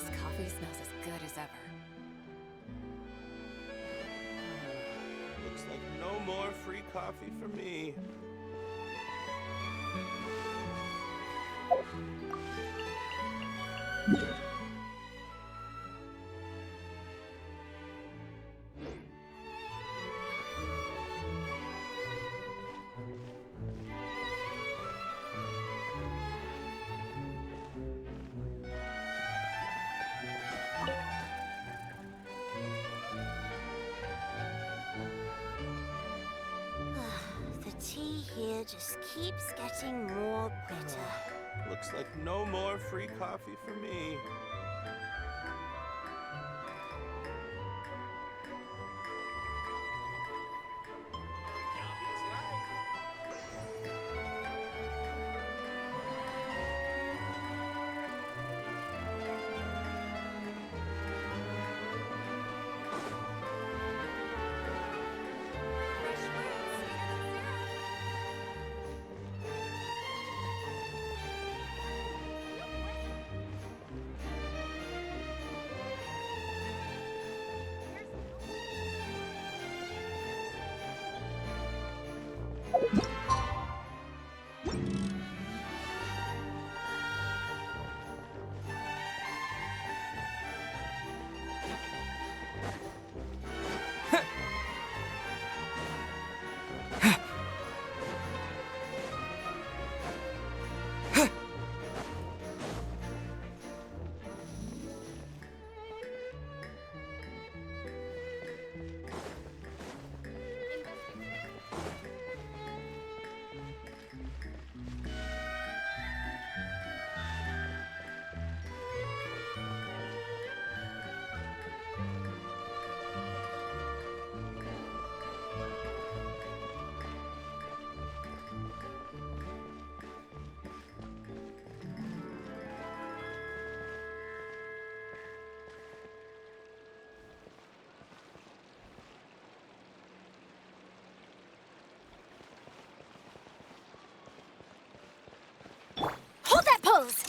This coffee smells as good as ever. Looks like no more free coffee for me. The tea here just keeps getting more bitter. Looks like no more free coffee for me. Hold that pose!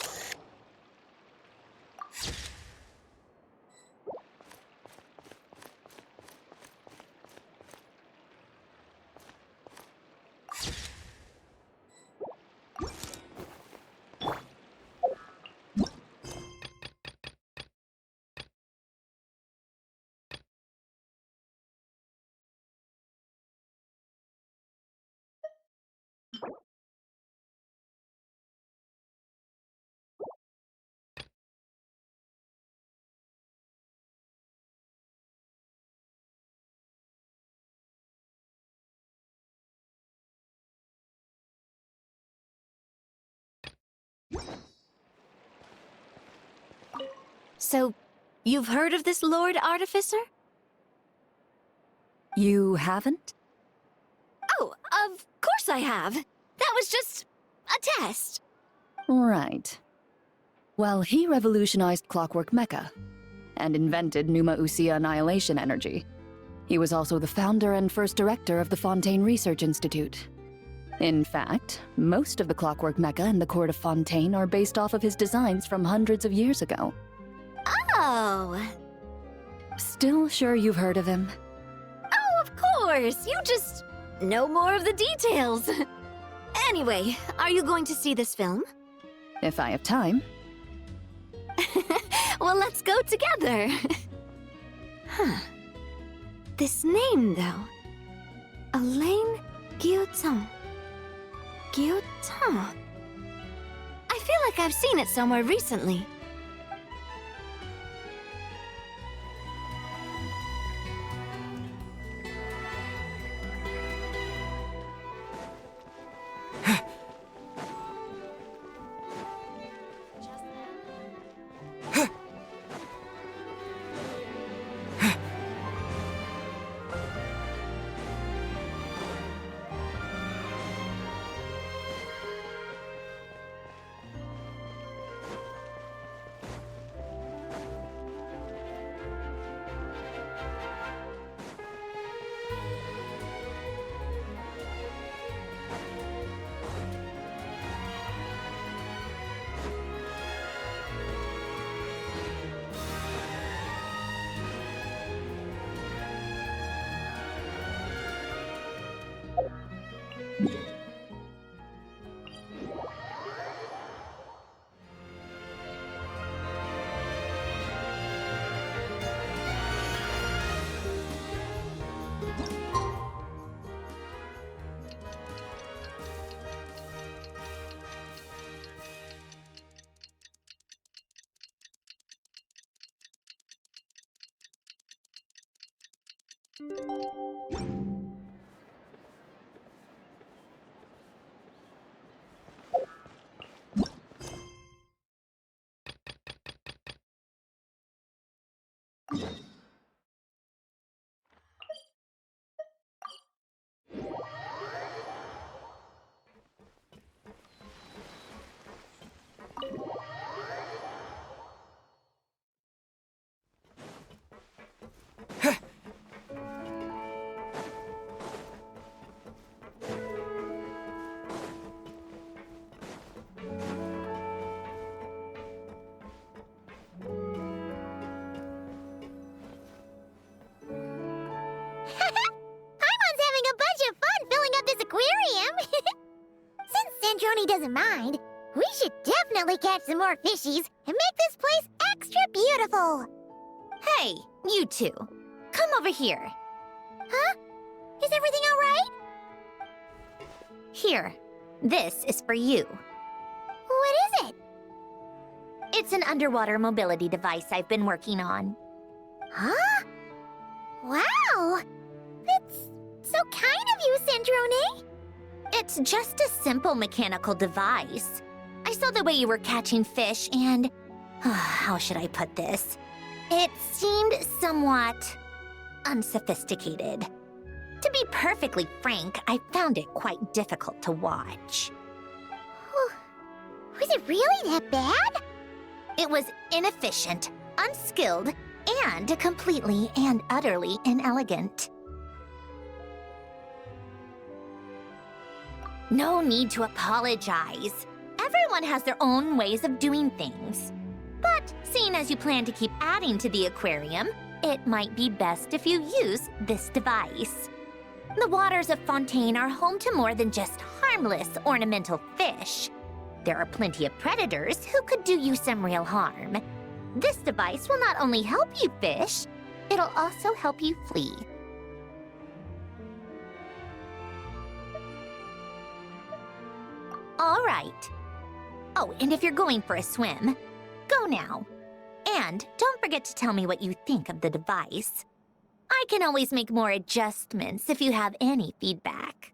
So, you've heard of this Lord Artificer? You haven't? Oh, of course I have. That was just a test. Right. Well, he revolutionized clockwork mecha and invented Numa Usia annihilation energy. He was also the founder and first director of the Fontaine Research Institute. In fact, most of the clockwork mecha in the court of Fontaine are based off of his designs from hundreds of years ago. Oh. Still sure you've heard of him? Oh, of course. You just know more of the details. Anyway, are you going to see this film? If I have time. Well, let's go together. Huh. This name, though. Elaine Guillotin. Guillotin. I feel like I've seen it somewhere recently. Paimon's having a bunch of fun filling up this aquarium. Since Sandroni doesn't mind, we should definitely catch some more fishies and make this place extra beautiful. Hey, you two. Come over here. Huh? Is everything all right? Here. This is for you. What is it? It's an underwater mobility device I've been working on. Huh? Wow! That's so kind of you, Sandrone. It's just a simple mechanical device. I saw the way you were catching fish and... how should I put this? It seemed somewhat... unsophisticated. To be perfectly frank, I found it quite difficult to watch. Was it really that bad? It was inefficient, unskilled, and completely and utterly inelegant. No need to apologize. Everyone has their own ways of doing things. But seeing as you plan to keep adding to the aquarium, it might be best if you use this device. The waters of Fontaine are home to more than just harmless ornamental fish. There are plenty of predators who could do you some real harm. This device will not only help you fish, it'll also help you flee. All right. Oh, and if you're going for a swim, go now. And don't forget to tell me what you think of the device. I can always make more adjustments if you have any feedback.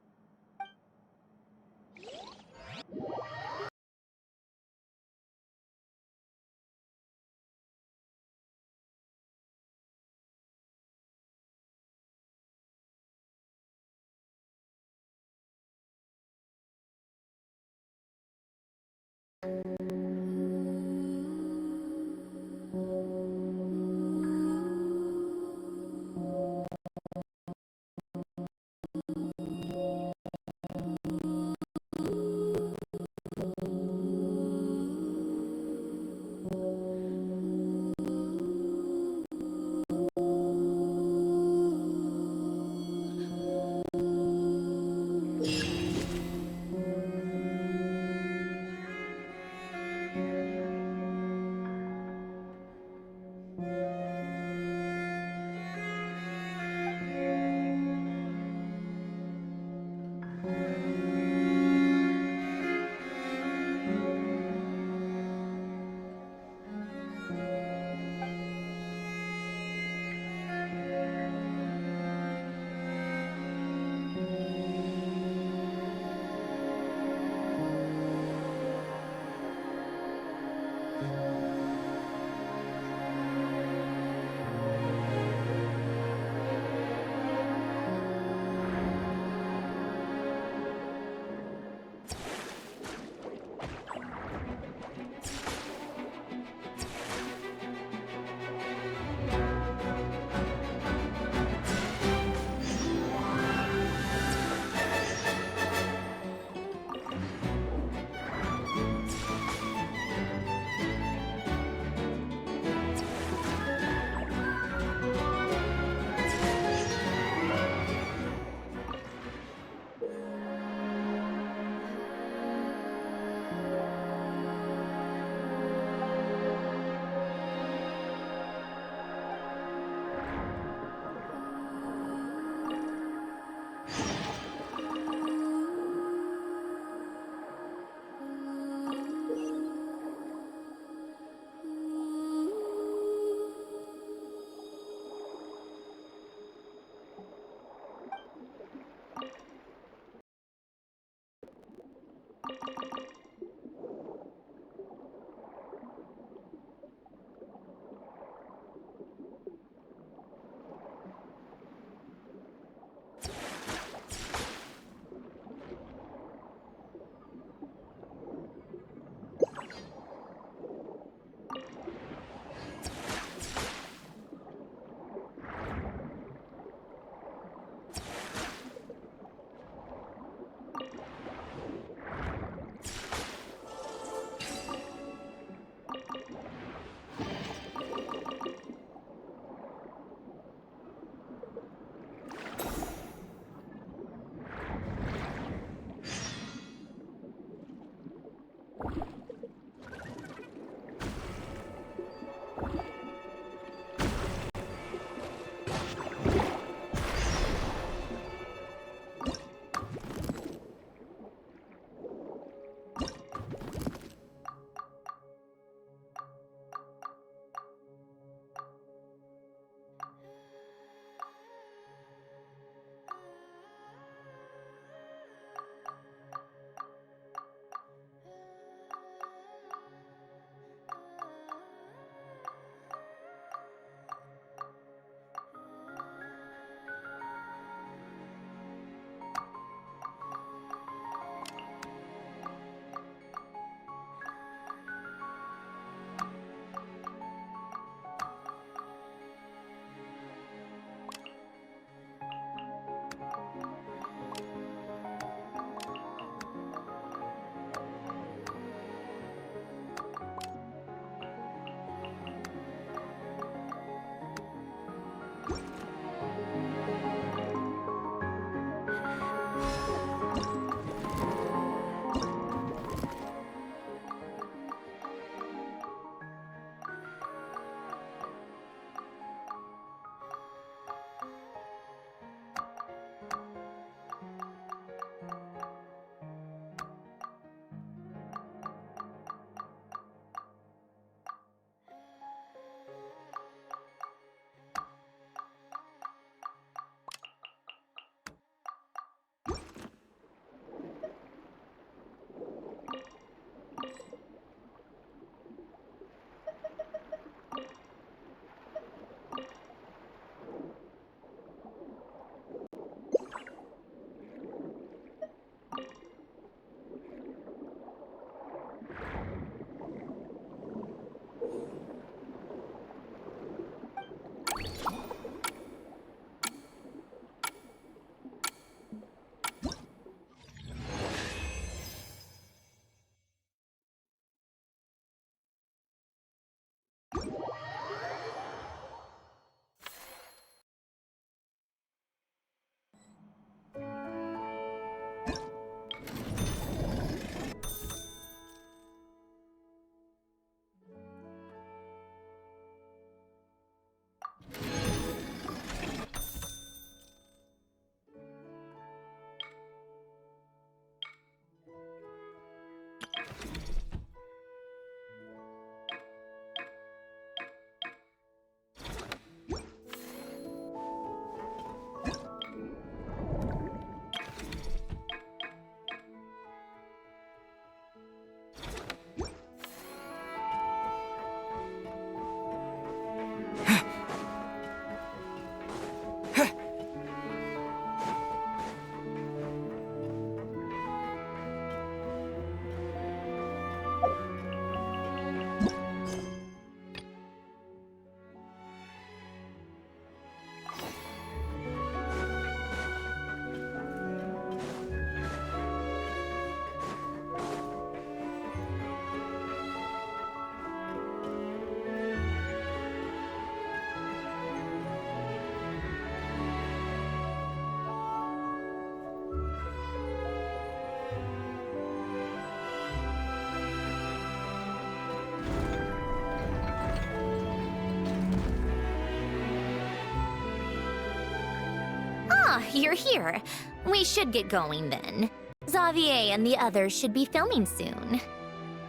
you're here. We should get going then. Xavier and the others should be filming soon.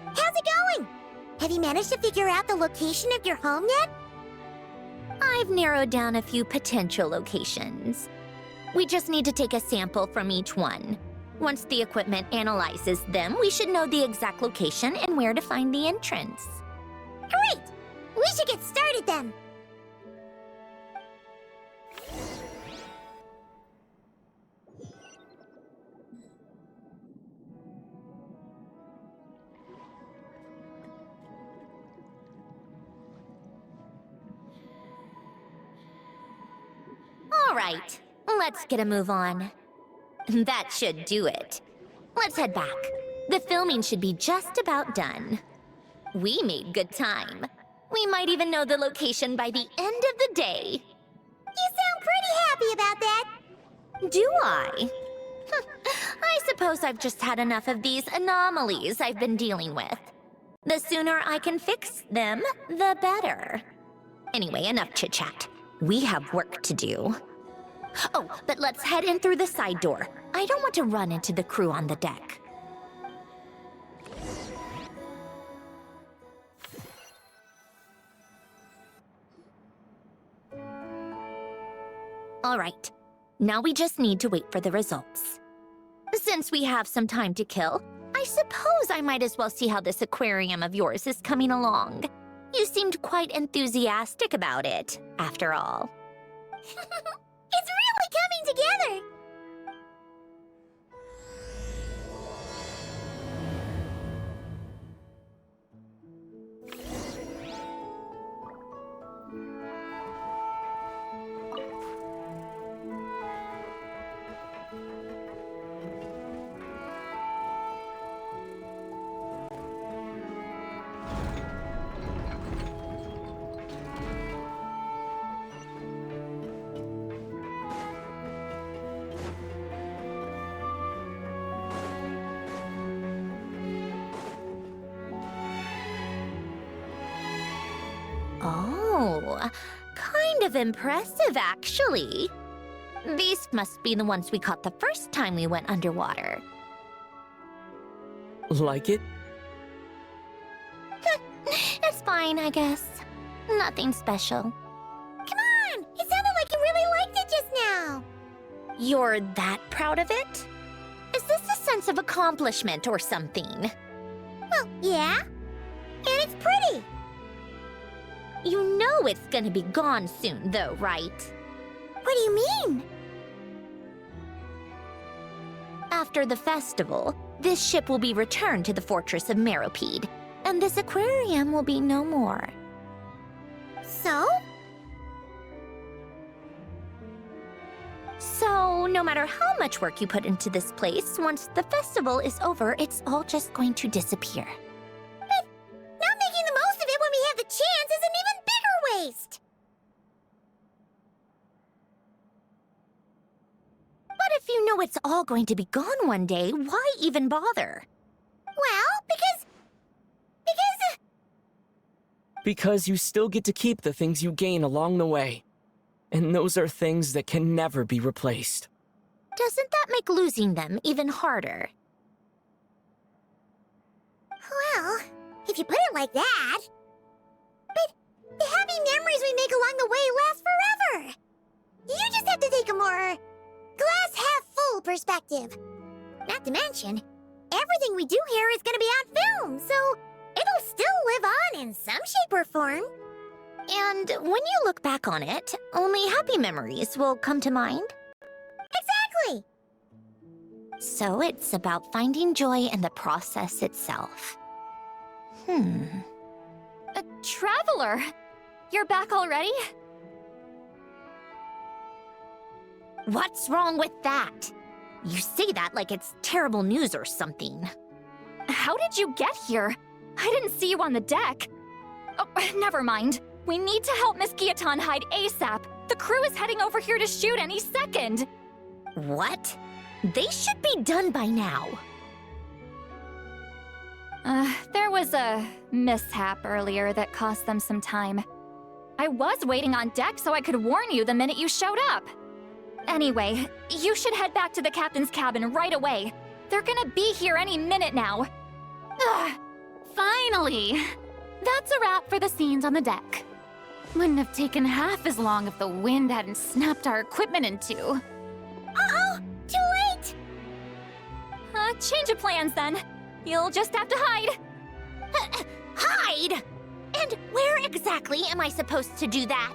How's it going? Have you managed to figure out the location of your home yet? I've narrowed down a few potential locations. We just need to take a sample from each one. Once the equipment analyzes them, we should know the exact location and where to find the entrance. Great! We should get started then. All right, let's get a move on. That should do it. Let's head back. The filming should be just about done. We made good time. We might even know the location by the end of the day. You sound pretty happy about that. Do I? I suppose I've just had enough of these anomalies I've been dealing with. The sooner I can fix them, the better. Anyway, enough chit-chat. We have work to do. Oh, but let's head in through the side door. I don't want to run into the crew on the deck. All right, now we just need to wait for the results. Since we have some time to kill, I suppose I might as well see how this aquarium of yours is coming along. You seemed quite enthusiastic about it, after all. It's really coming together! Oh, kind of impressive, actually. These must be the ones we caught the first time we went underwater. Like it? It's fine, I guess. Nothing special. Come on! It sounded like you really liked it just now! You're that proud of it? Is this a sense of accomplishment or something? Well, yeah. And it's pretty! You know it's gonna be gone soon, though, right? What do you mean? After the festival, this ship will be returned to the fortress of Meropide, and this aquarium will be no more. So? So, no matter how much work you put into this place, once the festival is over, it's all just going to disappear. But not making the most of it when we have the chance is an even bigger waste! But if you know it's all going to be gone one day, why even bother? Well, because... Because you still get to keep the things you gain along the way. And those are things that can never be replaced. Doesn't that make losing them even harder? Well, if you put it like that... But the happy memories we make along the way last forever! You just have to take a more... glass-half-full perspective. Not to mention, everything we do here is gonna be on film, so it'll still live on in some shape or form. And when you look back on it, only happy memories will come to mind? Exactly! So it's about finding joy in the process itself. Traveler! You're back already? What's wrong with that? You say that like it's terrible news or something. How did you get here? I didn't see you on the deck. Oh, never mind. We need to help Miss Guillotin hide ASAP. The crew is heading over here to shoot any second. What? They should be done by now. There was a mishap earlier that cost them some time. I was waiting on deck so I could warn you the minute you showed up. Anyway, you should head back to the captain's cabin right away. They're gonna be here any minute now. Ugh, finally! That's a wrap for the scenes on the deck. Wouldn't have taken half as long if the wind hadn't snapped our equipment in two. Uh-oh! Too late! Change of plans then. You'll just have to hide. Hide? And where exactly am I supposed to do that?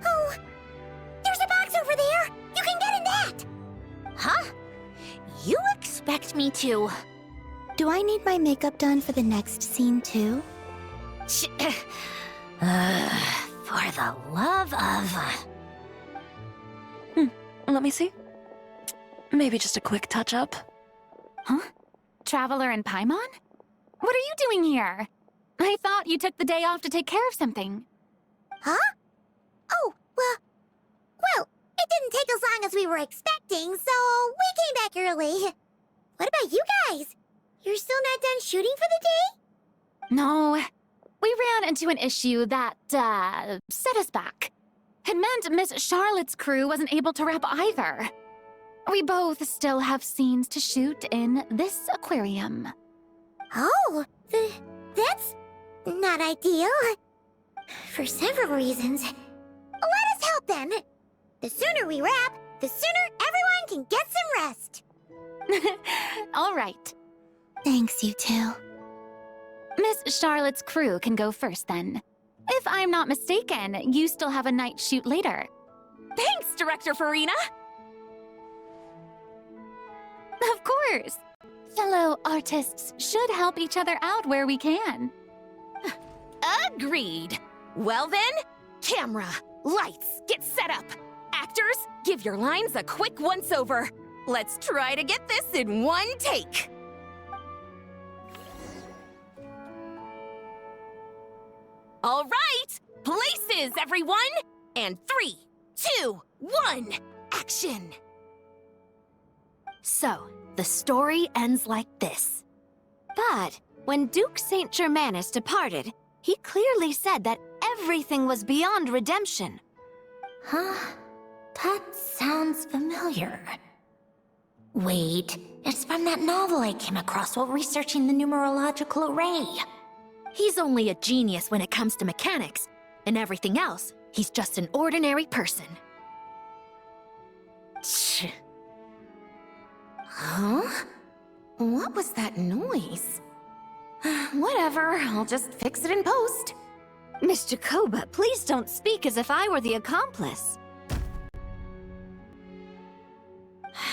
Oh, there's a box over there! You can get in that! Huh? You expect me to... Do I need my makeup done for the next scene too? For the love of... Let me see. Maybe just a quick touch-up. Huh? Traveler and Paimon? What are you doing here? I thought you took the day off to take care of something. Huh? Oh, well, it didn't take as long as we were expecting, so we came back early. What about you guys? You're still not done shooting for the day? No, we ran into an issue that, set us back. It meant Miss Charlotte's crew wasn't able to wrap either. We both still have scenes to shoot in this aquarium. Oh, that's not ideal. For several reasons. Let us help then. The sooner we wrap, the sooner everyone can get some rest. All right. Thanks, you two. Miss Charlotte's crew can go first then. If I'm not mistaken, you still have a night shoot later. Thanks, Director Farina! Of course! Fellow artists should help each other out where we can. Agreed. Well then, camera, lights, get set up. Actors, give your lines a quick once-over. Let's try to get this in one take. All right, places, everyone! And 3, 2, 1, action! So, the story ends like this. But when Duke Saint Germanus departed, he clearly said that everything was beyond redemption. Huh? That sounds familiar. Wait, it's from that novel I came across while researching the numerological array. He's only a genius when it comes to mechanics, and everything else, he's just an ordinary person. Tch. Huh? What was that noise? Whatever, I'll just fix it in post. Miss Jacoba, please don't speak as if I were the accomplice.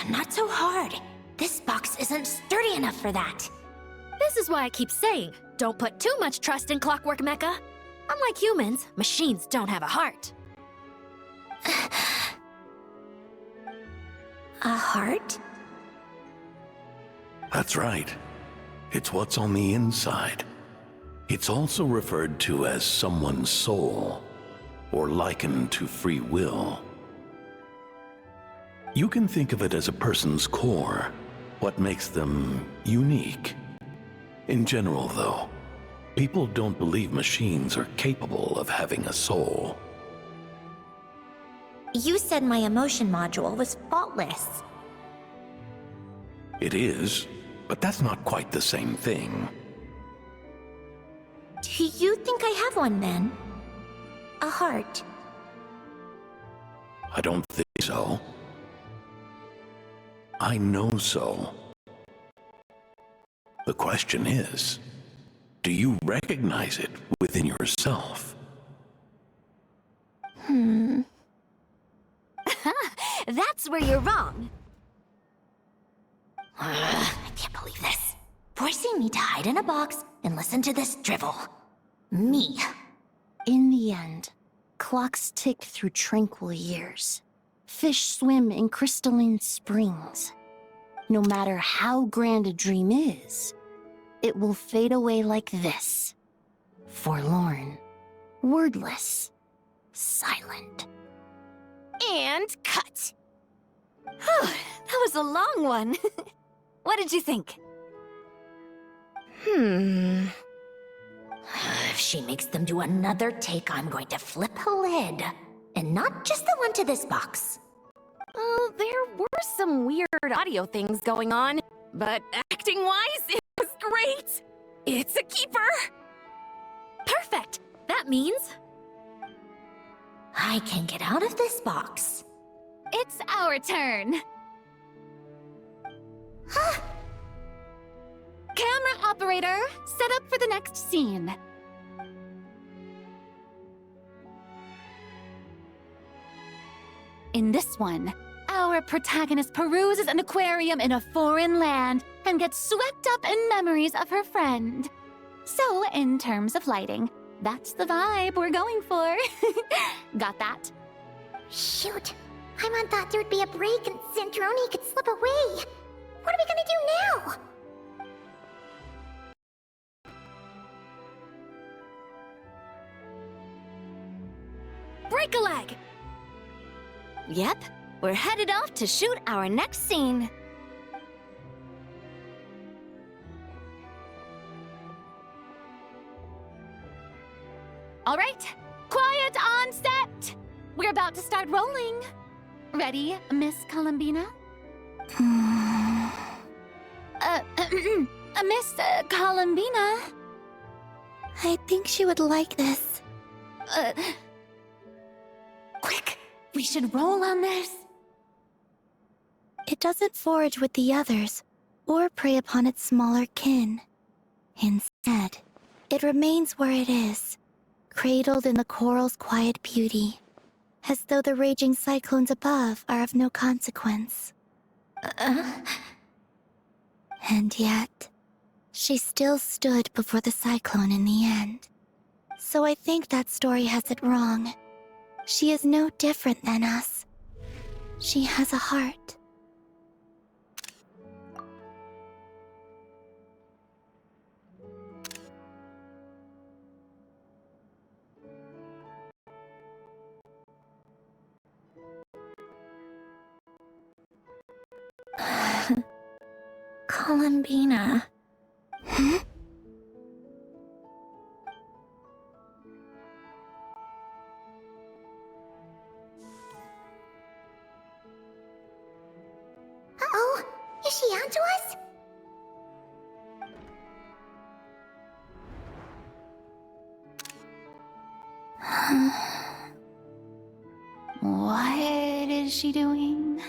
Not so hard. This box isn't sturdy enough for that. This is why I keep saying, don't put too much trust in Clockwork Mecha. Unlike humans, machines don't have a heart. A heart? That's right. It's what's on the inside. It's also referred to as someone's soul, or likened to free will. You can think of it as a person's core, what makes them unique. In general, though, people don't believe machines are capable of having a soul. You said my emotion module was faultless. It is, but that's not quite the same thing. Do you think I have one then? A heart? I don't think so. I know so. The question is, do you recognize it within yourself? That's where you're wrong. I can't believe this. Forcing me to hide in a box and listen to this drivel. Me. In the end, clocks tick through tranquil years. Fish swim in crystalline springs. No matter how grand a dream is, it will fade away like this. Forlorn, wordless, silent. And cut. That was a long one. What did you think? If she makes them do another take, I'm going to flip a lid and not just the one to this box. Oh, there were some weird audio things going on, but acting-wise, it was great! It's a keeper! Perfect! That means I can get out of this box. it's our turn. Camera operator, set up for the next scene. In this one, our protagonist peruses an aquarium in a foreign land and gets swept up in memories of her friend. So, in terms of lighting, that's the vibe we're going for. Got that? Shoot. Paimon thought there would be a break and Zandroni could slip away. What are we gonna do now? Break a leg! Yep, we're headed off to shoot our next scene. All right, quiet on set! We're about to start rolling. Ready, Miss Columbina? Miss Columbina? I think she would like this. Quick, we should roll on this. It doesn't forage with the others, or prey upon its smaller kin. Instead, it remains where it is, cradled in the coral's quiet beauty, as though the raging cyclones above are of no consequence. And yet, she still stood before the cyclone in the end. So I think that story has it wrong. She is no different than us. She has a heart. Columbina. Uh-oh. Is she onto us? What is she doing?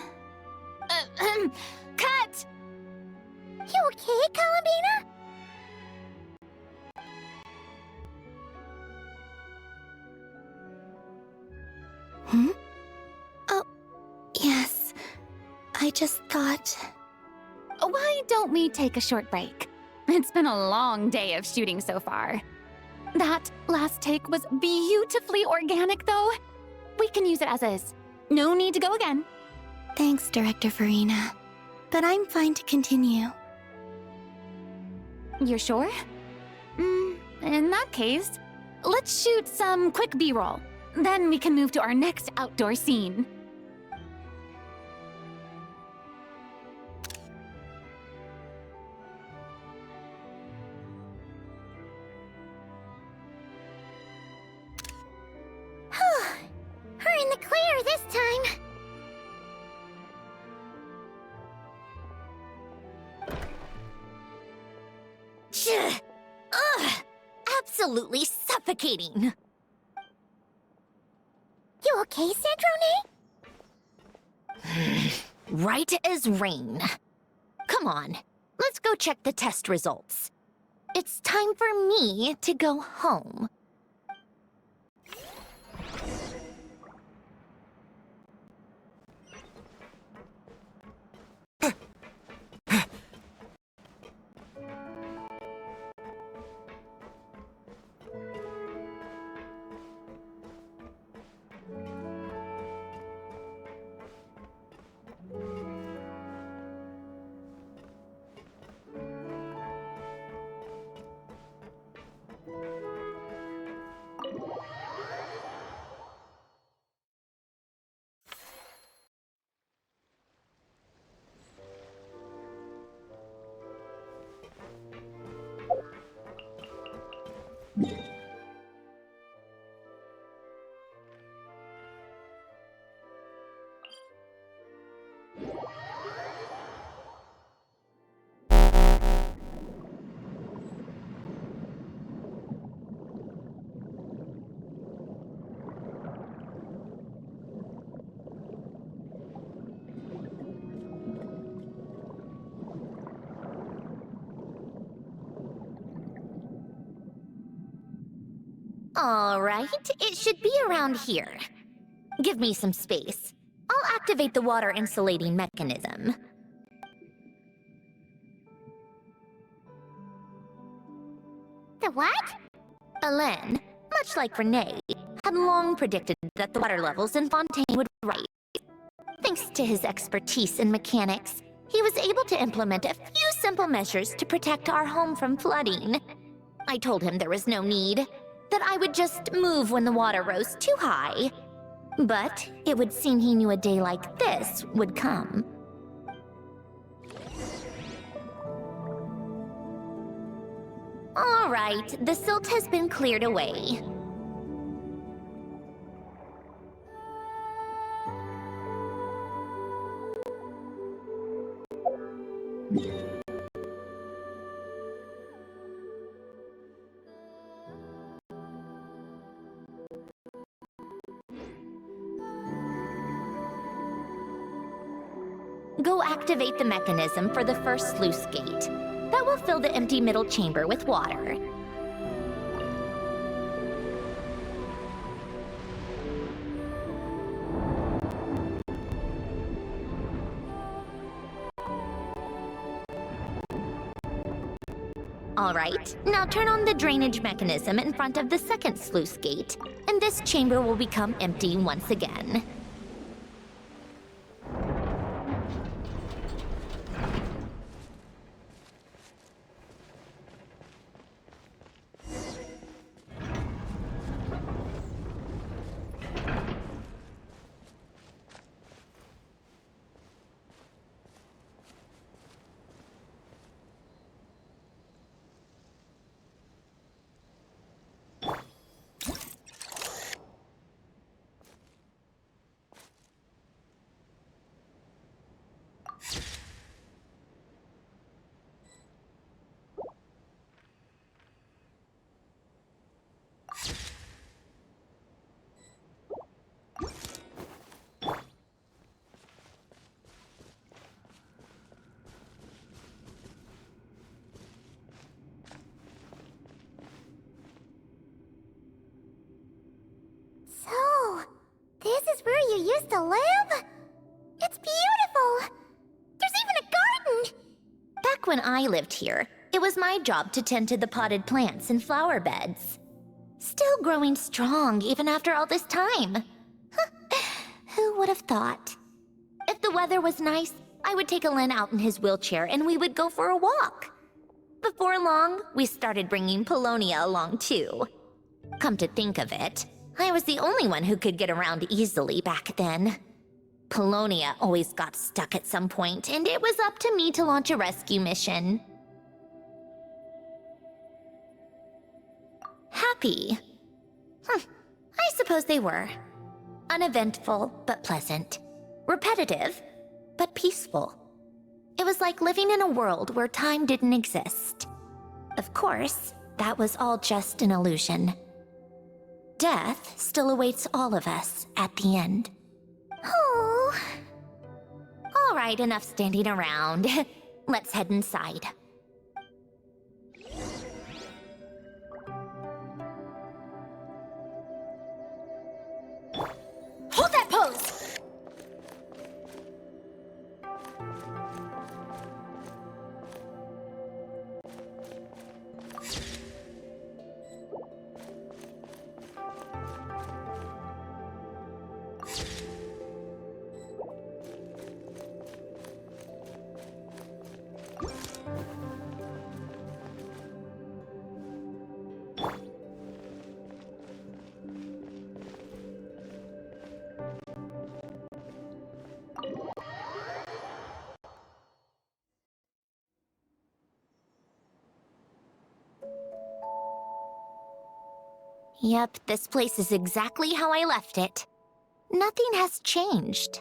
Cut! You okay, Columbina? Oh, yes. I just thought... Why don't we take a short break? It's been a long day of shooting so far. That last take was beautifully organic, though. We can use it as is. No need to go again. Thanks, Director Farina. But I'm fine to continue. You're sure? In that case, let's shoot some quick B-roll. Then we can move to our next outdoor scene. We're in the clear this time. Ugh! Absolutely suffocating. You okay, Zandroni? Right as rain. Come on, let's go check the test results. It's time for me to go home. All right, it should be around here. Give me some space. I'll activate the water insulating mechanism. The what? Hélène, much like Renee, had long predicted that the water levels in Fontaine would rise. Thanks to his expertise in mechanics, he was able to implement a few simple measures to protect our home from flooding. I told him there was no need, that I would just move when the water rose too high. But it would seem he knew a day like this would come. All right, the silt has been cleared away. Go activate the mechanism for the first sluice gate. That will fill the empty middle chamber with water. All right, now turn on the drainage mechanism in front of the second sluice gate, and this chamber will become empty once again. So, this is where you used to live? It's beautiful! There's even a garden! Back when I lived here, it was my job to tend to the potted plants and flower beds. Still growing strong even after all this time. Who would have thought? If the weather was nice, I would take Hélène out in his wheelchair and we would go for a walk. Before long, we started bringing Polonia along too. Come to think of it, I was the only one who could get around easily back then. Polonia always got stuck at some point, and it was up to me to launch a rescue mission. Happy? I suppose they were. Uneventful, but pleasant. Repetitive, but peaceful. It was like living in a world where time didn't exist. Of course, that was all just an illusion. Death still awaits all of us at the end. Oh. All right, enough standing around. Let's head inside. Hold that pose! Yep, this place is exactly how I left it. Nothing has changed.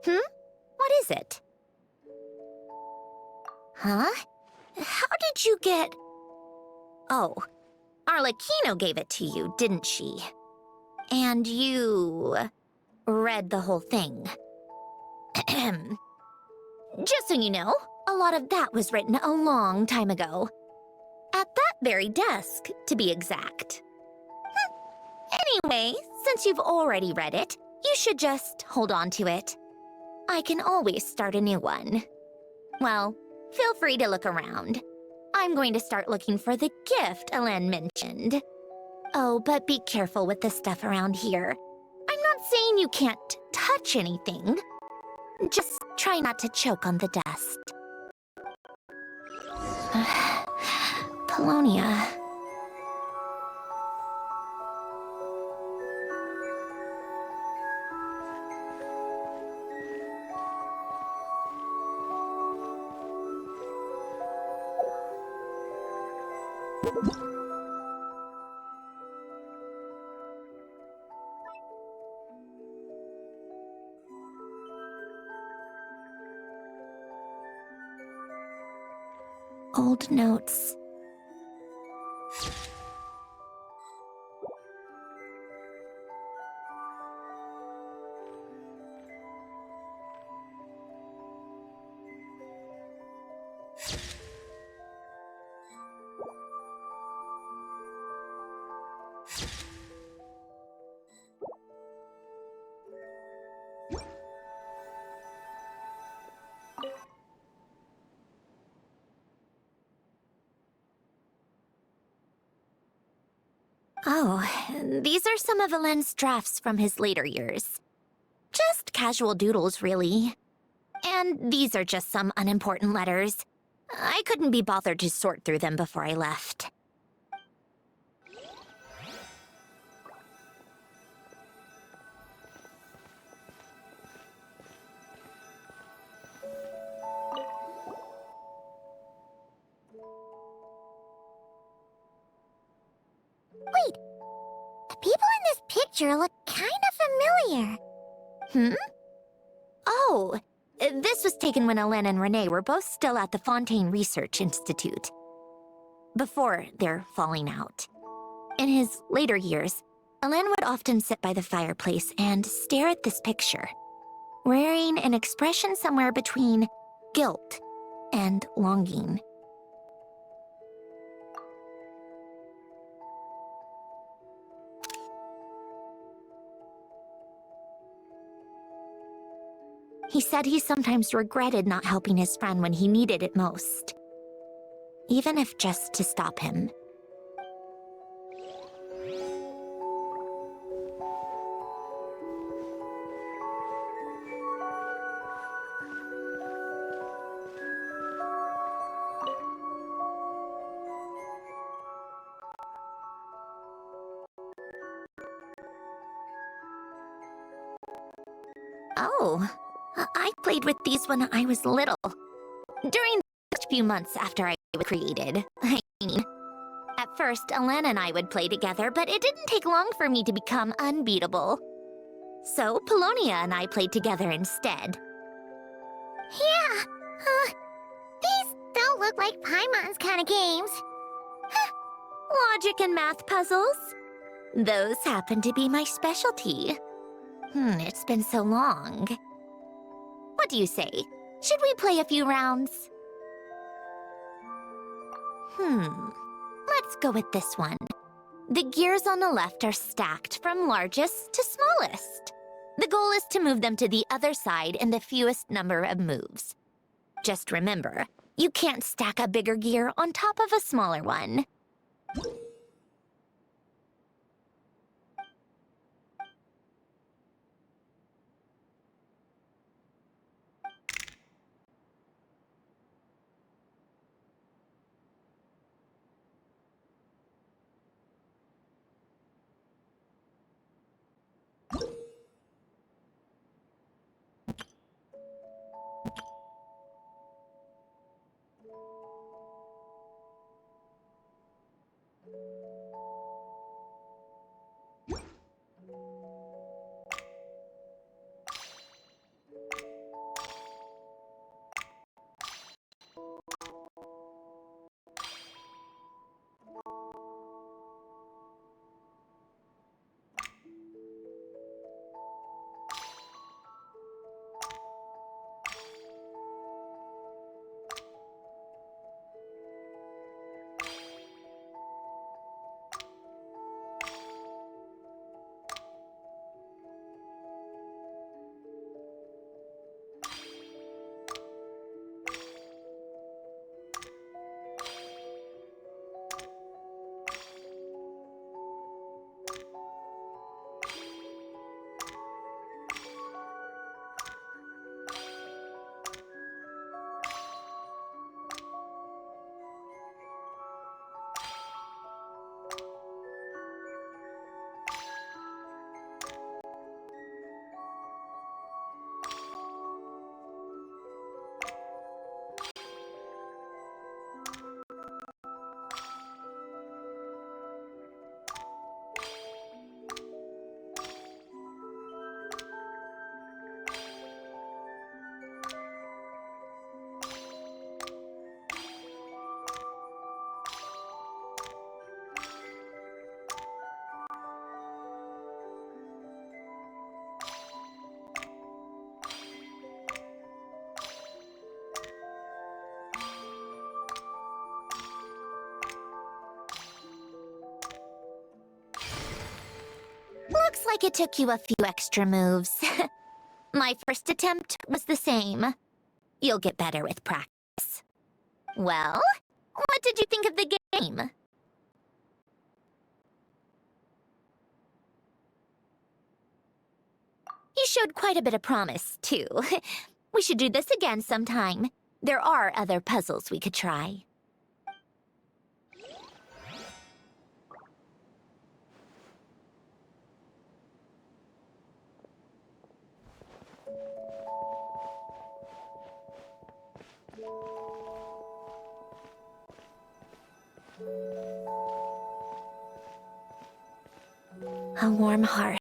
What is it? Huh? How did you get... Oh, Arlecchino gave it to you, didn't she? And you... read the whole thing. Just so you know, a lot of that was written a long time ago. very desk, to be exact. Anyway, since you've already read it, you should just hold on to it. I can always start a new one. Well, feel free to look around. I'm going to start looking for the gift Elen mentioned. Oh, but be careful with the stuff around here. I'm not saying you can't touch anything. Just try not to choke on the dust. Polonia. Old notes. Oh, these are some of Elen's drafts from his later years. Just casual doodles, really. And these are just some unimportant letters. I couldn't be bothered to sort through them before I left. Wait, the people in this picture look kind of familiar. Hmm? Oh, this was taken when Elen and Renee were both still at the Fontaine Research Institute. Before their falling out. In his later years, Elen would often sit by the fireplace and stare at this picture, wearing an expression somewhere between guilt and longing. He said he sometimes regretted not helping his friend when he needed it most. Even if just to stop him. Oh, I played with these when I was little. During the first few months after I was created. I mean, at first, Elen and I would play together, but it didn't take long for me to become unbeatable. So, Polonia and I played together instead. Yeah, these don't look like Paimon's kind of games. Logic and math puzzles? Those happen to be my specialty. It's been so long. What do you say? Should we play a few rounds? Let's go with this one. The gears on the left are stacked from largest to smallest. The goal is to move them to the other side in the fewest number of moves. Just remember, you can't stack a bigger gear on top of a smaller one. like it took you a few extra moves. My first attempt was the same. You'll get better with practice. Well, what did you think of the game? You showed quite a bit of promise, too. We should do this again sometime. There are other puzzles we could try. A warm hearth.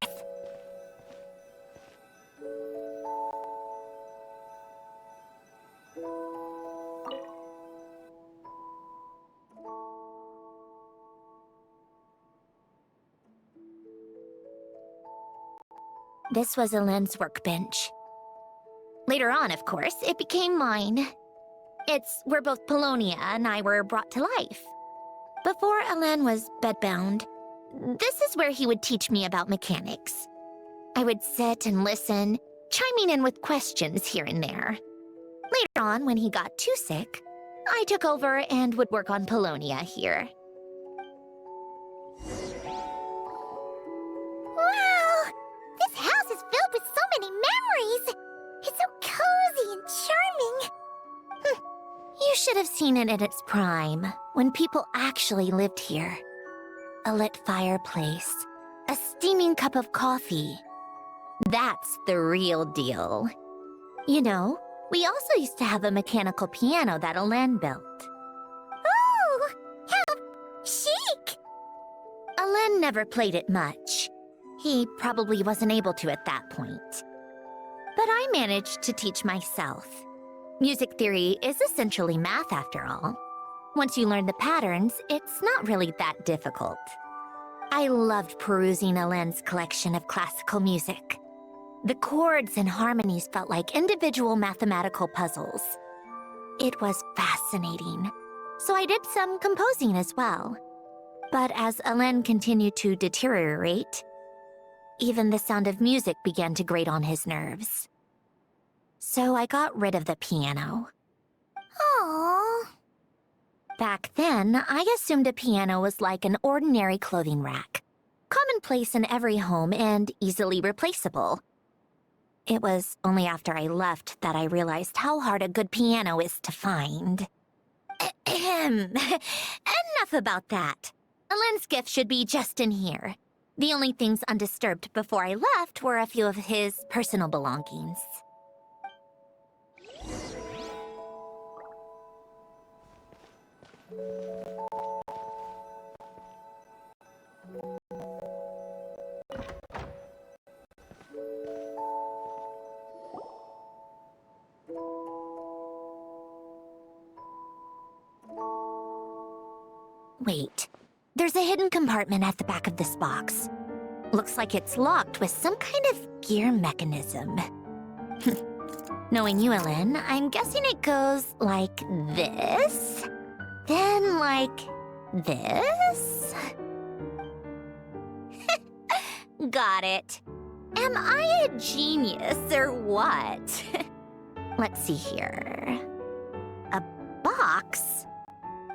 This was Elaine's workbench. Later on, of course, it became mine. It's where both Polonia and I were brought to life. Before Elaine was bedbound, this is where he would teach me about mechanics. I would sit and listen, chiming in with questions here and there. Later on, when he got too sick, I took over and would work on Polonia here. Wow! This house is filled with so many memories! It's so cozy and charming! You should have seen it at its prime, when people actually lived here. A lit fireplace, a steaming cup of coffee. That's the real deal. You know, we also used to have a mechanical piano that Elaine built. Oh! How chic! Elaine never played it much. He probably wasn't able to at that point. But I managed to teach myself. Music theory is essentially math after all. Once you learn the patterns, it's not really that difficult. I loved perusing Elaine's collection of classical music. The chords and harmonies felt like individual mathematical puzzles. It was fascinating, so I did some composing as well. But as Elaine continued to deteriorate, even the sound of music began to grate on his nerves. So I got rid of the piano. Aww. Back then, I assumed a piano was like an ordinary clothing rack, commonplace in every home and easily replaceable. It was only after I left that I realized how hard a good piano is to find. Enough about that. Elaine's gift should be just in here. The only things undisturbed before I left were a few of his personal belongings. Wait, there's a hidden compartment at the back of this box. Looks like it's locked with some kind of gear mechanism. Knowing you, Elaine, I'm guessing it goes like this, then like this. Got it. Am I a genius or what? Let's see here. A box?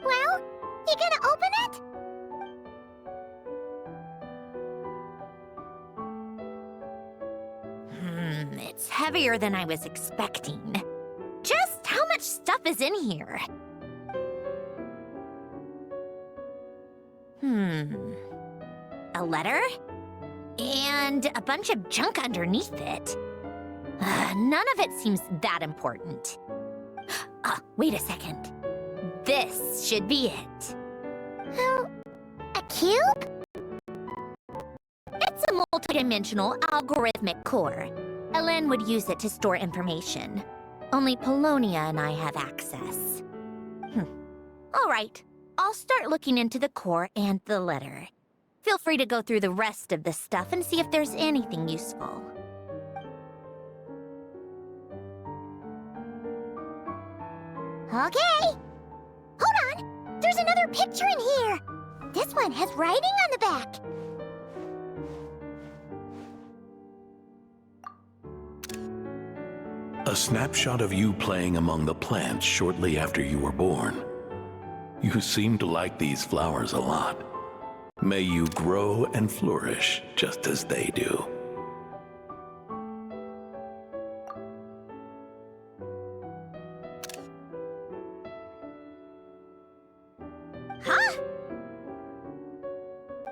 Well, you gonna open it? It's heavier than I was expecting. Just how much stuff is in here? A letter? And a bunch of junk underneath it. None of it seems that important. Wait a second. This should be it. A cube? It's a multidimensional algorithmic core. Elaine would use it to store information. Only Polonia and I have access. All right, I'll start looking into the core and the letter. Feel free to go through the rest of the stuff and see if there's anything useful. Okay. Hold on. There's another picture in here. This one has writing on the back. A snapshot of you playing among the plants shortly after you were born. You seem to like these flowers a lot. May you grow and flourish just as they do. Huh?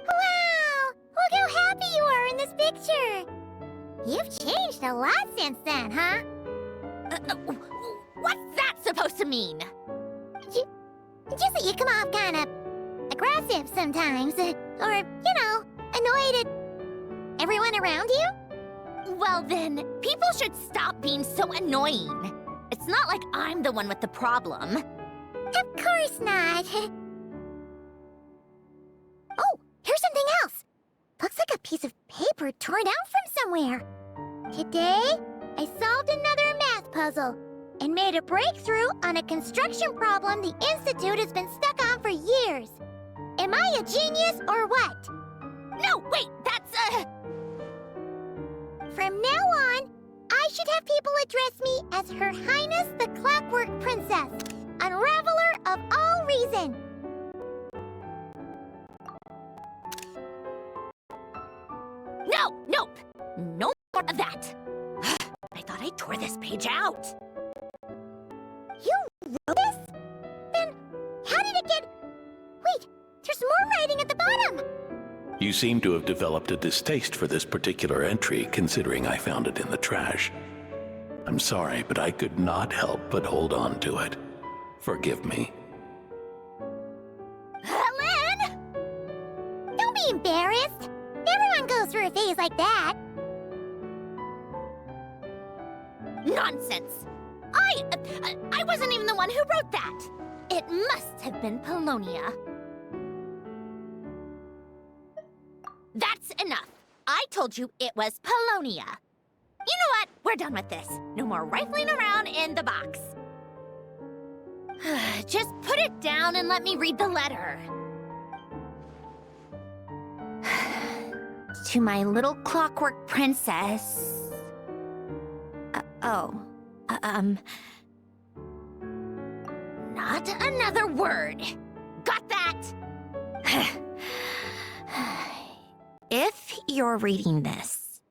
Wow! Look how happy you are in this picture! You've changed a lot since then, huh? What's that supposed to mean? Just that you come off kind of aggressive sometimes, or, annoyed at everyone around you? Well then, people should stop being so annoying. It's not like I'm the one with the problem. Of course not. Oh, here's something else. Looks like a piece of paper torn out from somewhere. Today, I solved another math puzzle and made a breakthrough on a construction problem the Institute has been stuck on for years. Am I a genius or what? No, wait, that's From now on, I should have people address me as Her Highness the Clockwork Princess, unraveler of all reason. Nope. No more of that. I thought I tore this page out. You wrote this? Then how did it get... Wait, there's more writing at the bottom. You seem to have developed a distaste for this particular entry, considering I found it in the trash. I'm sorry, but I could not help but hold on to it. Forgive me. Lynn! Don't be embarrassed. Everyone goes through a phase like that. Nonsense. I wasn't even the one who wrote that. It must have been Polonia. That's enough. I told you it was Polonia. You know what? We're done with this. No more rifling around in the box. Just put it down and let me read the letter. To my little clockwork princess. Not another word. Got that? If you're reading this.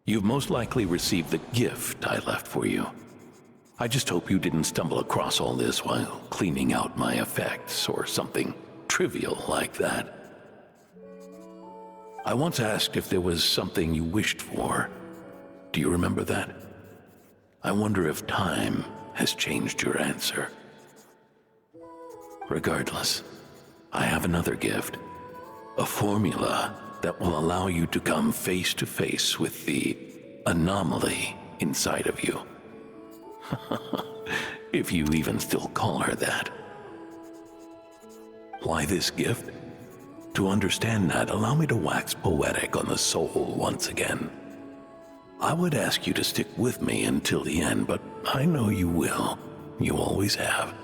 You've most likely received the gift I left for you. I just hope you didn't stumble across all this while cleaning out my effects or something trivial like that. I once asked if there was something you wished for. Do you remember that? I wonder if time has changed your answer. Regardless, I have another gift. A formula that will allow you to come face to face with the anomaly inside of you. If you even still call her that. Why this gift? To understand that, allow me to wax poetic on the soul once again. I would ask you to stick with me until the end, but I know you will. You always have.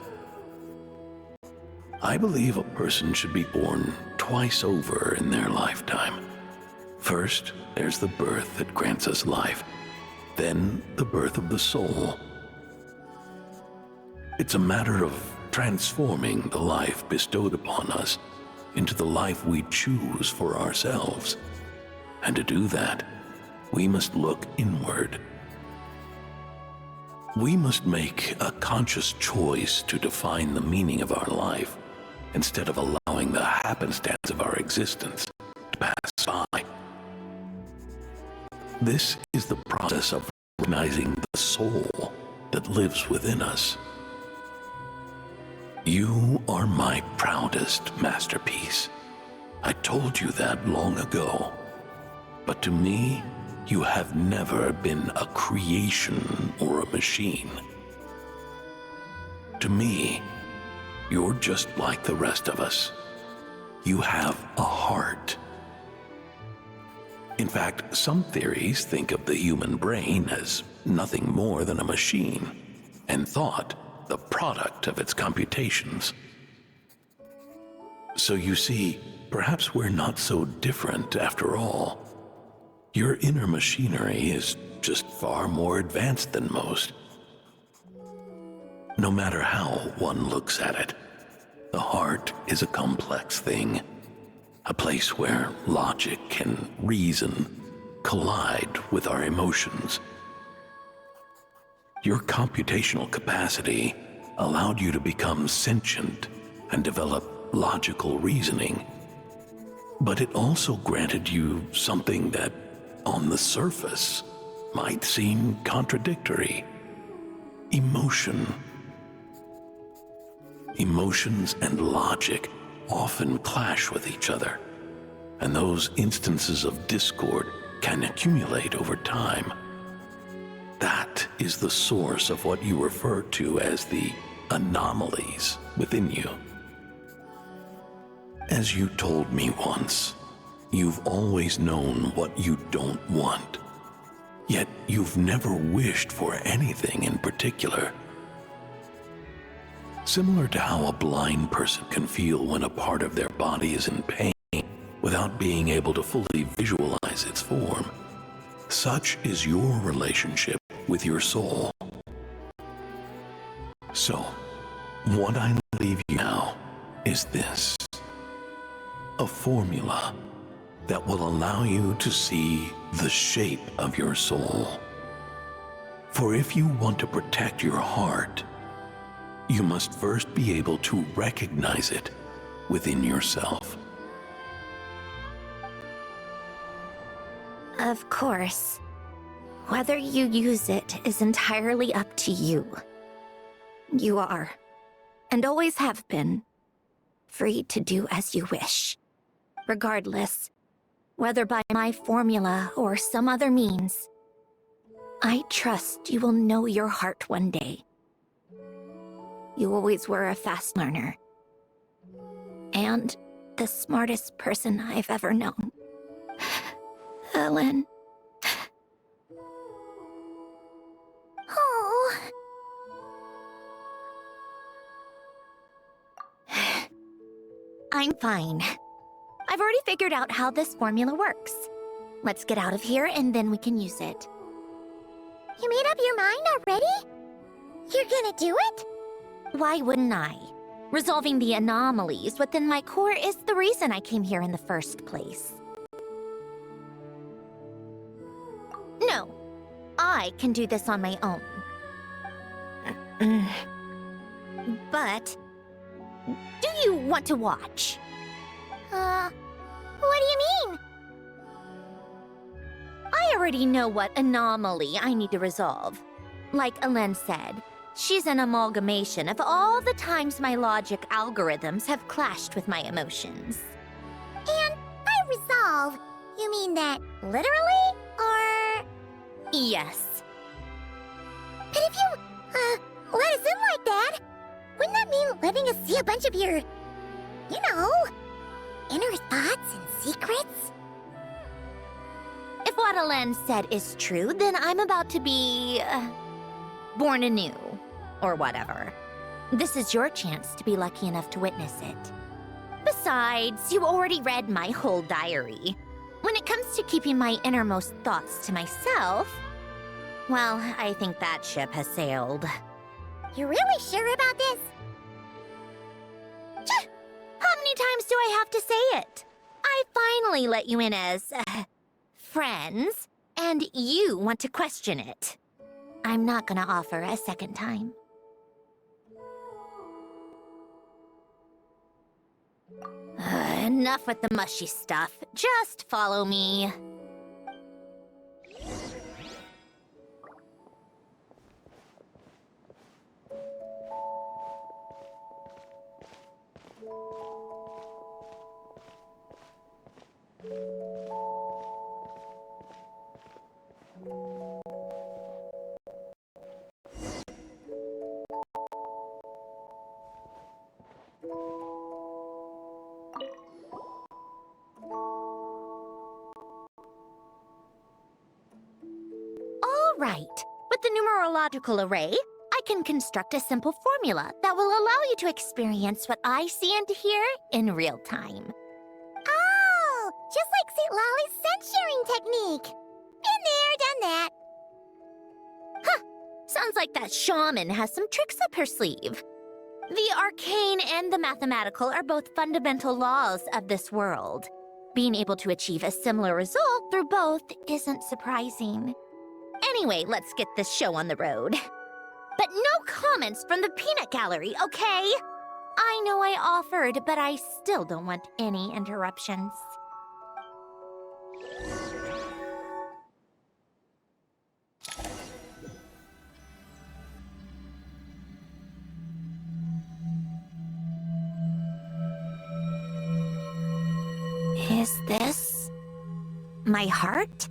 I believe a person should be born twice over in their lifetime. First, there's the birth that grants us life, then the birth of the soul. It's a matter of transforming the life bestowed upon us into the life we choose for ourselves. And to do that, we must look inward. We must make a conscious choice to define the meaning of our life, instead of allowing the happenstance of our existence to pass by. This is the process of recognizing the soul that lives within us. You are my proudest masterpiece. I told you that long ago. But to me, you have never been a creation or a machine. To me, you're just like the rest of us. You have a heart. In fact, some theories think of the human brain as nothing more than a machine, and thought the product of its computations. So you see, perhaps we're not so different after all. Your inner machinery is just far more advanced than most. No matter how one looks at it, the heart is a complex thing, a place where logic and reason collide with our emotions. Your computational capacity allowed you to become sentient and develop logical reasoning. But it also granted you something that, on the surface, might seem contradictory: emotion. Emotions and logic often clash with each other, and those instances of discord can accumulate over time. That is the source of what you refer to as the anomalies within you. As you told me once, you've always known what you don't want, yet you've never wished for anything in particular. Similar to how a blind person can feel when a part of their body is in pain without being able to fully visualize its form, such is your relationship with your soul. So, what I leave you now is this: a formula that will allow you to see the shape of your soul. For if you want to protect your heart, you must first be able to recognize it within yourself. Of course. Whether you use it is entirely up to you. You are, and always have been, free to do as you wish. Regardless, whether by my formula or some other means, I trust you will know your heart one day. You always were a fast learner, and the smartest person I've ever known. Ellen. Oh. I'm fine. I've already figured out how this formula works. Let's get out of here and then we can use it. You made up your mind already? You're gonna do it? Why wouldn't I? Resolving the anomalies within my core is the reason I came here in the first place. No, I can do this on my own. But, do you want to watch? What do you mean? I already know what anomaly I need to resolve. Like Ellen said, she's an amalgamation of all the times my logic algorithms have clashed with my emotions. And by resolve, you mean that literally, or...? Yes. But if you, let us in like that, wouldn't that mean letting us see a bunch of your, you know, inner thoughts and secrets? If what Ellen said is true, then I'm about to be... born anew, or whatever. This is your chance to be lucky enough to witness it. Besides, you already read my whole diary. When it comes to keeping my innermost thoughts to myself, well, I think that ship has sailed. You're really sure about this? How many times do I have to say it? I finally let you in as, friends, and you want to question it. I'm not gonna offer a second time. Enough with the mushy stuff. Just follow me. All right. With the numerological array, I can construct a simple formula that will allow you to experience what I see and hear in real time. Oh, just like St. Lolly's scent-sharing technique. that. Sounds like that shaman has some tricks up her sleeve. The arcane and the mathematical are both fundamental laws of this world. Being able to achieve a similar result through both isn't surprising. Anyway, let's get this show on the road. But no comments from the peanut gallery, okay? I know I offered, but I still don't want any interruptions. Is this my heart?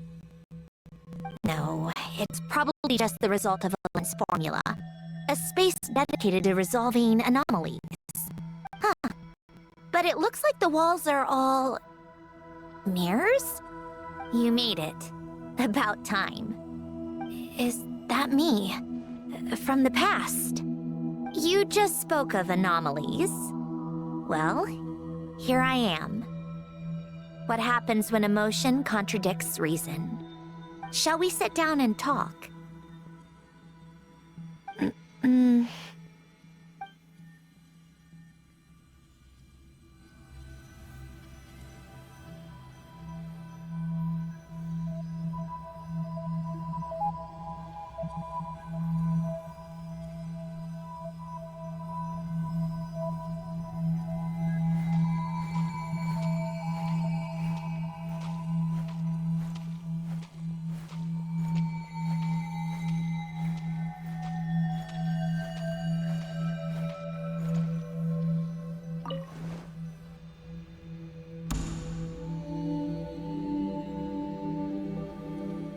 No, it's probably just the result of Owen's formula. A space dedicated to resolving anomalies. Huh. But it looks like the walls are all... mirrors? You made it. About time. Is that me? From the past? You just spoke of anomalies. Well, here I am. What happens when emotion contradicts reason? Shall we sit down and talk?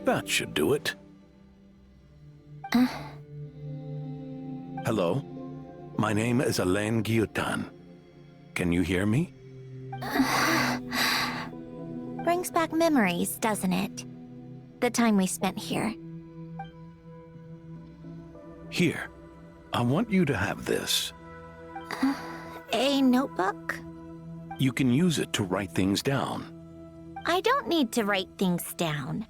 That should do it. Hello? My name is Alain Guillotin. Can you hear me? Brings back memories, doesn't it? The time we spent here. Here. I want you to have this. A notebook? You can use it to write things down. I don't need to write things down.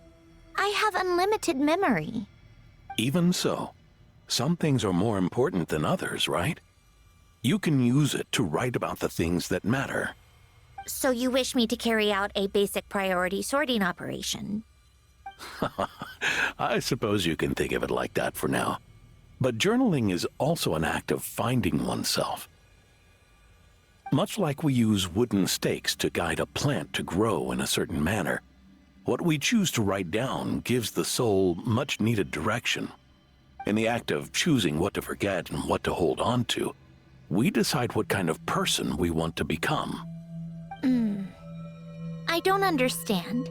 I have unlimited memory. Even so, some things are more important than others, right? You can use it to write about the things that matter. So you wish me to carry out a basic priority sorting operation? I suppose you can think of it like that for now. But journaling is also an act of finding oneself. Much like we use wooden stakes to guide a plant to grow in a certain manner, what we choose to write down gives the soul much-needed direction. In the act of choosing what to forget and what to hold on to, we decide what kind of person we want to become. I don't understand.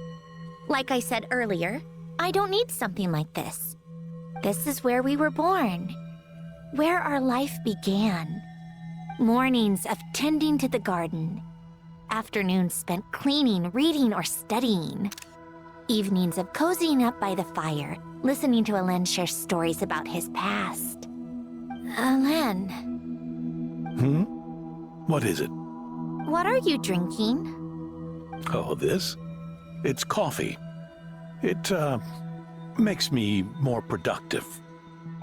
Like I said earlier, I don't need something like this. This is where we were born, where our life began. Mornings of tending to the garden, afternoons spent cleaning, reading, or studying. Evenings of cozying up by the fire, listening to Alain share stories about his past. Alain. What is it? What are you drinking? Oh, this? It's coffee. It, makes me more productive.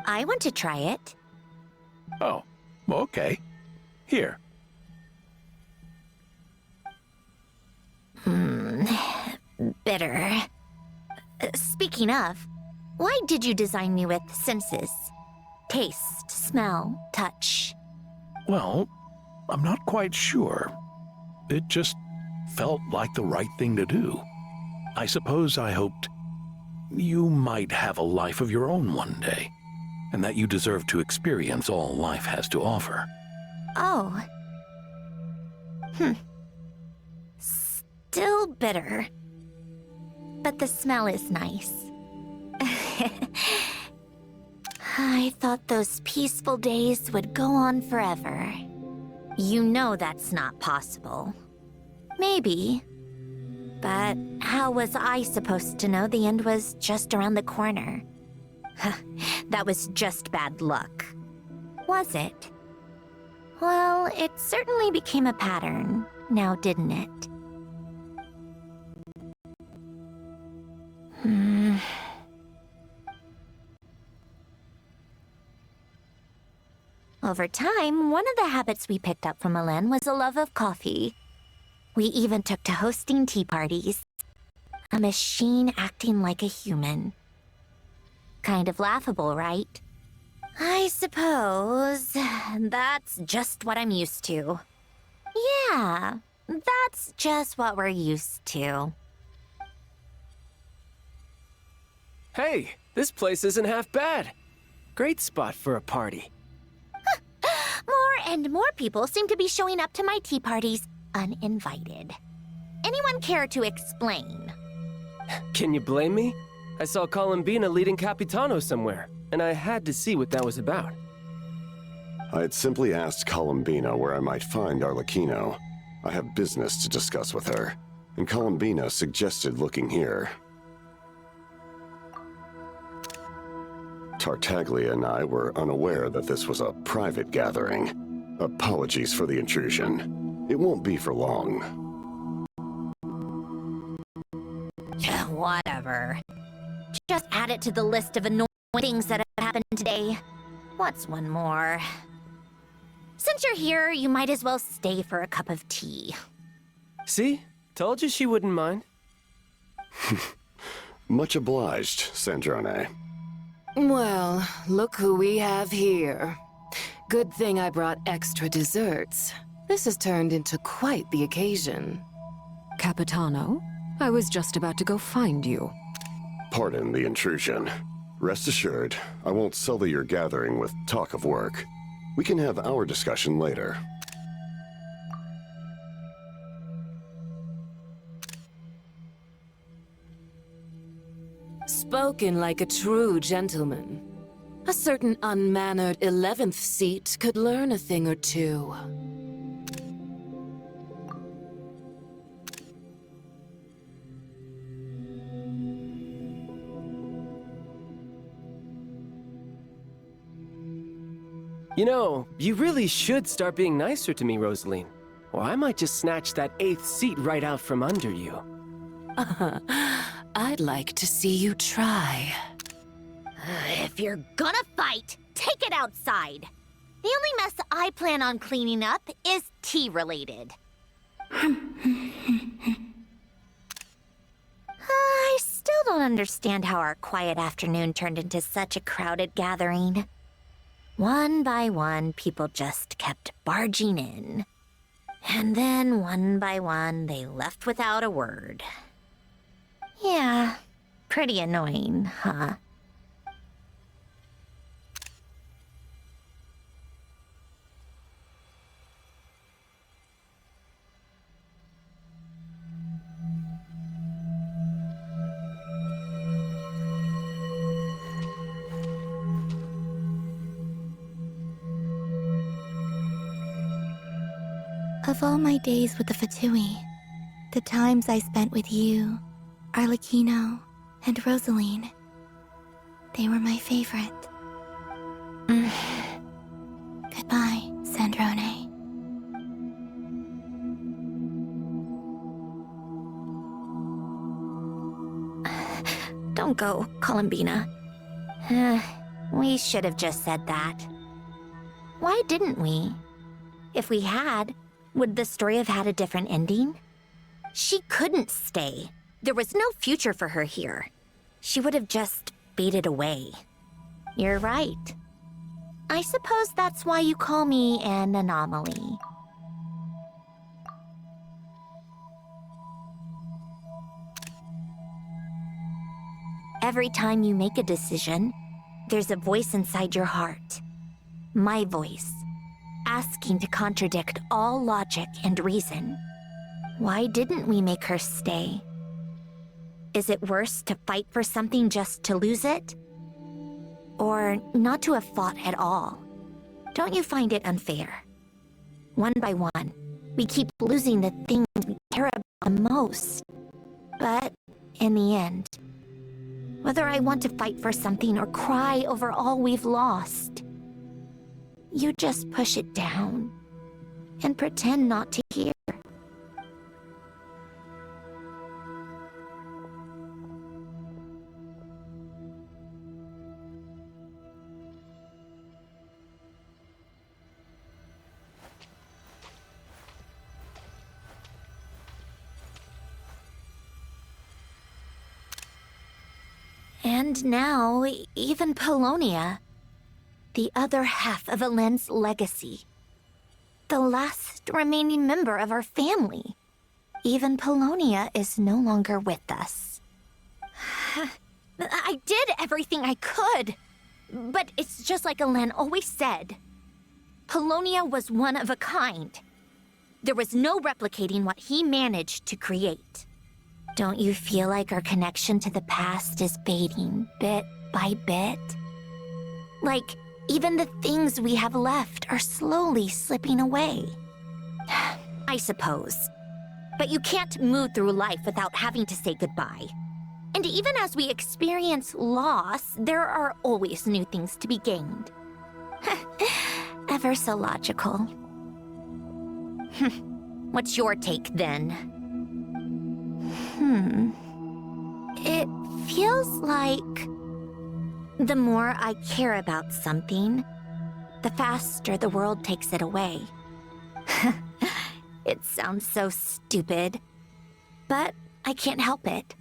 I want to try it. Oh, okay. Here. Bitter. Speaking of, why did you design me with senses? Taste, smell, touch. Well, I'm not quite sure. It just felt like the right thing to do. I suppose I hoped you might have a life of your own one day, and that you deserve to experience all life has to offer. Oh. Still bitter. But the smell is nice. I thought those peaceful days would go on forever. You know that's not possible. Maybe. But how was I supposed to know the end was just around the corner? That was just bad luck. Was it? Well, it certainly became a pattern, now didn't it? Over time, one of the habits we picked up from Elen was a love of coffee. We even took to hosting tea parties. A machine acting like a human. Kind of laughable, right? I suppose that's just what I'm used to. Yeah, that's just what we're used to. Hey, this place isn't half bad. Great spot for a party. More and more people seem to be showing up to my tea parties uninvited. Anyone care to explain? Can you blame me? I saw Columbina leading Capitano somewhere, and I had to see what that was about. I had simply asked Columbina where I might find Arlecchino. I have business to discuss with her, and Columbina suggested looking here. Tartaglia and I were unaware that this was a private gathering. Apologies for the intrusion. It won't be for long. Whatever. Just add it to the list of annoying things that have happened today. What's one more? Since you're here, you might as well stay for a cup of tea. See? Told you she wouldn't mind. Much obliged, Sandrone. Well, look who we have here. Good thing I brought extra desserts. This has turned into quite the occasion. Capitano, I was just about to go find you. Pardon the intrusion. Rest assured, I won't sully your gathering with talk of work. We can have our discussion later. Spoken like a true gentleman. A certain unmannered 11th seat could learn a thing or two. You know, you really should start being nicer to me, Rosaline. Or I might just snatch that 8th seat right out from under you. I'd like to see you try. If you're gonna fight, take it outside. The only mess I plan on cleaning up is tea-related. I still don't understand how our quiet afternoon turned into such a crowded gathering. One by one, people just kept barging in. And then, one by one, they left without a word. Yeah, pretty annoying, huh? Of all my days with the Fatui, the times I spent with you, Arlecchino, and Rosaline, they were my favorite. Goodbye, Sandrone. Don't go, Columbina. We should have just said that. Why didn't we? If we had, would the story have had a different ending? She couldn't stay. There was no future for her here. She would have just faded away. You're right. I suppose that's why you call me an anomaly. Every time you make a decision, there's a voice inside your heart. My voice. Asking to contradict all logic and reason. Why didn't we make her stay? Is it worse to fight for something just to lose it? Or not to have fought at all? Don't you find it unfair? One by one, we keep losing the things we care about the most. But in the end, whether I want to fight for something or cry over all we've lost, you just push it down and pretend not to hear. And now, even Polonia, the other half of Elen's legacy. The last remaining member of our family. Even Polonia is no longer with us. I did everything I could. But it's just like Elen always said. Polonia was one of a kind. There was no replicating what he managed to create. Don't you feel like our connection to the past is fading bit by bit? Like, even the things we have left are slowly slipping away. I suppose. But you can't move through life without having to say goodbye. And even as we experience loss, there are always new things to be gained. Ever so logical. What's your take, then? It feels like the more I care about something, the faster the world takes it away. It sounds so stupid, but I can't help it.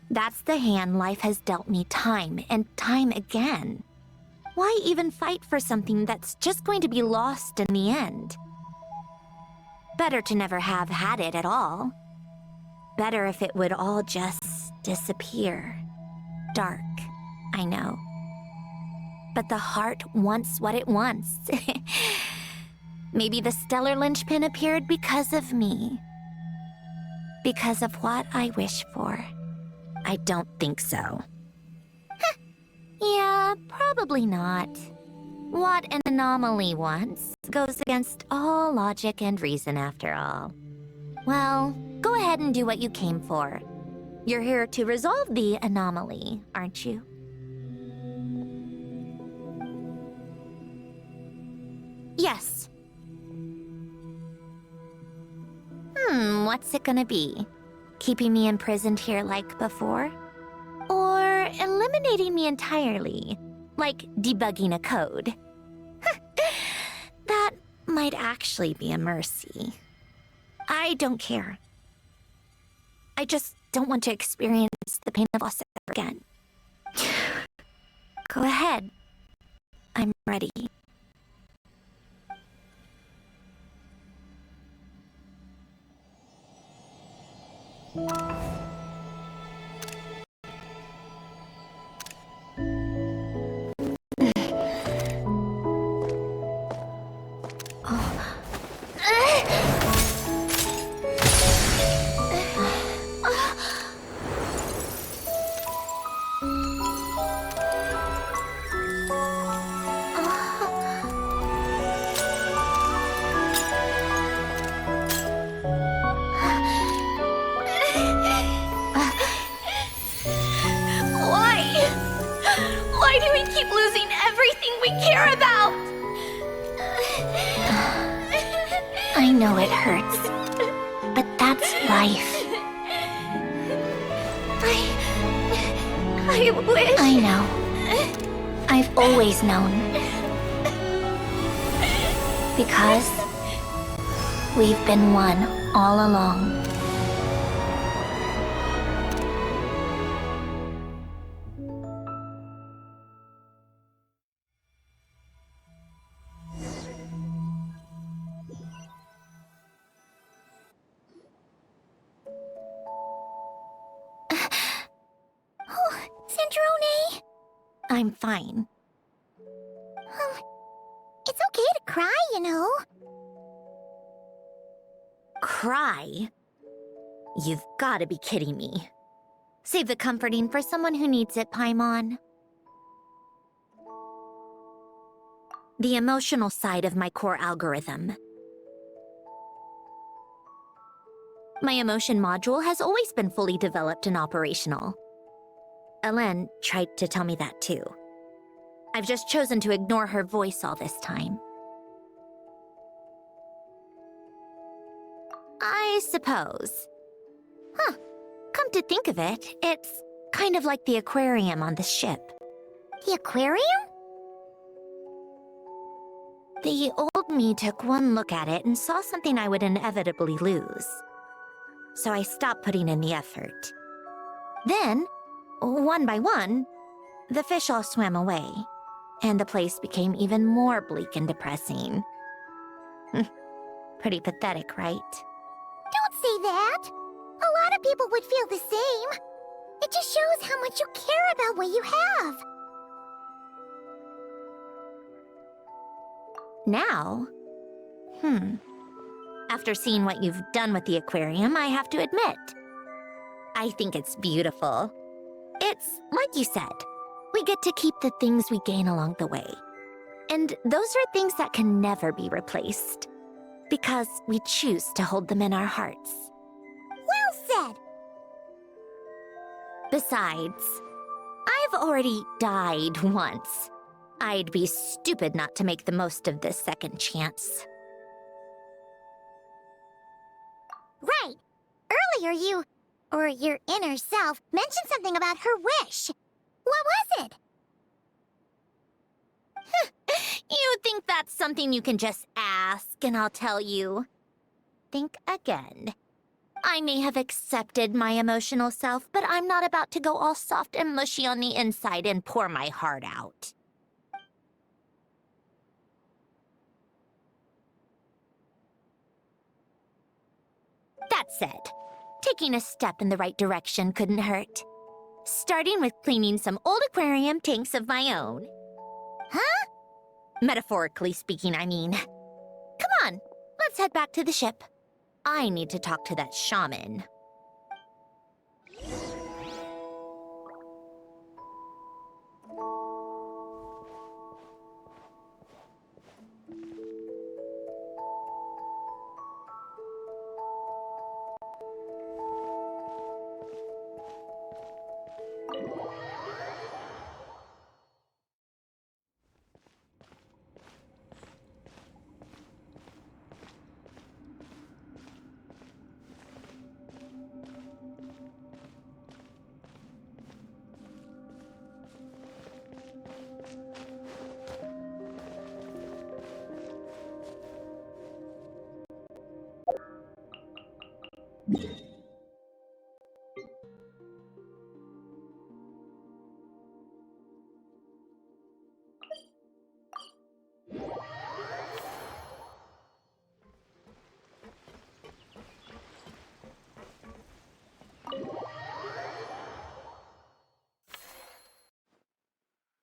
That's the hand life has dealt me time and time again. Why even fight for something that's just going to be lost in the end? Better to never have had it at all. Better if it would all just disappear. Dark, I know. But the heart wants what it wants. Maybe the stellar linchpin appeared because of me. Because of what I wish for. I don't think so. Yeah, probably not. What an anomaly wants goes against all logic and reason after all. Well, go ahead and do what you came for. You're here to resolve the anomaly, aren't you? Yes. What's it gonna be? Keeping me imprisoned here like before? Or eliminating me entirely, like debugging a code? That might actually be a mercy. I don't care. I just don't want to experience the pain of loss ever again. Go ahead. I'm ready. Why do we keep losing everything we care about? I know it hurts, but that's life. I wish... I know. I've always known. Because we've been one all along. Sandrone! I'm fine. It's okay to cry, you know. Cry? You've got to be kidding me. Save the comforting for someone who needs it, Paimon. The emotional side of my core algorithm. My emotion module has always been fully developed and operational. Elen tried to tell me that too. I've just chosen to ignore her voice all this time. I suppose. Come to think of it, it's kind of like the aquarium on the ship. The aquarium? The old me took one look at it and saw something I would inevitably lose. So I stopped putting in the effort. Then, one by one, the fish all swam away, and the place became even more bleak and depressing. Pretty pathetic, right? Don't say that! A lot of people would feel the same. It just shows how much you care about what you have. Now? After seeing what you've done with the aquarium, I have to admit, I think it's beautiful. It's like you said, we get to keep the things we gain along the way. And those are things that can never be replaced, because we choose to hold them in our hearts. Well said! Besides, I've already died once. I'd be stupid not to make the most of this second chance. Right! Earlier you, or your inner self, mentioned something about her wish. What was it? You think that's something you can just ask, and I'll tell you? Think again. I may have accepted my emotional self, but I'm not about to go all soft and mushy on the inside and pour my heart out. That said, taking a step in the right direction couldn't hurt. Starting with cleaning some old aquarium tanks of my own. Huh? Metaphorically speaking, I mean. Come on, let's head back to the ship. I need to talk to that shaman.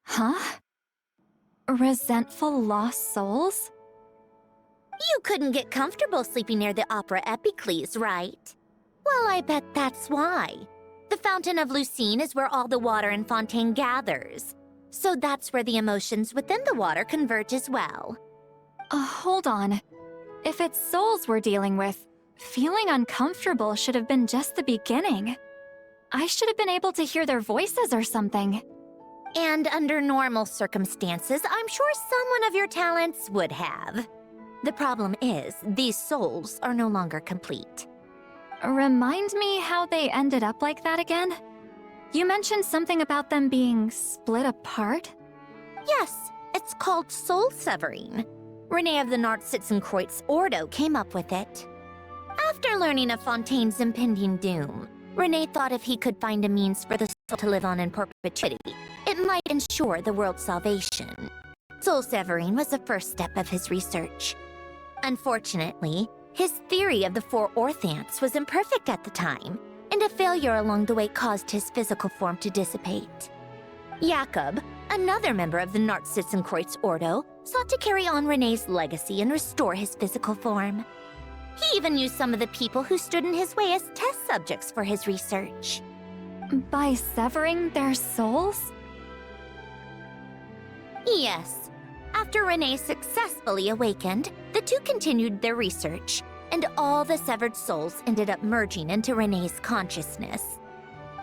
Huh? Resentful lost souls? You couldn't get comfortable sleeping near the Opera Epicles, right? Well, I bet that's why. The Fountain of Lucine is where all the water in Fontaine gathers. So that's where the emotions within the water converge as well. Hold on. If it's souls we're dealing with, feeling uncomfortable should have been just the beginning. I should have been able to hear their voices or something. And under normal circumstances, I'm sure someone of your talents would have. The problem is, these souls are no longer complete. Remind me how they ended up like that again? You mentioned something about them being split apart? Yes, it's called soul severing. Renee of the Nord-Sitzenkreuz Ordo came up with it. After learning of Fontaine's impending doom, Renee thought if he could find a means for the soul to live on in perpetuity, it might ensure the world's salvation. Soul severing was the first step of his research. Unfortunately, his theory of the four orthants was imperfect at the time, and a failure along the way caused his physical form to dissipate. Jakob, another member of the Nord-Sitzenkreuz Ordo, sought to carry on Renee's legacy and restore his physical form. He even used some of the people who stood in his way as test subjects for his research. By severing their souls? Yes. After Renee successfully awakened, the two continued their research, and all the severed souls ended up merging into Renee's consciousness.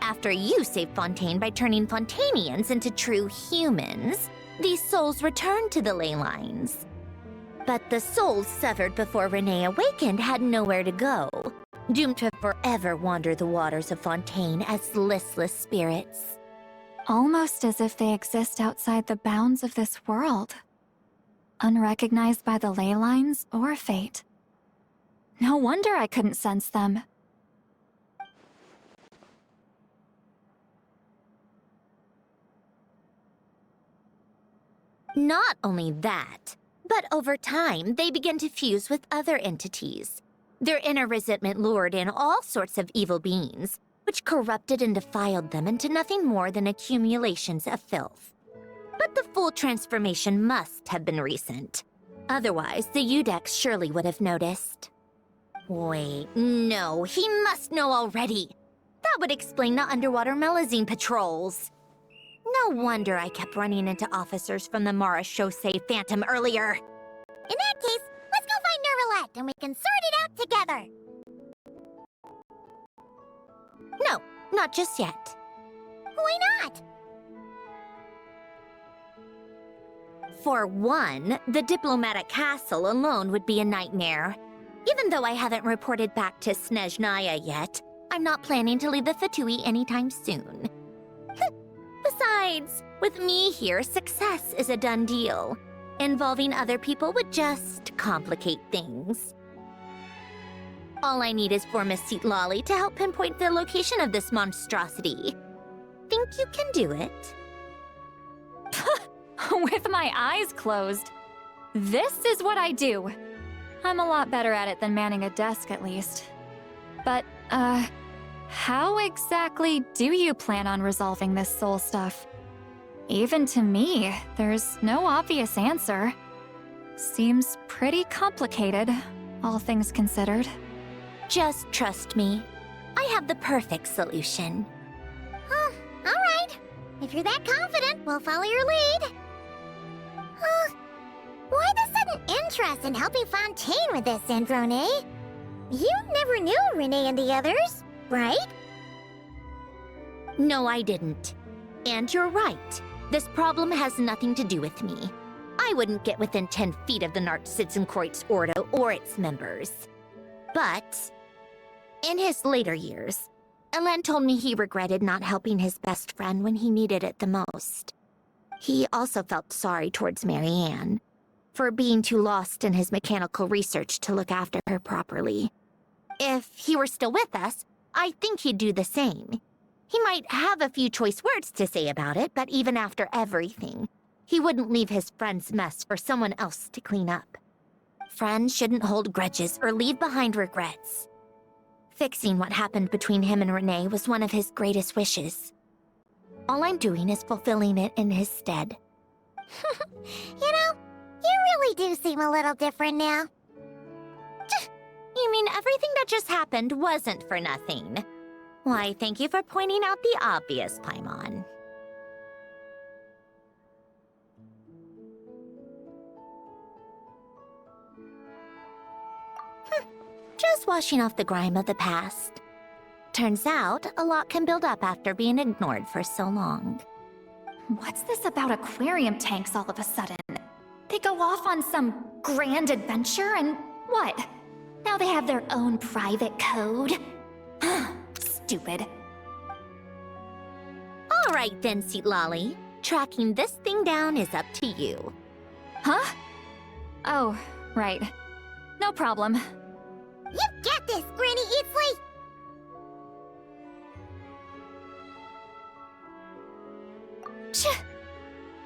After you saved Fontaine by turning Fontainians into true humans, these souls returned to the ley lines. But the souls severed before Renee awakened had nowhere to go, doomed to forever wander the waters of Fontaine as listless spirits. Almost as if they exist outside the bounds of this world. Unrecognized by the ley lines or fate. No wonder I couldn't sense them. Not only that, but over time, they began to fuse with other entities. Their inner resentment lured in all sorts of evil beings, which corrupted and defiled them into nothing more than accumulations of filth. But the full transformation must have been recent. Otherwise, the Udex surely would have noticed. Wait, no, he must know already. That would explain the underwater Melazine patrols. No wonder I kept running into officers from the Mara Chaussee Phantom earlier. In that case, let's go find Nervalette and we can sort it out together. No, not just yet. Why not? For one, the diplomatic castle alone would be a nightmare. Even though I haven't reported back to Snezhnaya yet, I'm not planning to leave the Fatui anytime soon. Besides, with me here, success is a done deal. Involving other people would just complicate things. All I need is for Miss Lolly to help pinpoint the location of this monstrosity. Think you can do it? With my eyes closed. This is what I do. I'm a lot better at it than manning a desk, at least. But, how exactly do you plan on resolving this soul stuff? Even to me, there's no obvious answer. Seems pretty complicated, all things considered. Just trust me. I have the perfect solution. All right. If you're that confident, we'll follow your lead. Why the sudden interest in helping Fontaine with this, Androne? You never knew Renee and the others, right? No, I didn't. And you're right. This problem has nothing to do with me. I wouldn't get within 10 feet of the Nartschitzenkreuz Ordo or its members. But in his later years, Elen told me he regretted not helping his best friend when he needed it the most. He also felt sorry towards Marianne for being too lost in his mechanical research to look after her properly. If he were still with us, I think he'd do the same. He might have a few choice words to say about it, but even after everything, he wouldn't leave his friend's mess for someone else to clean up. Friends shouldn't hold grudges or leave behind regrets. Fixing what happened between him and Renee was one of his greatest wishes. All I'm doing is fulfilling it in his stead. You know, you really do seem a little different now. You mean everything that just happened wasn't for nothing? Why, thank you for pointing out the obvious, Paimon. Just washing off the grime of the past. Turns out, a lot can build up after being ignored for so long. What's this about aquarium tanks all of a sudden? They go off on some grand adventure and what? Now they have their own private code? Stupid. All right then, Lolly. Tracking this thing down is up to you. Huh? Oh, right. No problem. You got this, Granny Eatsley!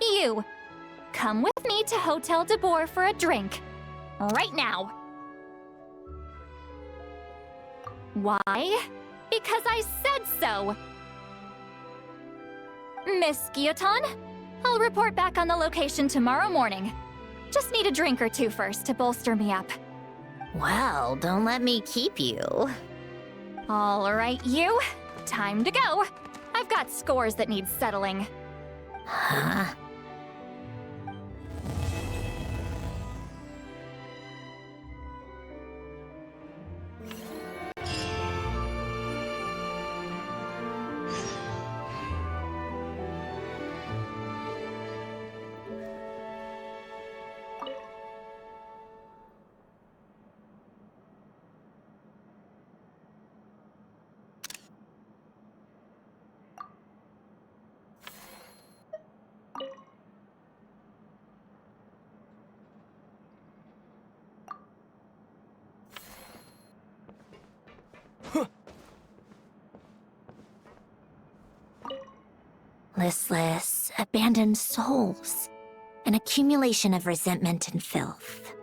You! Come with me to Hotel de Boer for a drink. Right now. Why? Because I said so! Miss Guillotin, I'll report back on the location tomorrow morning. Just need a drink or two first to bolster me up. Well, don't let me keep you. All right, you. Time to go. I've got scores that need settling. Huh? Listless, abandoned souls. An accumulation of resentment and filth.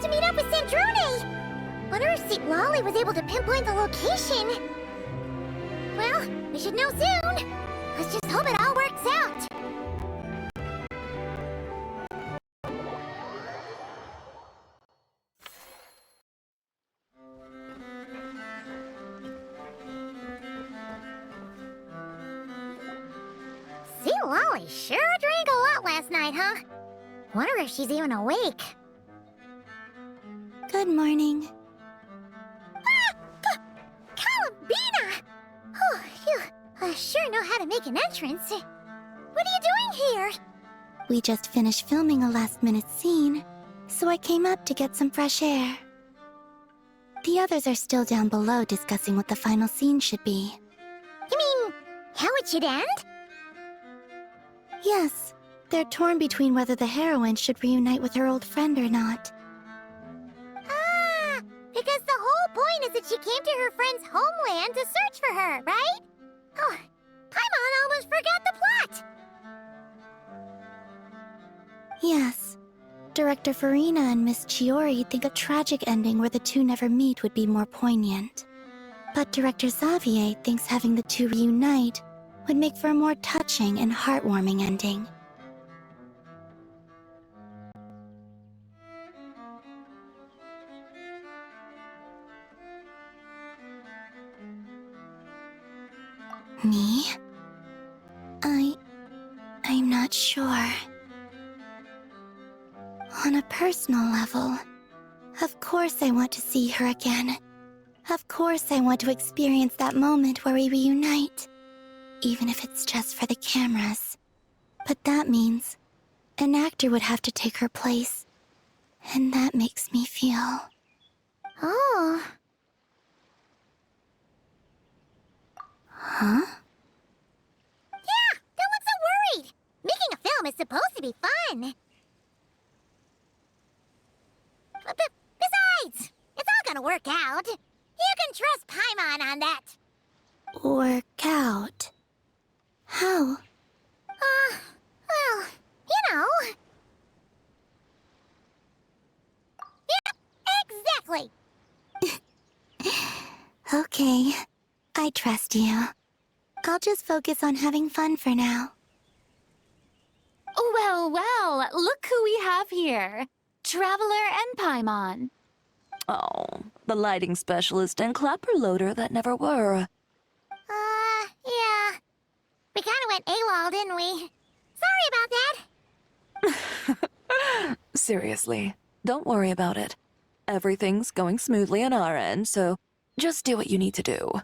to meet up with Sandrone! Wonder if St. Lolly was able to pinpoint the location. Well, we should know soon. Let's just hope it all works out. St. Lolly sure drank a lot last night, huh? Wonder if she's even awake. Good morning. Columbina! Oh, phew. I sure know how to make an entrance. What are you doing here? We just finished filming a last-minute scene, so I came up to get some fresh air. The others are still down below discussing what the final scene should be. You mean, how it should end? Yes, they're torn between whether the heroine should reunite with her old friend or not. Ah, because the whole point is that she came to her friend's homeland to search for her, right? Oh, Paimon almost forgot the plot! Yes. Director Farina and Miss Chiori think a tragic ending where the two never meet would be more poignant. But Director Xavier thinks having the two reunite would make for a more touching and heartwarming ending. Me? I'm not sure. On a personal level, of course I want to see her again. Of course I want to experience that moment where we reunite. Even if it's just for the cameras. But that means an actor would have to take her place. And that makes me feel... Oh. Huh? Yeah, don't look so worried. Making a film is supposed to be fun. Besides, it's all gonna work out. You can trust Paimon on that. Work out? How? Well, you know. Yeah, exactly. Okay, I trust you. I'll just focus on having fun for now. Well, well, look who we have here. Traveler and Paimon. Oh, the lighting specialist and clapper loader that never were. Yeah. We kinda went AWOL, didn't we? Sorry about that. Seriously, don't worry about it. Everything's going smoothly on our end, so just do what you need to do.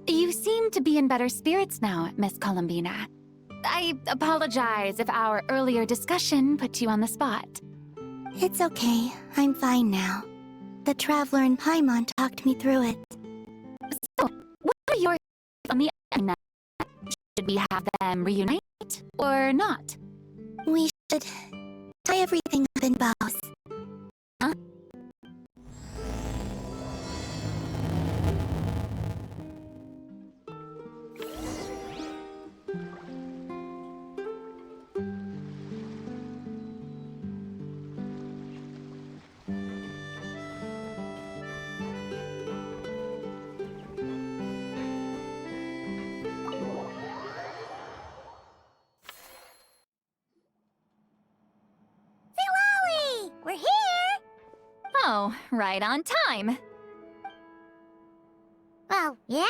You seem to be in better spirits now, Miss Columbina. I apologize if our earlier discussion put you on the spot. It's okay, I'm fine now. The Traveler and Paimon talked me through it. So, what are your thoughts on the ending? Should we have them reunite or not? We should tie everything up in bows. Huh? We're here! Oh, right on time. Well, yeah.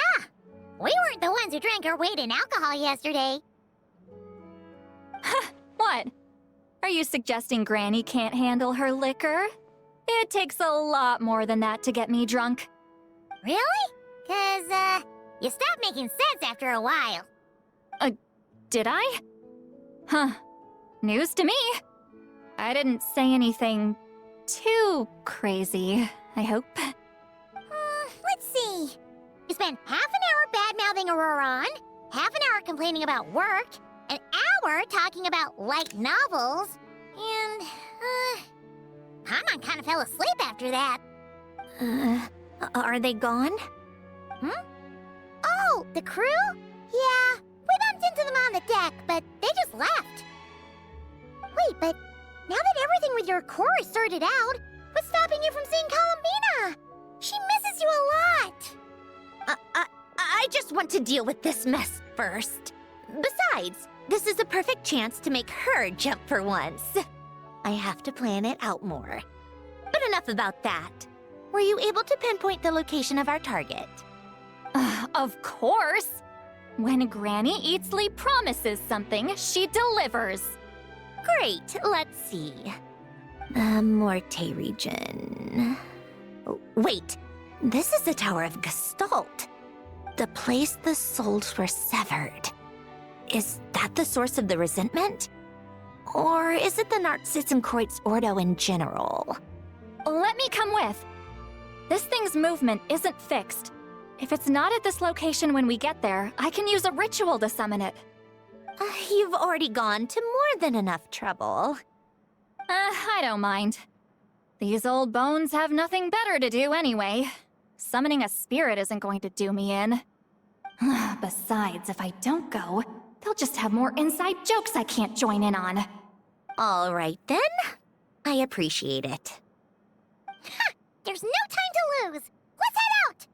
We weren't the ones who drank our weight in alcohol yesterday. What? Are you suggesting Granny can't handle her liquor? It takes a lot more than that to get me drunk. Really? 'Cause, you stopped making sense after a while. Did I? Huh. News to me. I didn't say anything too crazy, I hope. Let's see. You spent half an hour bad-mouthing Auroron, half an hour complaining about work, an hour talking about light novels, and, Paimon kind of fell asleep after that. Are they gone? Oh, the crew? Yeah, we bumped into them on the deck, but they just left. Wait, but Now that everything with your core is sorted out, what's stopping you from seeing Columbina? She misses you a lot. I just want to deal with this mess first. Besides, this is a perfect chance to make her jump for once. I have to plan it out more. But enough about that. Were you able to pinpoint the location of our target? Of course! When Granny Eatsley promises something, she delivers. Great, let's see. The Morte region. Wait, this is the Tower of Gestalt. The place the souls were severed. Is that the source of the resentment? Or is it the Narzissen-Kreuz Ordo in general? Let me come with. This thing's movement isn't fixed. If it's not at this location when we get there, I can use a ritual to summon it. You've already gone to more than enough trouble. I don't mind. These old bones have nothing better to do anyway. Summoning a spirit isn't going to do me in. Besides, if I don't go, they'll just have more inside jokes I can't join in on. All right then. I appreciate it. Ha! There's no time to lose! Let's head out!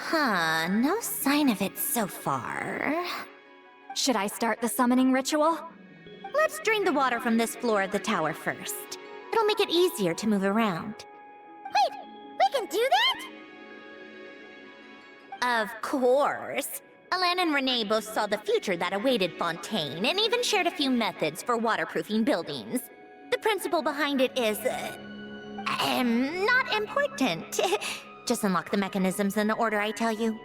Huh, no sign of it so far. Should I start the summoning ritual? Let's drain the water from this floor of the tower first. It'll make it easier to move around. Wait, we can do that? Of course. Alan and Renee both saw the future that awaited Fontaine, and even shared a few methods for waterproofing buildings. The principle behind it is... not important. Just unlock the mechanisms in the order I tell you.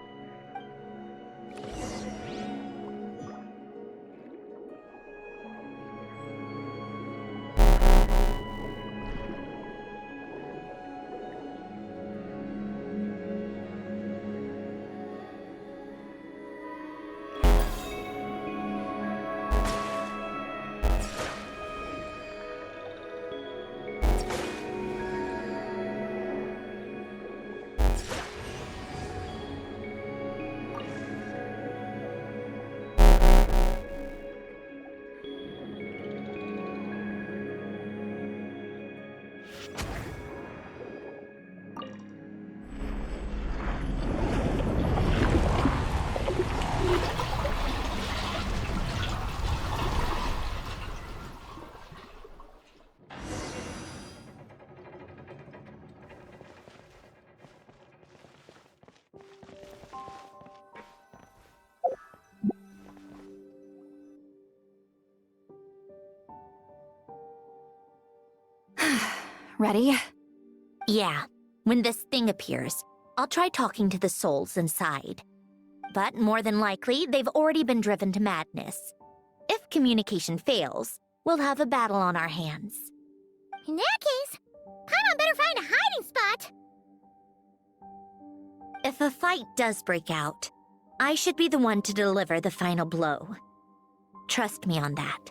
Ready? Yeah. When this thing appears, I'll try talking to the souls inside. But more than likely, they've already been driven to madness. If communication fails, we'll have a battle on our hands. In that case, Paimon better find a hiding spot! If a fight does break out, I should be the one to deliver the final blow. Trust me on that.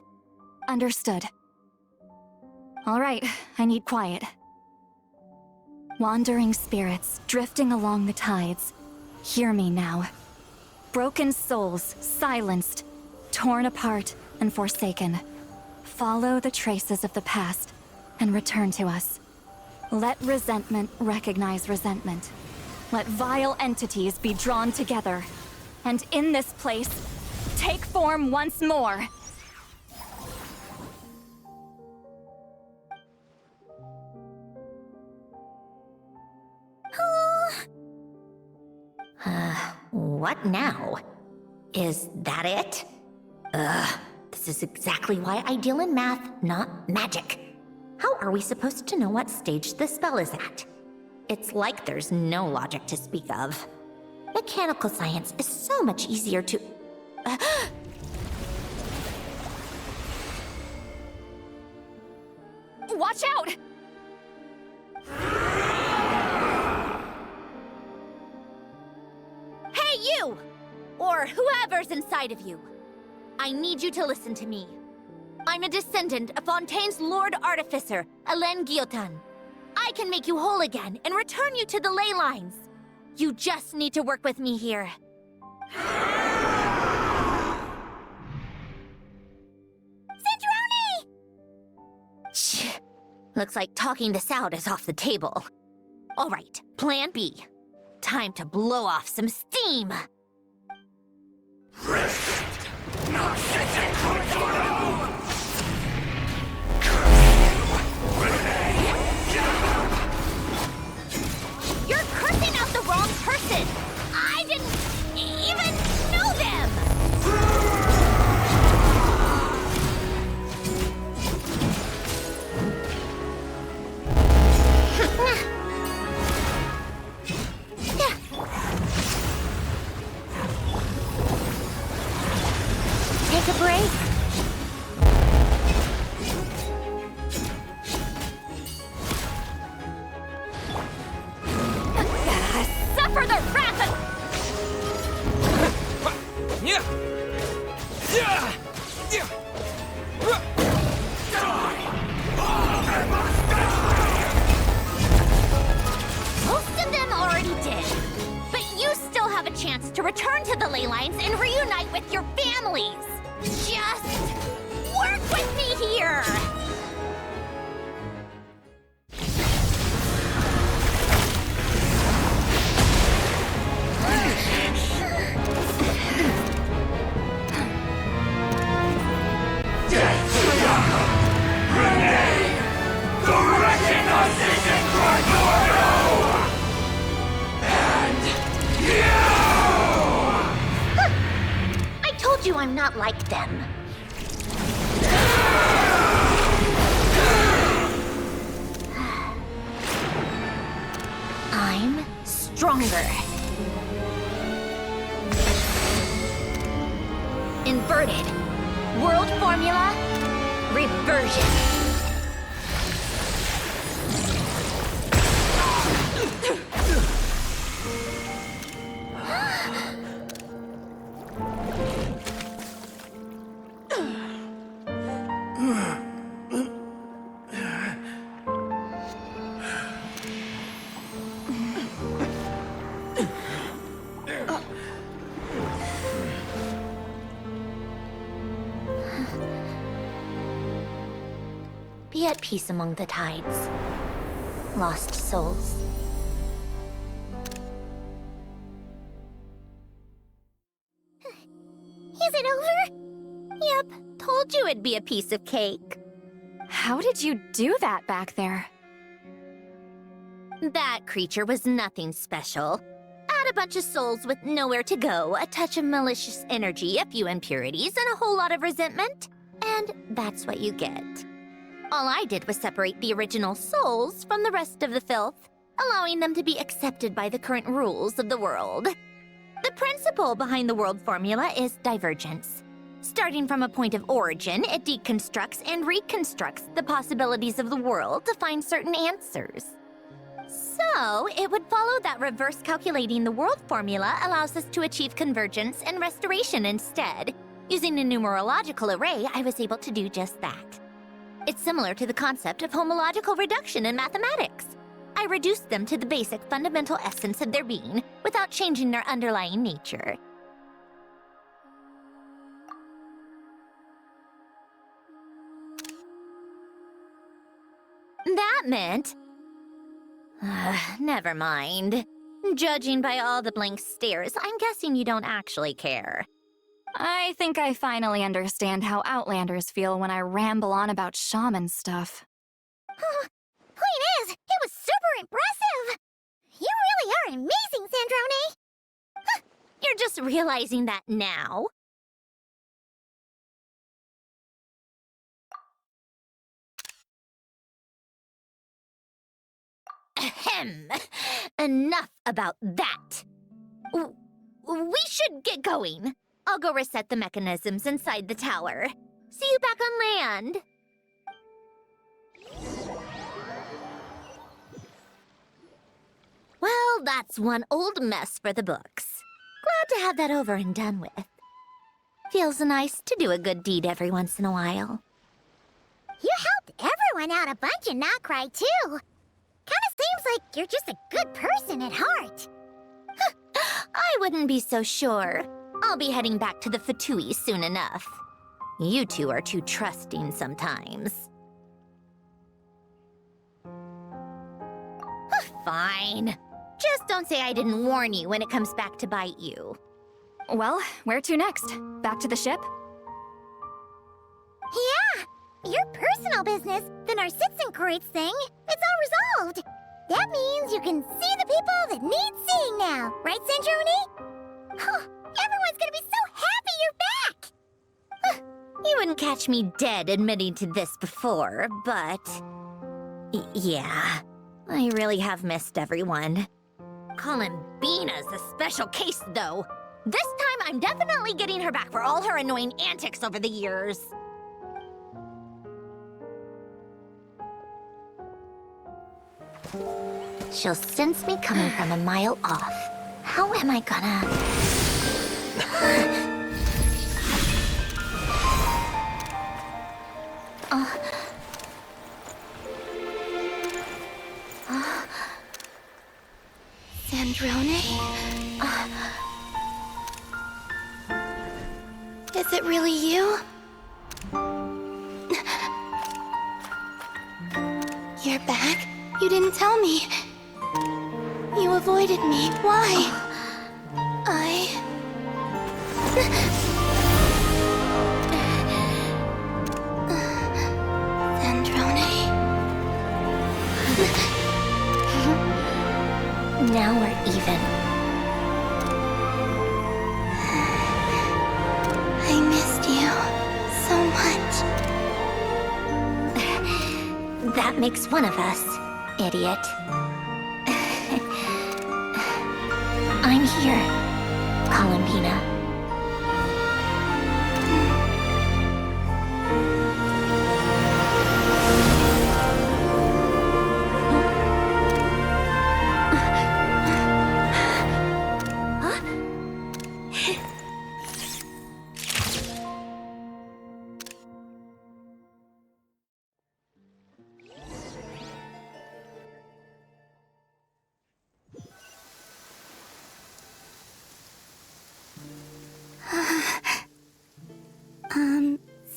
Understood. All right, I need quiet. Wandering spirits, drifting along the tides. Hear me now. Broken souls, silenced, torn apart, and forsaken. Follow the traces of the past, and return to us. Let resentment recognize resentment. Let vile entities be drawn together. And in this place, take form once more. What now? Is that it? This is exactly why I deal in math, not magic. How are we supposed to know what stage the spell is at? It's like there's no logic to speak of. Mechanical science is so much easier to... Watch out! Hey, you! Or whoever's inside of you. I need you to listen to me. I'm a descendant of Fontaine's Lord Artificer, Alain Guillotin. I can make you whole again and return you to the ley lines. You just need to work with me here. Centrone! Shh. Looks like talking this out is off the table. All right, plan B. Time to blow off some steam. You're cursing out the wrong person! I didn't even know them! Take a break. Suffer the wrath of... Most of them already did. But you still have a chance to return to the ley lines and reunite with your families. Just work with me here! I told you I'm not like them. I'm stronger. Inverted. World formula. Reversion. Be at peace among the tides. Lost souls. Is it over? Yep, told you it'd be a piece of cake. How did you do that back there? That creature was nothing special. Add a bunch of souls with nowhere to go, a touch of malicious energy, a few impurities, and a whole lot of resentment. And that's what you get. All I did was separate the original souls from the rest of the filth, allowing them to be accepted by the current rules of the world. The principle behind the world formula is divergence. Starting from a point of origin, it deconstructs and reconstructs the possibilities of the world to find certain answers. So, it would follow that reverse calculating the world formula allows us to achieve convergence and restoration instead. Using a numerological array, I was able to do just that. It's similar to the concept of homological reduction in mathematics. I reduced them to the basic fundamental essence of their being without changing their underlying nature. That meant... never mind. Judging by all the blank stares, I'm guessing you don't actually care. I think I finally understand how Outlanders feel when I ramble on about shaman stuff. Point is, it was super impressive! You really are amazing, Sandrone! You're just realizing that now? Ahem. Enough about that. We should get going. I'll go reset the mechanisms inside the tower. See you back on land. Well, that's one old mess for the books. Glad to have that over and done with. Feels nice to do a good deed every once in a while. You helped everyone out a bunch in Nod-Krai, too. Kinda seems like you're just a good person at heart. I wouldn't be so sure. I'll be heading back to the Fatui soon enough. You two are too trusting sometimes. Fine. Just don't say I didn't warn you when it comes back to bite you. Well, where to next? Back to the ship? Yeah! Your personal business, the Narcitsan thing, it's all resolved. That means you can see the people that need seeing now, right, Centroni? Everyone's gonna be so happy you're back! You wouldn't catch me dead admitting to this before, but... yeah, I really have missed everyone. Columbina's a special case, though. This time, I'm definitely getting her back for all her annoying antics over the years. She'll sense me coming from a mile off. How am I gonna... Sandrone? Is it really you? You're back? You didn't tell me. You avoided me. Why? Sandrone? Now we're even. I missed you so much. That makes one of us, idiot. I'm here, Columbina.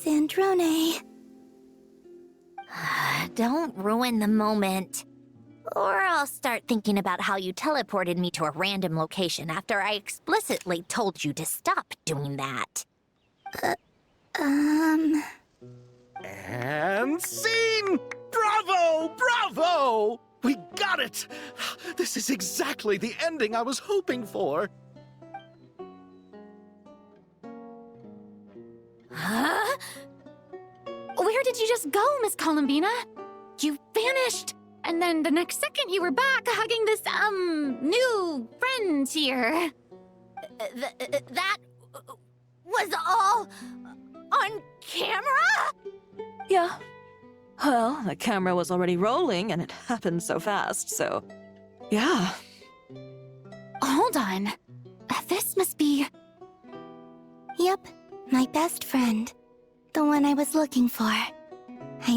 Sandrone. Don't ruin the moment. Or I'll start thinking about how you teleported me to a random location after I explicitly told you to stop doing that. And scene! Bravo! Bravo! We got it! This is exactly the ending I was hoping for. Huh? Where did you just go, Miss Columbina? You vanished! And then the next second you were back hugging this, new friend here. That was all on camera? Yeah. Well, the camera was already rolling and it happened so fast, so... yeah. Hold on. This must be... Yep, my best friend. The one I was looking for. I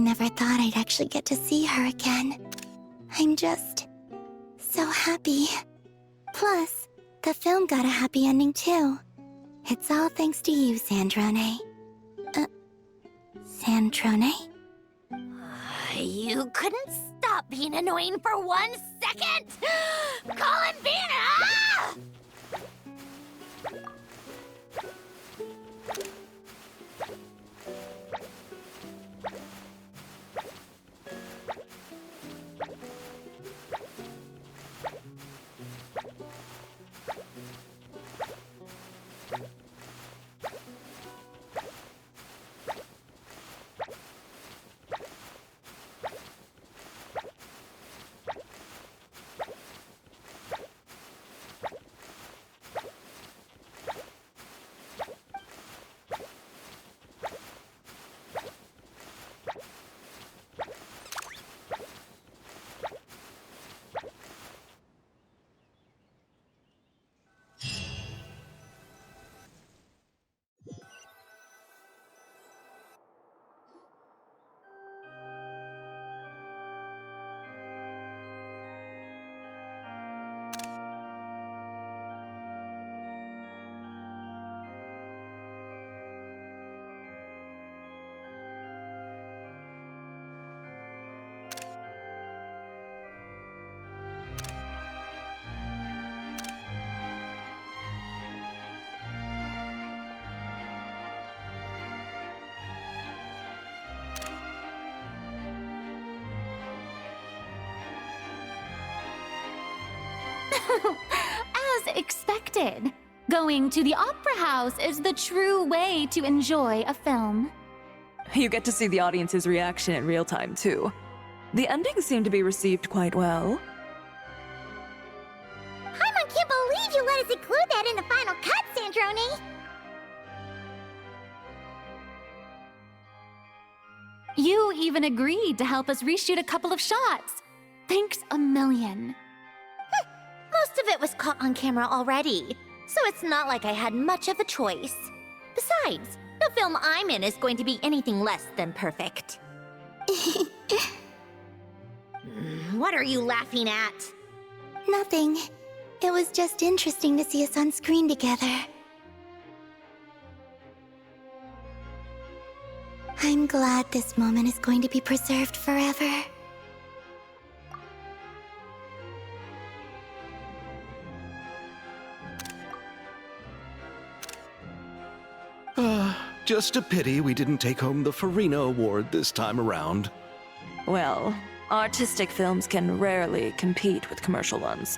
never thought I'd actually get to see her again. I'm just... so happy. Plus, the film got a happy ending too. It's all thanks to you, Sandrone. Sandrone? You couldn't stop being annoying for 1 second! Columbina! As expected. Going to the opera house is the true way to enjoy a film. You get to see the audience's reaction in real time, too. The ending seemed to be received quite well. Paimon can't believe you let us include that in the final cut, Sandrone! You even agreed to help us reshoot a couple of shots. Thanks a million. Most of it was caught on camera already, so it's not like I had much of a choice. Besides, the film I'm in is going to be anything less than perfect. What are you laughing at? Nothing. It was just interesting to see us on screen together. I'm glad this moment is going to be preserved forever. Just a pity we didn't take home the Farina Award this time around. Well, artistic films can rarely compete with commercial ones.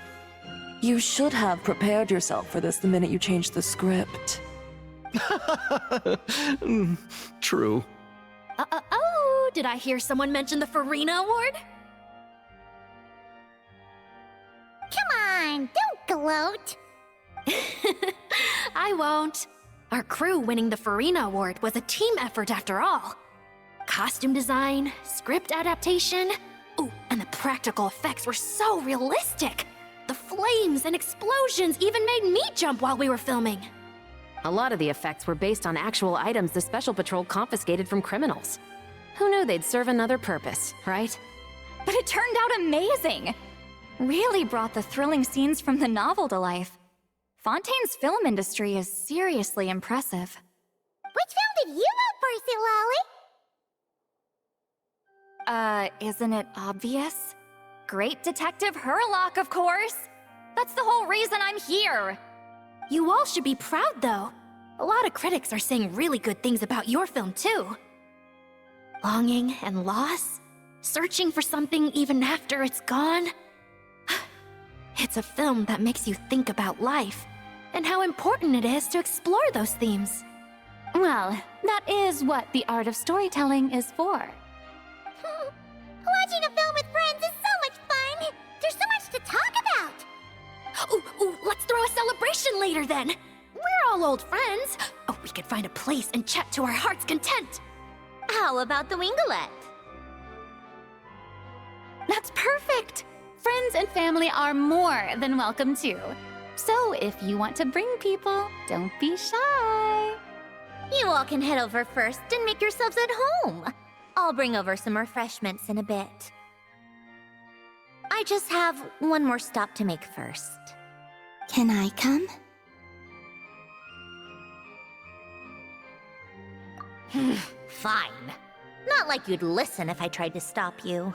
You should have prepared yourself for this the minute you changed the script. True. Oh, did I hear someone mention the Farina Award? Come on, don't gloat! I won't. Our crew winning the Farina Award was a team effort after all. Costume design, script adaptation, ooh, and the practical effects were so realistic. The flames and explosions even made me jump while we were filming. A lot of the effects were based on actual items the Special Patrol confiscated from criminals. Who knew they'd serve another purpose, right? But it turned out amazing! Really brought the thrilling scenes from the novel to life. Fontaine's film industry is seriously impressive. Which film did you vote for, Silali? Isn't it obvious? Great Detective Herlock, of course! That's the whole reason I'm here! You all should be proud, though. A lot of critics are saying really good things about your film, too. Longing and loss, searching for something even after it's gone. It's a film that makes you think about life, and how important it is to explore those themes. Well, that is what the art of storytelling is for. Watching a film with friends is so much fun! There's so much to talk about! Ooh, let's throw a celebration later then! We're all old friends! Oh, we could find a place and chat to our heart's content! How about the Winglet? That's perfect! Friends and family are more than welcome too. So if you want to bring people, don't be shy. You all can head over first and make yourselves at home. I'll bring over some refreshments in a bit. I just have one more stop to make first. Can I come? Fine. Not like you'd listen if I tried to stop you.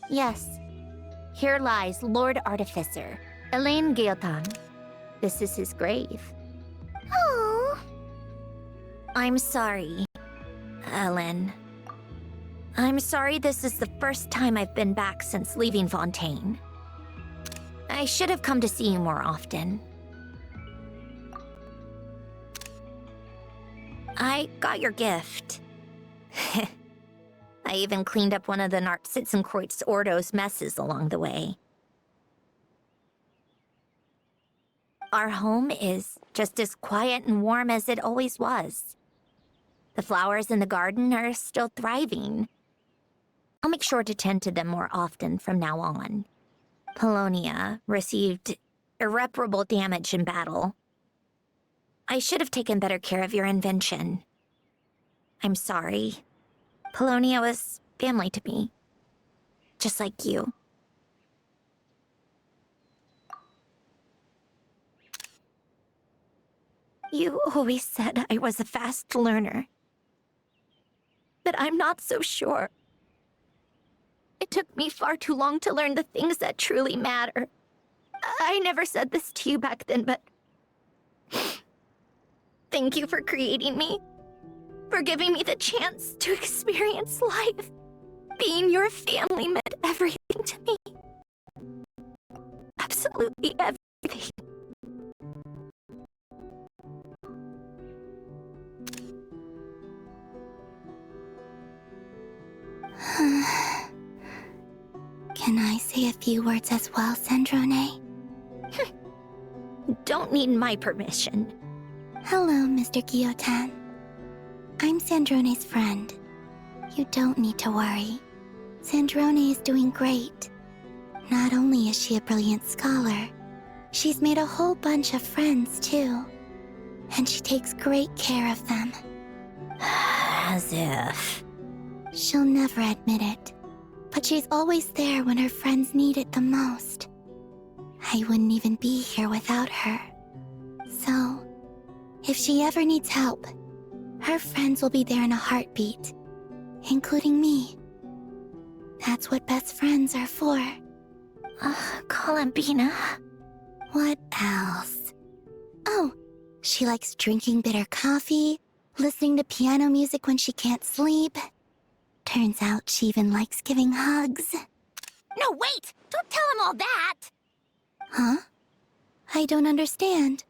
Yes. Here lies Lord Artificer, Elaine Guillotin. This is his grave. Oh. I'm sorry, Ellen. I'm sorry this is the first time I've been back since leaving Fontaine. I should have come to see you more often. I got your gift. I even cleaned up one of the Nartsitzenkreuz Ordo's messes along the way. Our home is just as quiet and warm as it always was. The flowers in the garden are still thriving. I'll make sure to tend to them more often from now on. Polonia received irreparable damage in battle. I should have taken better care of your invention. I'm sorry. Polonia was family to me. Just like you. You always said I was a fast learner. But I'm not so sure. It took me far too long to learn the things that truly matter. I never said this to you back then, but... Thank you for creating me. For giving me the chance to experience life. Being your family meant everything to me. Absolutely everything. Can I say a few words as well, Sandrone? Don't need my permission. Hello, Mr. Guillotin. I'm Sandrone's friend. You don't need to worry. Sandrone is doing great. Not only is she a brilliant scholar, she's made a whole bunch of friends, too. And she takes great care of them. As if... She'll never admit it, but she's always there when her friends need it the most. I wouldn't even be here without her. So, if she ever needs help, her friends will be there in a heartbeat, including me. That's what best friends are for. Columbina. What else? Oh, she likes drinking bitter coffee, listening to piano music when she can't sleep. Turns out she even likes giving hugs. No, wait! Don't tell him all that! Huh? I don't understand.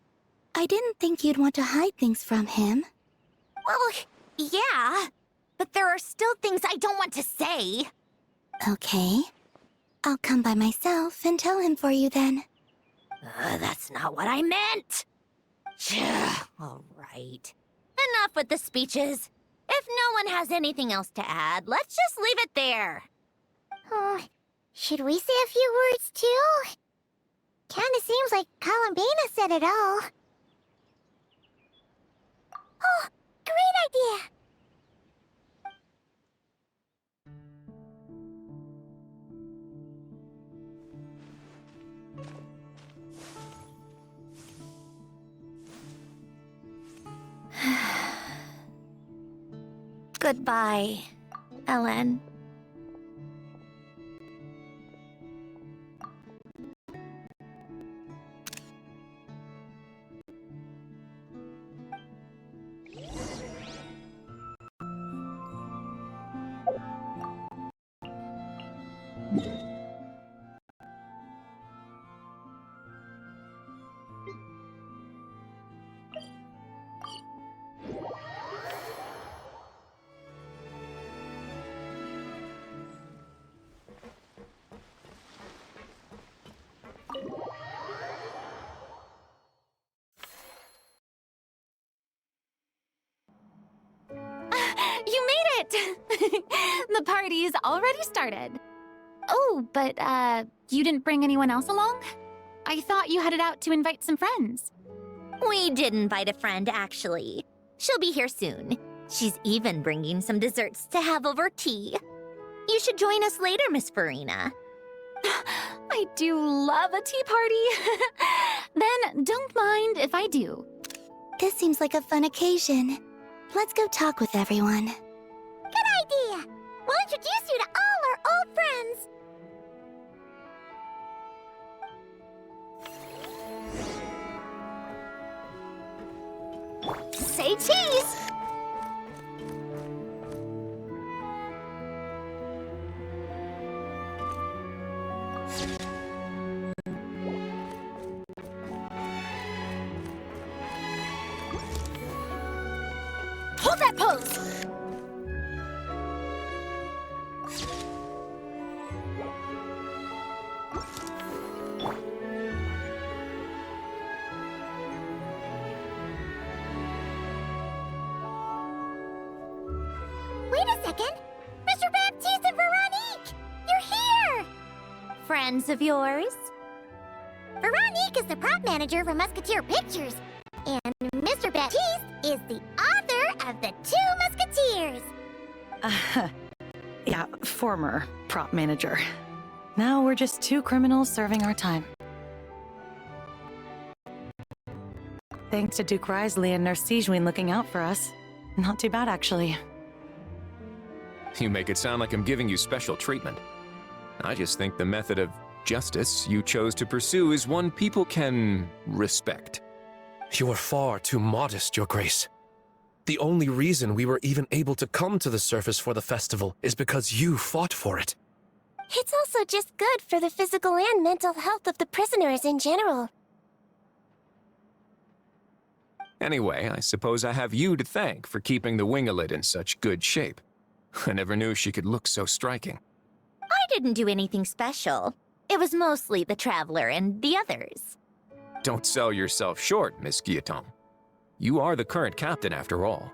I didn't think you'd want to hide things from him. Well, yeah. But there are still things I don't want to say. Okay. I'll come by myself and tell him for you then. That's not what I meant. All right. Enough with the speeches. If no one has anything else to add, let's just leave it there. Oh, should we say a few words too? Kinda seems like Columbina said it all. Oh, great idea! Goodbye, Ellen. You made it! The party's already started. Oh, but, you didn't bring anyone else along? I thought you headed out to invite some friends. We did invite a friend, actually. She'll be here soon. She's even bringing some desserts to have over tea. You should join us later, Miss Farina. I do love a tea party. Then don't mind if I do. This seems like a fun occasion. Let's go talk with everyone. Good idea! We'll introduce you to all our old friends. that pose! Wait a second! Mr. Baptiste and Veronique! You're here! Friends of yours? Veronique is the prop manager for Musketeer Pictures, and Mr. Baptiste is the author of The Two Musketeers. Yeah, former prop manager. Now we're just two criminals serving our time. Thanks to Duke Risley and Nurse Sijwin looking out for us. Not too bad, actually. You make it sound like I'm giving you special treatment. I just think the method of justice you chose to pursue is one people can respect. You are far too modest, Your Grace. The only reason we were even able to come to the surface for the festival is because you fought for it. It's also just good for the physical and mental health of the prisoners in general. Anyway, I suppose I have you to thank for keeping the winglet in such good shape. I never knew she could look so striking. I didn't do anything special. It was mostly the Traveler and the others. Don't sell yourself short, Miss Guillotin. You are the current captain, after all.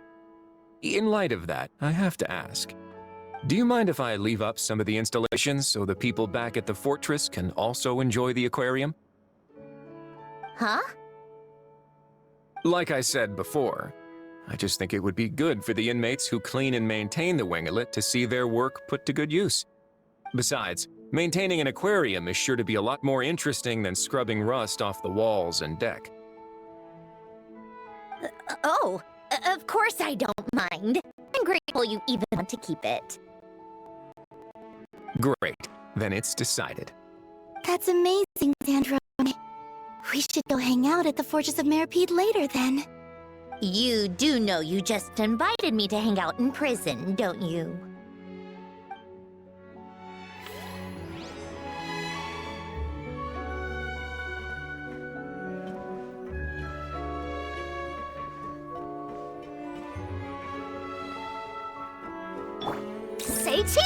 In light of that, I have to ask, do you mind if I leave up some of the installations so the people back at the fortress can also enjoy the aquarium? Huh? Like I said before, I just think it would be good for the inmates who clean and maintain the winglet to see their work put to good use. Besides, maintaining an aquarium is sure to be a lot more interesting than scrubbing rust off the walls and deck. Of course I don't mind. I'm grateful you even want to keep it. Great. Then it's decided. That's amazing, Sandra. We should go hang out at the Fortress of Meripede later, then. You do know you just invited me to hang out in prison, don't you? Say cheese!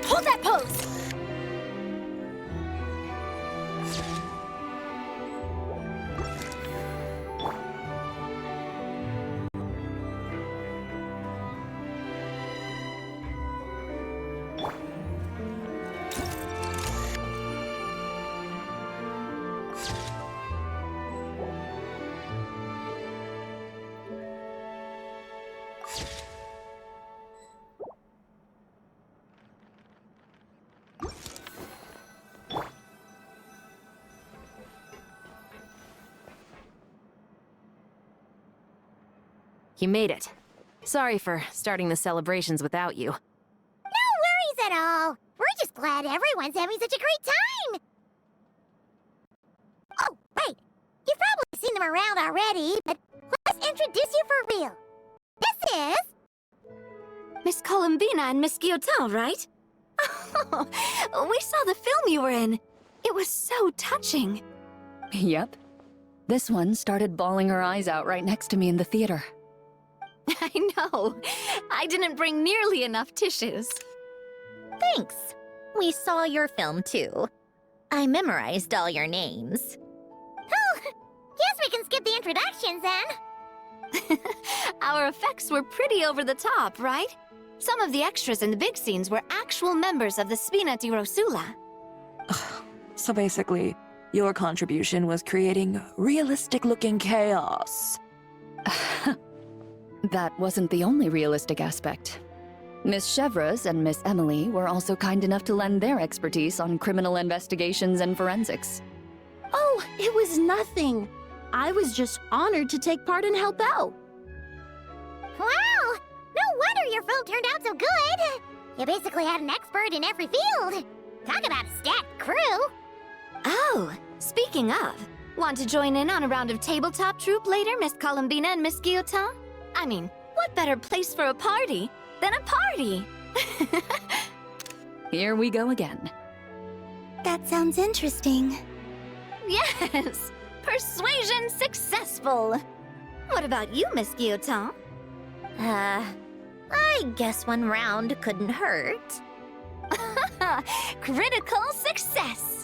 Hold that pose! You made it. Sorry for starting the celebrations without you. No worries at all. We're just glad everyone's having such a great time. Oh, wait. You've probably seen them around already, but let's introduce you for real. This is... Miss Columbina and Miss Guillotin, right? Oh, we saw the film you were in. It was so touching. Yep. This one started bawling her eyes out right next to me in the theater. I know. I didn't bring nearly enough tissues. Thanks. We saw your film, too. I memorized all your names. Oh, guess we can skip the introductions, then. Our effects were pretty over the top, right? Some of the extras in the big scenes were actual members of the Spina di Rosula. So basically, your contribution was creating realistic-looking chaos. That wasn't the only realistic aspect. Miss Chevres and Miss Emily were also kind enough to lend their expertise on criminal investigations and forensics. Oh, it was nothing. I was just honored to take part and help out. Wow! No wonder your film turned out so good. You basically had an expert in every field. Talk about a stacked crew. Oh, Speaking of, want to join in on a round of tabletop troupe later, Miss Columbina and Miss Guillotin? I mean, what better place for a party than a party? Here we go again. That sounds interesting. Yes! Persuasion successful! What about you, Miss Guillotin? I guess one round couldn't hurt. Critical success!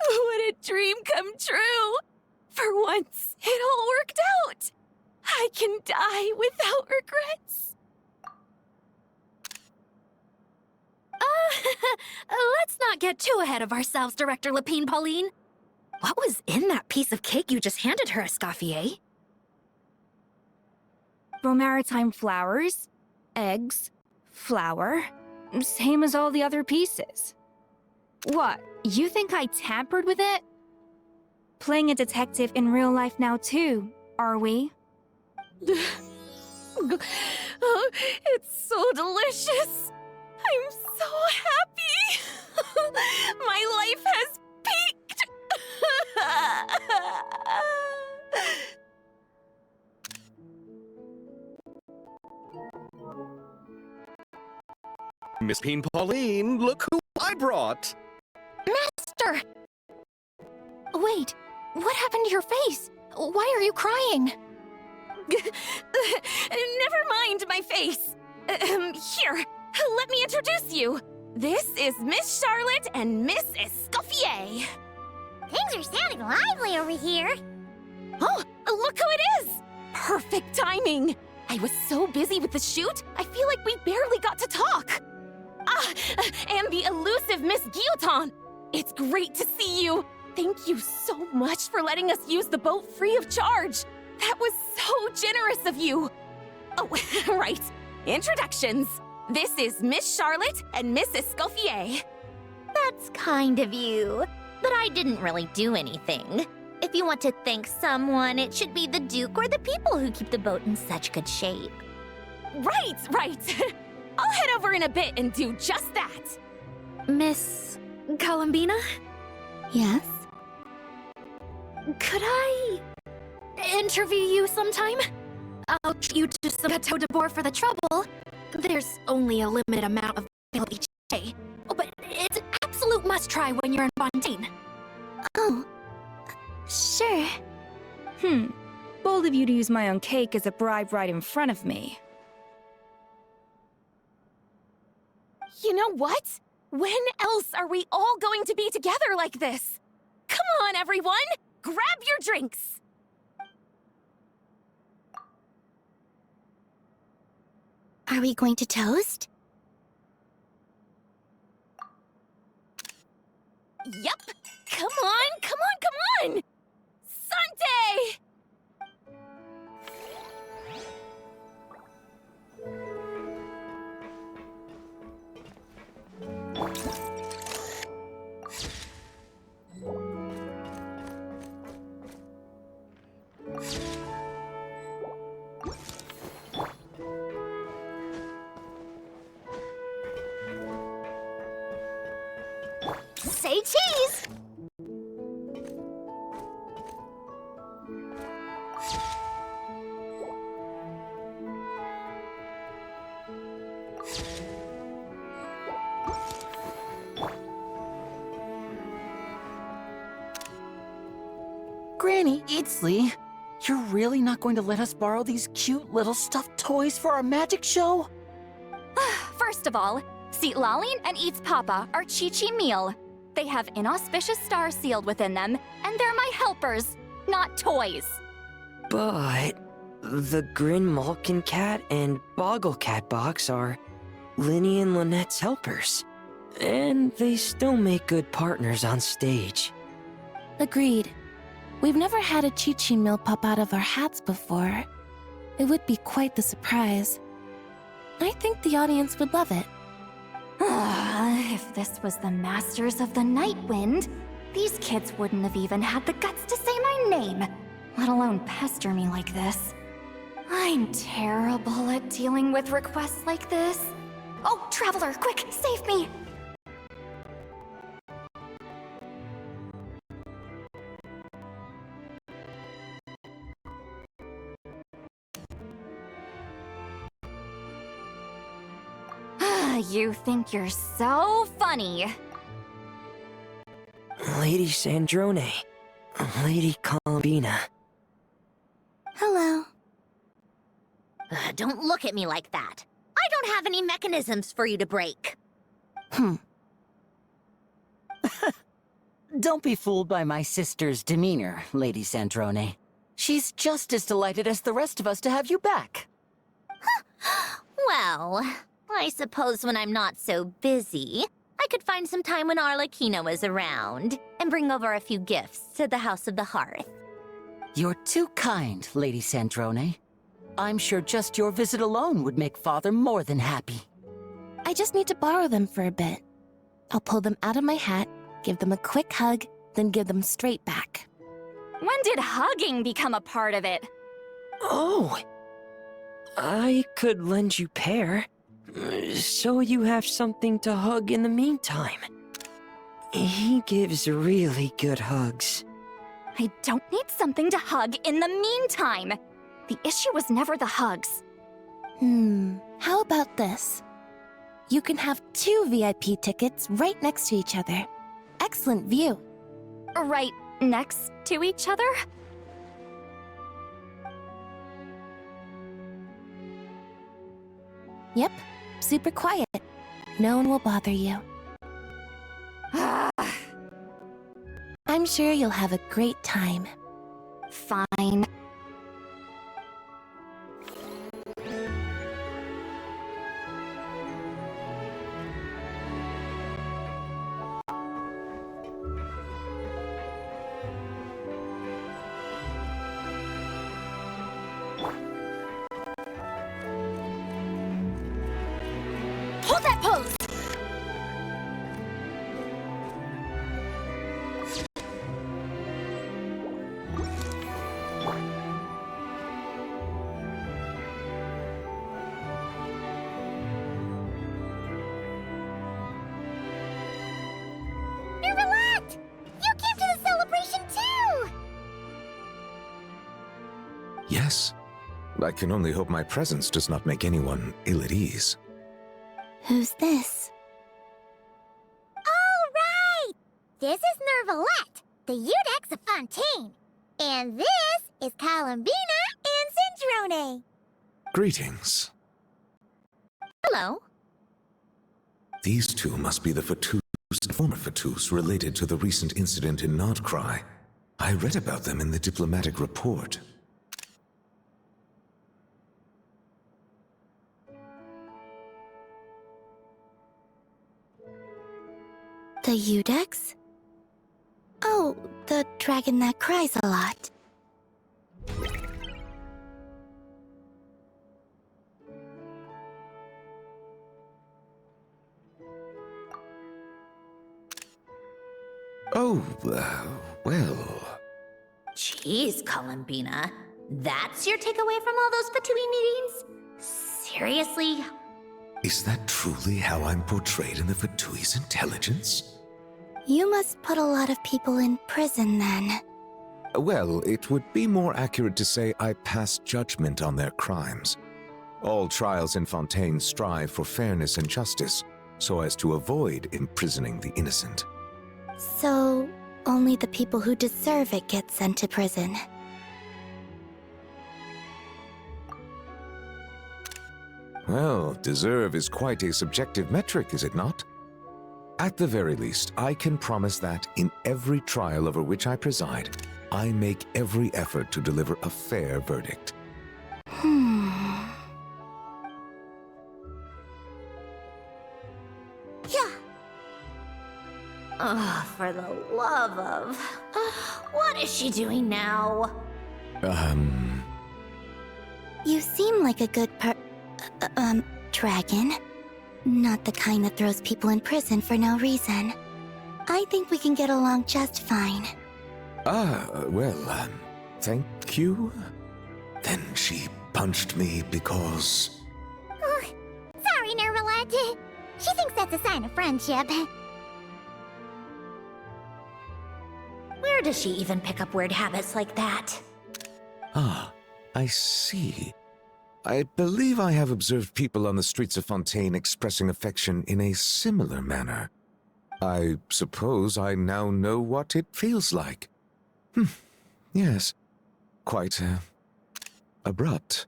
What a dream come true! For once, it all worked out! I can die without regrets! Let's not get too ahead of ourselves, Director Lapine Pauline. What was in that piece of cake you just handed her, Escoffier? Maritime flowers, eggs, flour, same as all the other pieces. What, you think I tampered with it? Playing a detective in real life now too, are we? Oh, it's so delicious! I'm so happy! My life has peaked! Miss Pauline, look who I brought! Master! Wait, what happened to your face? Why are you crying? Never mind my face. Here, let me introduce you. This is Miss Charlotte and Miss Escoffier. Things are sounding lively over here. Oh, look who it is! Perfect timing. I was so busy with the shoot, I feel like we barely got to talk. And the elusive Miss Guillotin. It's great to see you. Thank you so much for letting us use the boat free of charge. That was so generous of you. Oh, right. Introductions. This is Miss Charlotte and Miss Escoffier. That's kind of you, but I didn't really do anything. If you want to thank someone, it should be the Duke or the people who keep the boat in such good shape. Right. I'll head over in a bit and do just that. Miss Columbina? Yes? Could I interview you sometime? I'll treat you to some gâteau de bord for the trouble. There's only a limited amount available each day, but it's an absolute must-try when you're in Fontaine. Oh, sure. Bold of you to use my own cake as a bribe right in front of me. You know what? When else are we all going to be together like this? Come on, everyone! Grab your drinks! Are we going to toast? Yep! Come on! Sunday! Say cheese! Granny Eatsley, you're really not going to let us borrow these cute little stuffed toys for our magic show? First of all, Seat Laline and Eats Papa are Chi-Chi meal. They have inauspicious stars sealed within them, and they're my helpers, not toys. But the Grin Malkin Cat and Boggle Cat box are Linny and Lynette's helpers. And they still make good partners on stage. Agreed. We've never had a Chi-Chi meal pop out of our hats before. It would be quite the surprise. I think the audience would love it. If this was the Masters of the Night Wind, these kids wouldn't have even had the guts to say my name, let alone pester me like this. I'm terrible at dealing with requests like this. Oh, Traveler, quick, save me! You think you're so funny. Lady Sandrone. Lady Columbina. Hello. Don't look at me like that. I don't have any mechanisms for you to break. Don't be fooled by my sister's demeanor, Lady Sandrone. She's just as delighted as the rest of us to have you back. Well, I suppose when I'm not so busy, I could find some time when Arlecchino is around and bring over a few gifts to the House of the Hearth. You're too kind, Lady Sandrone. I'm sure just your visit alone would make Father more than happy. I just need to borrow them for a bit. I'll pull them out of my hat, give them a quick hug, then give them straight back. When did hugging become a part of it? Oh! I could lend you pair, so you have something to hug in the meantime. He gives really good hugs. I don't need something to hug in the meantime. The issue was never the hugs. How about this? You can have 2 VIP tickets right next to each other. Excellent view. Right next to each other? Yep, super quiet. No one will bother you. I'm sure you'll have a great time. Fine. Hold that pose! Nervalette! You came to the celebration too! Yes. I can only hope my presence does not make anyone ill at ease. Who's this? All right! This is Nervalette, the Udex of Fontaine. And this is Columbina and Sandrone. Greetings. Hello. These two must be the Fatus, former Fatus, related to the recent incident in Nod-Krai. I read about them in the diplomatic report. The Udex? Oh, the dragon that cries a lot. Oh, well... Jeez, Columbina. That's your takeaway from all those Fatui meetings? Seriously? Is that truly how I'm portrayed in the Fatui's intelligence? You must put a lot of people in prison then. Well, it would be more accurate to say I pass judgment on their crimes. All trials in Fontaine strive for fairness and justice, so as to avoid imprisoning the innocent. So, only the people who deserve it get sent to prison. Well, deserve is quite a subjective metric, is it not? At the very least, I can promise that in every trial over which I preside, I make every effort to deliver a fair verdict. Yeah. Oh, for the love of... what is she doing now? You seem like a good dragon. Not the kind that throws people in prison for no reason. I think we can get along just fine. Thank you? Then she punched me because... Oh, sorry, Nermalette. She thinks that's a sign of friendship. Where does she even pick up weird habits like that? Ah, I see. I believe I have observed people on the streets of Fontaine expressing affection in a similar manner. I suppose I now know what it feels like. Yes. Quite, abrupt.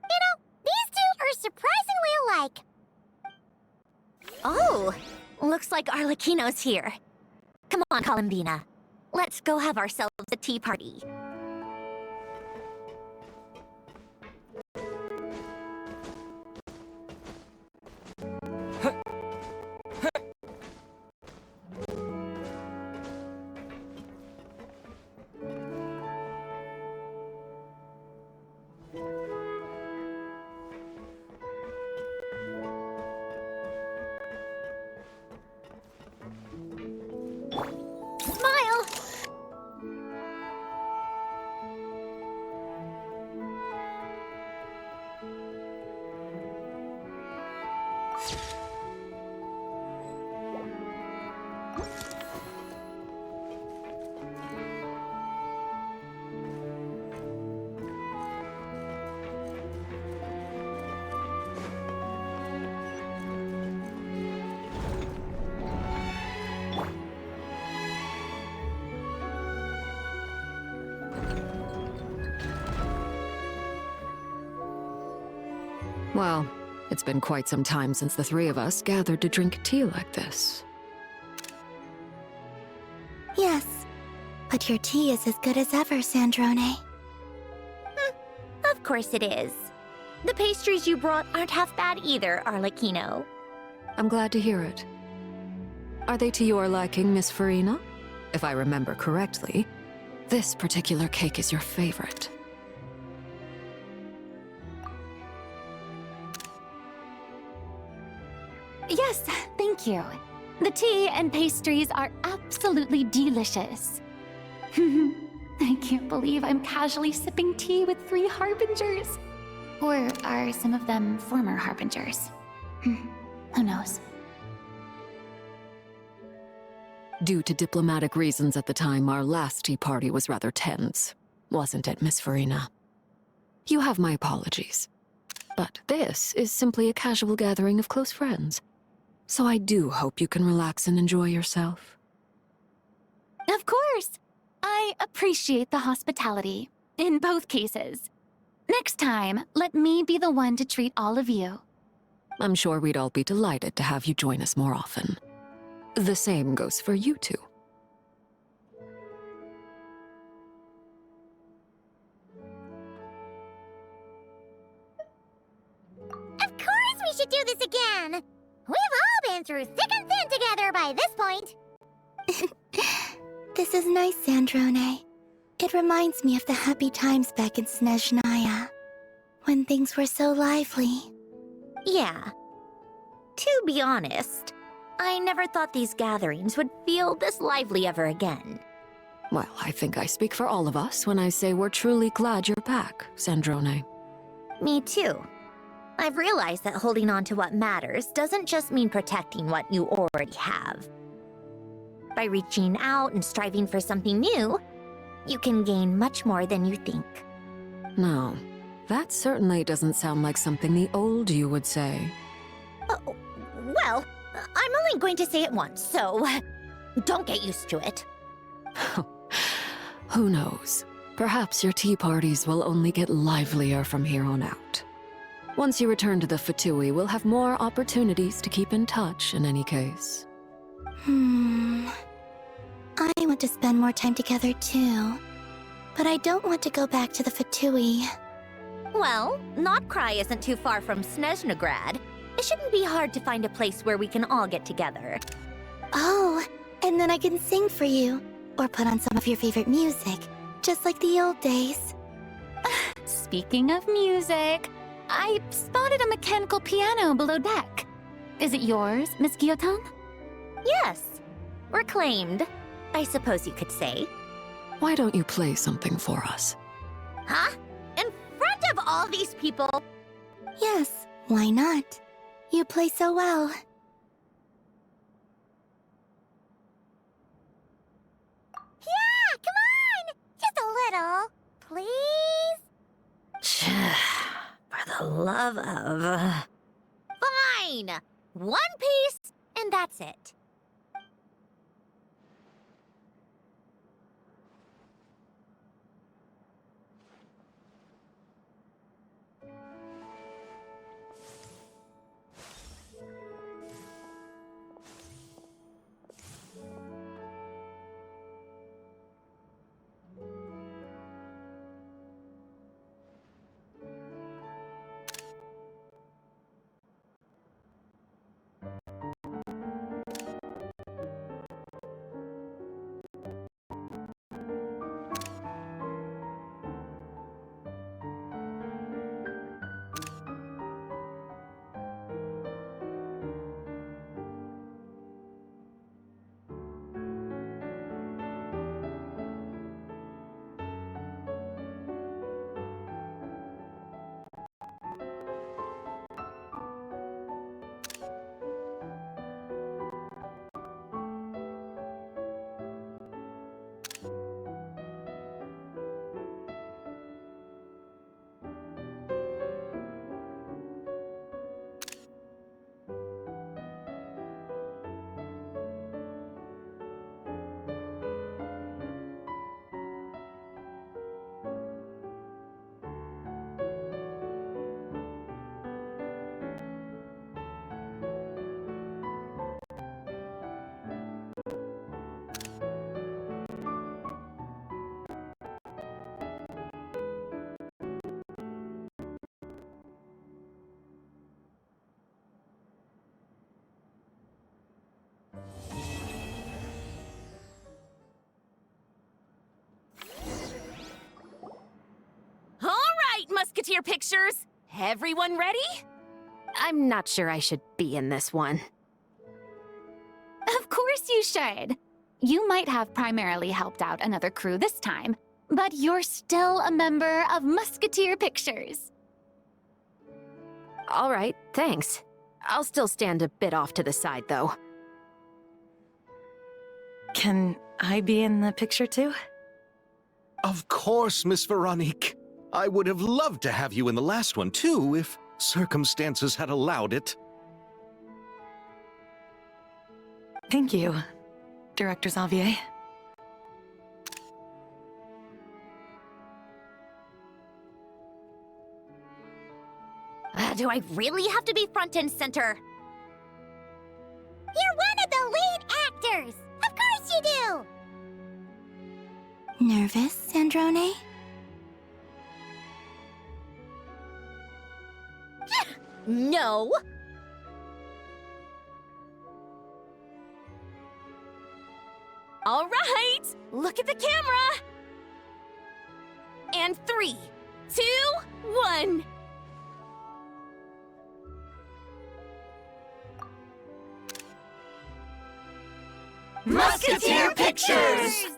You know, these two are surprisingly alike. Oh, looks like Arlecchino's here. Come on, Columbina. Let's go have ourselves a tea party. Smile! Well, it's been quite some time since the three of us gathered to drink tea like this. Yes, but your tea is as good as ever, Sandrone. Of course it is. The pastries you brought aren't half bad either, Arlecchino. I'm glad to hear it. Are they to your liking, Miss Farina? If I remember correctly, this particular cake is your favorite. Yes, thank you. The tea and pastries are absolutely delicious. I can't believe I'm casually sipping tea with 3 harbingers. Or are some of them former harbingers? Who knows? Due to diplomatic reasons at the time, our last tea party was rather tense. Wasn't it, Miss Farina? You have my apologies. But this is simply a casual gathering of close friends. So I do hope you can relax and enjoy yourself. Of course! I appreciate the hospitality, in both cases. Next time, let me be the one to treat all of you. I'm sure we'd all be delighted to have you join us more often. The same goes for you two. Of course we should do this again! We've all been through thick and thin together by this point. This is nice, Sandrone. It reminds me of the happy times back in Snezhnaya, when things were so lively. Yeah. To be honest, I never thought these gatherings would feel this lively ever again. Well, I think I speak for all of us when I say we're truly glad you're back, Sandrone. Me too. I've realized that holding on to what matters doesn't just mean protecting what you already have. By reaching out and striving for something new, you can gain much more than you think. No, that certainly doesn't sound like something the old you would say. Well, I'm only going to say it once, so don't get used to it. Who knows? Perhaps your tea parties will only get livelier from here on out. Once you return to the Fatui, we'll have more opportunities to keep in touch in any case. I want to spend more time together too. But I don't want to go back to the Fatui. Well, Nod-Krai isn't too far from Snezhnograd. It shouldn't be hard to find a place where we can all get together. Oh, and then I can sing for you. Or put on some of your favorite music. Just like the old days. Speaking of music, I spotted a mechanical piano below deck. Is it yours, Miss Guillotin? Yes. Reclaimed, I suppose you could say. Why don't you play something for us? Huh? In front of all these people? Yes, why not? You play so well. Yeah, come on! Just a little, please? For the love of... Fine! One piece, and that's it. All right, Musketeer Pictures! Everyone ready? I'm not sure I should be in this one. Of course you should. You might have primarily helped out another crew this time, but you're still a member of Musketeer Pictures. All right, thanks. I'll still stand a bit off to the side, though. Can I be in the picture too? Of course, Miss Veronique. I would have loved to have you in the last one, too, if circumstances had allowed it. Thank you, Director Xavier. Do I really have to be front and center? You're one of the lead actors! Of course you do! Nervous, Sandrone? No! All right! Look at the camera! And 3, 2, 1... Musketeer Pictures!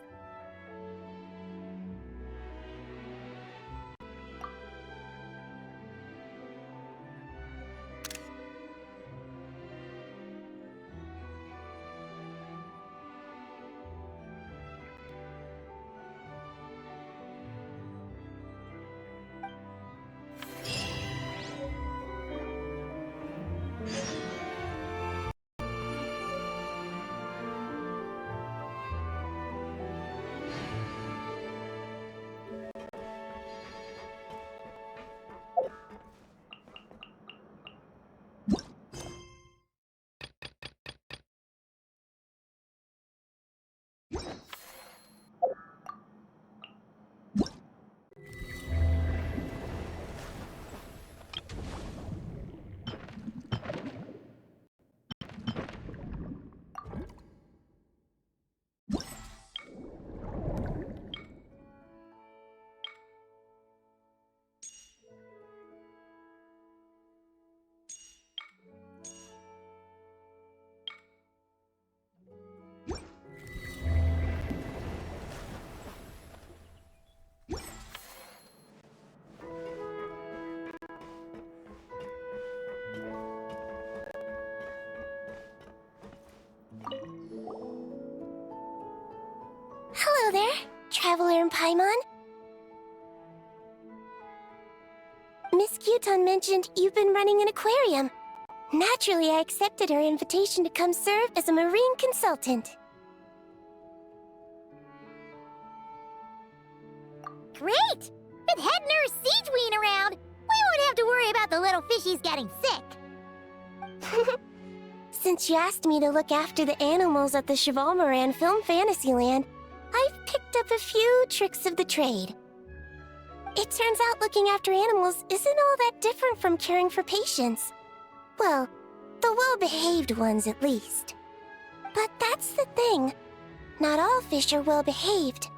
Paimon? Miss Kyuton mentioned you've been running an aquarium. Naturally, I accepted her invitation to come serve as a marine consultant. Great! With head nurse Siegeween around, we won't have to worry about the little fishies getting sick. Since you asked me to look after the animals at the Chevalmoran Film Fantasyland, I've picked up a few tricks of the trade. It turns out looking after animals isn't all that different from caring for patients. Well, the well-behaved ones at least. But that's the thing. Not all fish are well-behaved.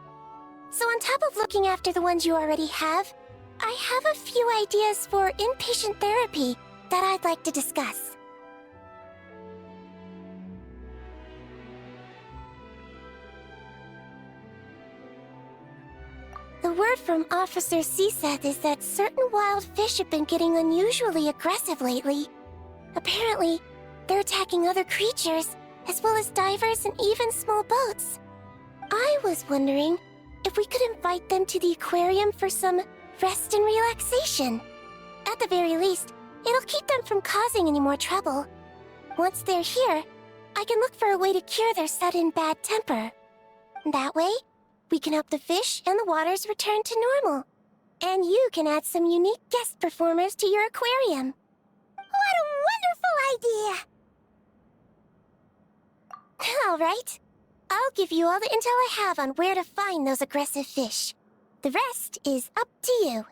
So on top of looking after the ones you already have, I have a few ideas for inpatient therapy that I'd like to discuss. The word from Officer Siseth is that certain wild fish have been getting unusually aggressive lately. Apparently, they're attacking other creatures, as well as divers and even small boats. I was wondering if we could invite them to the aquarium for some rest and relaxation. At the very least, it'll keep them from causing any more trouble. Once they're here, I can look for a way to cure their sudden bad temper. That way, we can help the fish and the waters return to normal. And you can add some unique guest performers to your aquarium. What a wonderful idea! All right. I'll give you all the intel I have on where to find those aggressive fish. The rest is up to you.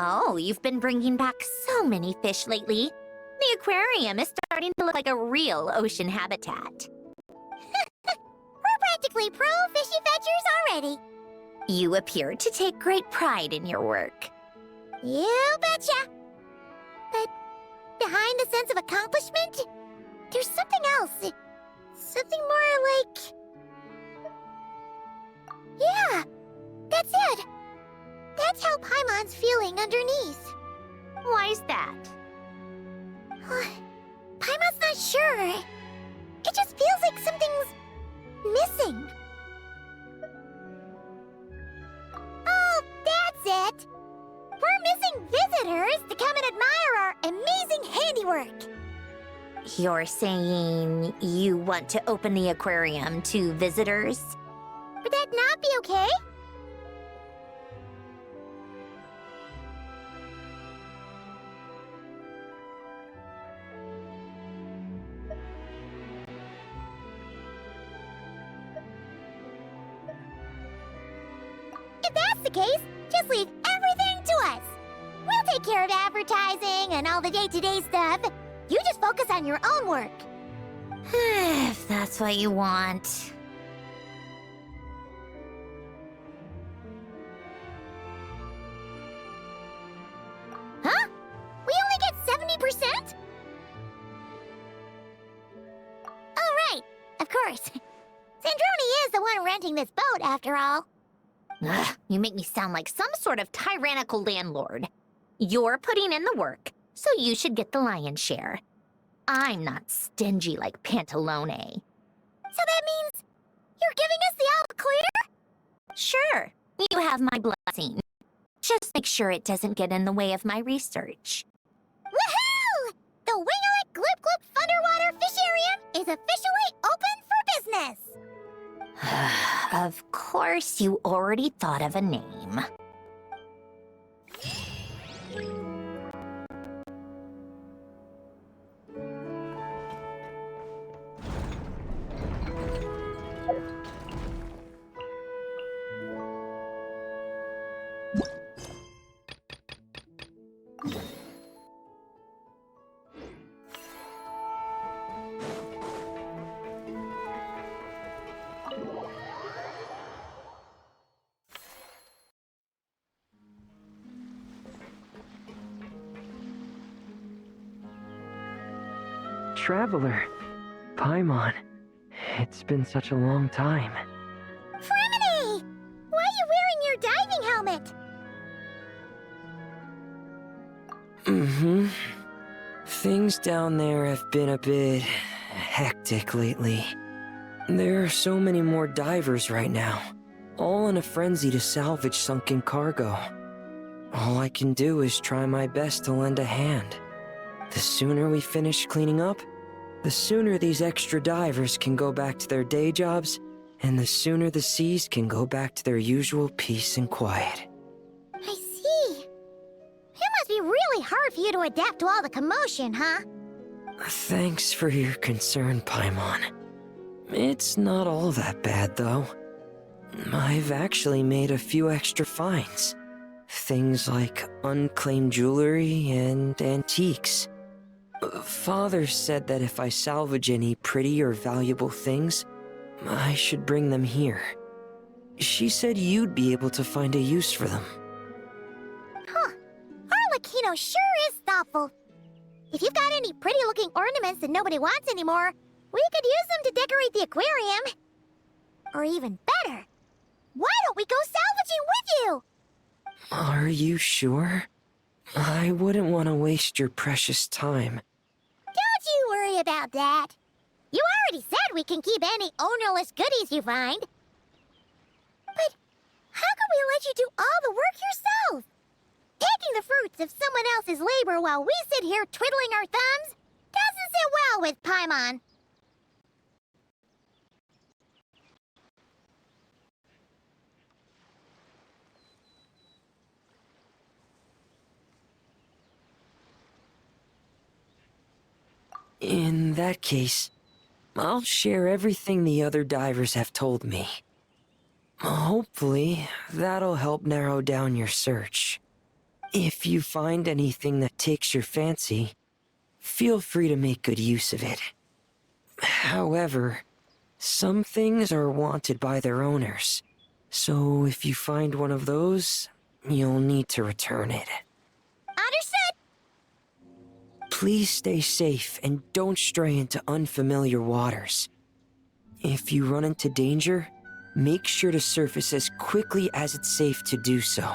Oh, you've been bringing back so many fish lately. The aquarium is starting to look like a real ocean habitat. We're practically pro fishy fetchers already. You appear to take great pride in your work. You betcha. But behind the sense of accomplishment, there's something else. Something more like... Yeah, that's it. That's how Paimon's feeling underneath. Why's that? Paimon's not sure. It just feels like something's missing. Oh, that's it. We're missing visitors to come and admire our amazing handiwork. You're saying you want to open the aquarium to visitors? Would that not be okay? If that's the case, just leave everything to us. We'll take care of advertising and all the day-to-day stuff. You just focus on your own work. If that's what you want. Huh? We only get 70%? Oh, right. Of course. Sandrone is the one renting this boat, after all. Ugh, you make me sound like some sort of tyrannical landlord. You're putting in the work, so you should get the lion's share. I'm not stingy like Pantalone. So that means you're giving us the all clear? Sure, you have my blessing. Just make sure it doesn't get in the way of my research. Woohoo! The Wing-a-Lick Gloop Gloop Underwater Fisharium is officially open for business! Of course, you already thought of a name. Traveler, Paimon, it's been such a long time. Fremini! Why are you wearing your diving helmet? Things down there have been a bit hectic lately. There are so many more divers right now, all in a frenzy to salvage sunken cargo. All I can do is try my best to lend a hand. The sooner we finish cleaning up, the sooner these extra divers can go back to their day jobs, and the sooner the seas can go back to their usual peace and quiet. I see. It must be really hard for you to adapt to all the commotion, huh? Thanks for your concern, Paimon. It's not all that bad, though. I've actually made a few extra finds. Things like unclaimed jewelry and antiques. Father said that if I salvage any pretty or valuable things, I should bring them here. She said you'd be able to find a use for them. Huh. Arlecchino sure is thoughtful. If you've got any pretty-looking ornaments that nobody wants anymore, we could use them to decorate the aquarium. Or even better, why don't we go salvaging with you? Are you sure? I wouldn't want to waste your precious time. Don't you worry about that. You already said we can keep any ownerless goodies you find. But how can we let you do all the work yourself? Taking the fruits of someone else's labor while we sit here twiddling our thumbs doesn't sit well with Paimon. In that case, I'll share everything the other divers have told me. Hopefully, that'll help narrow down your search. If you find anything that takes your fancy, feel free to make good use of it. However, some things are wanted by their owners, so if you find one of those, you'll need to return it. Understood! Please stay safe and don't stray into unfamiliar waters. If you run into danger, make sure to surface as quickly as it's safe to do so.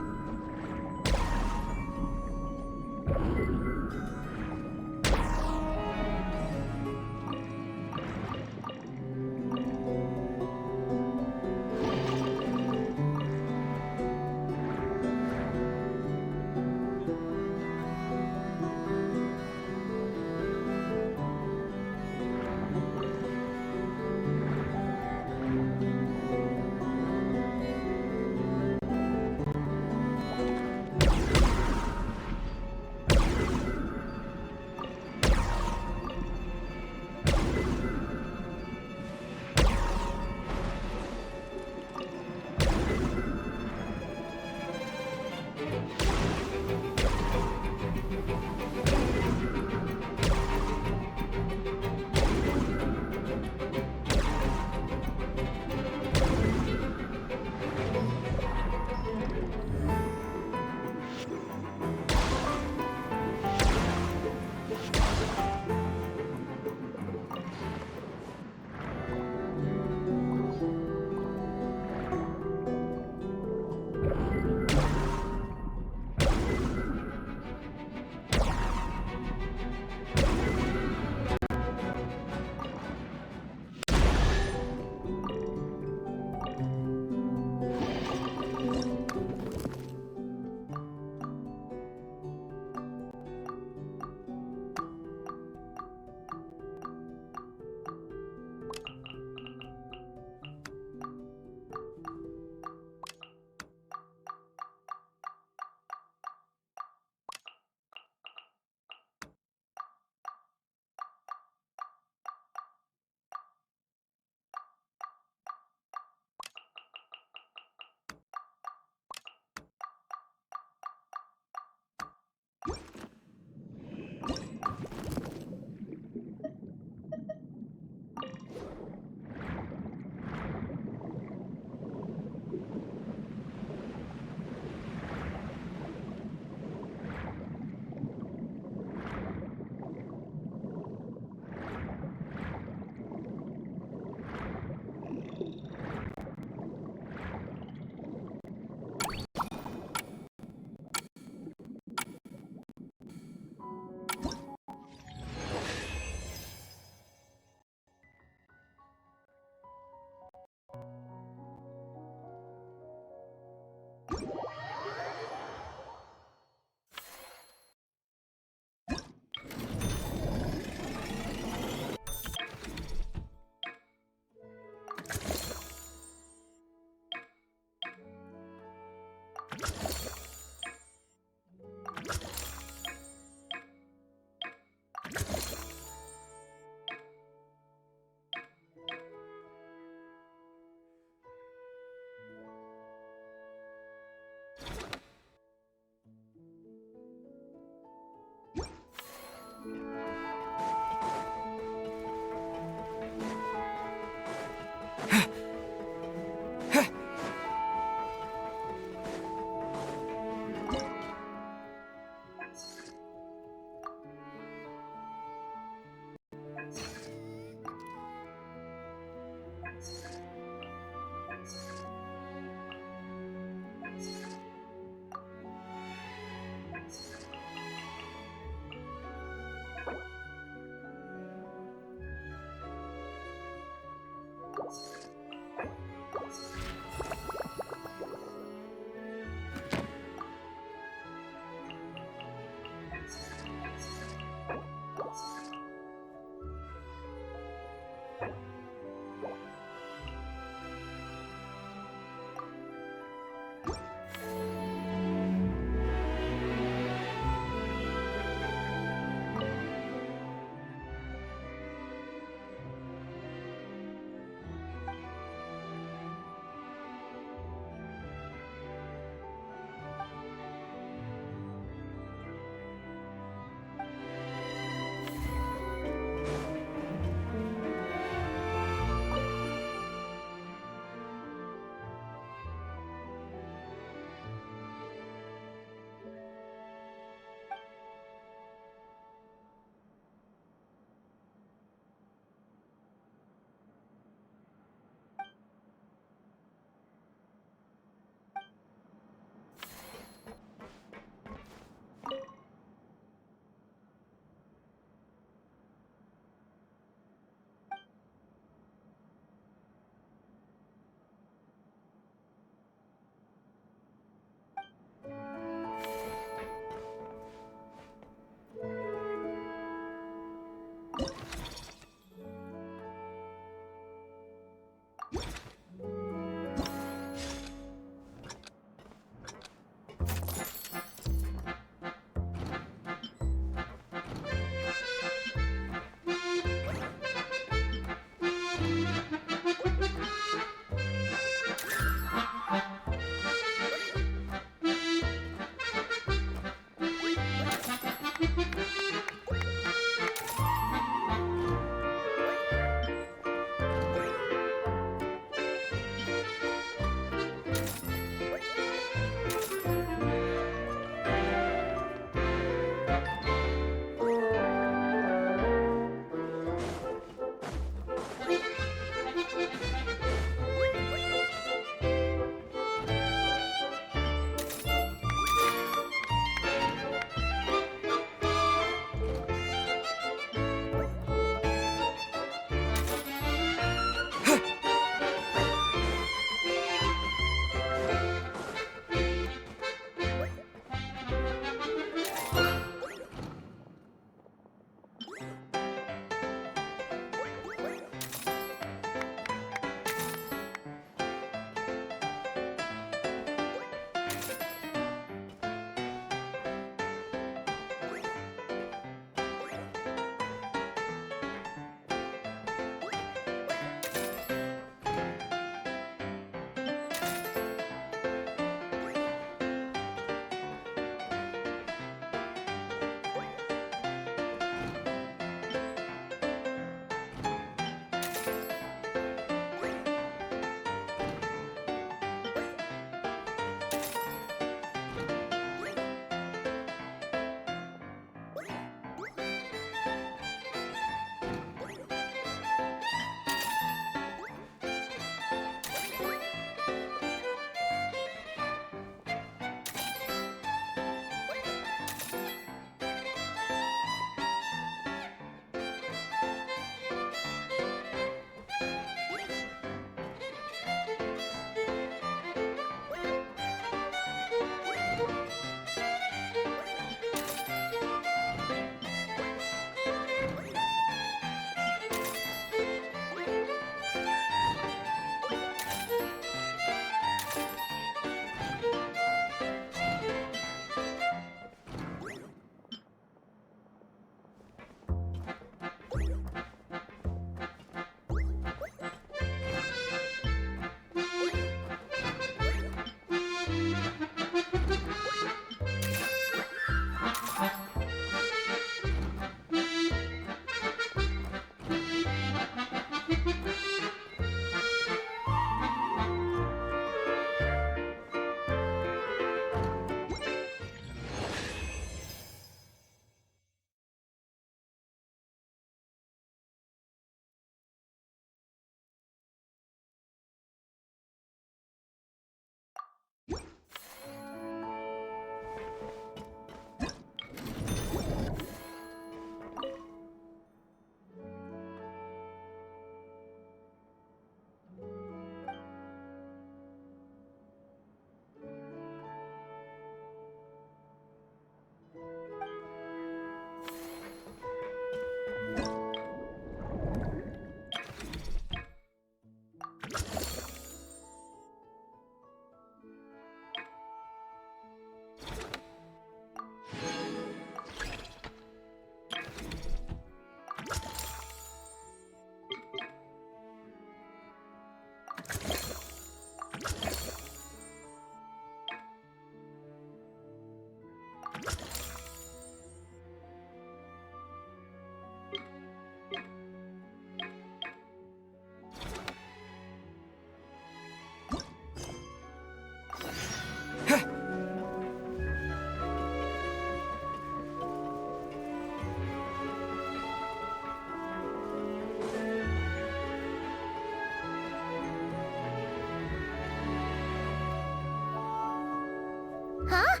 Huh?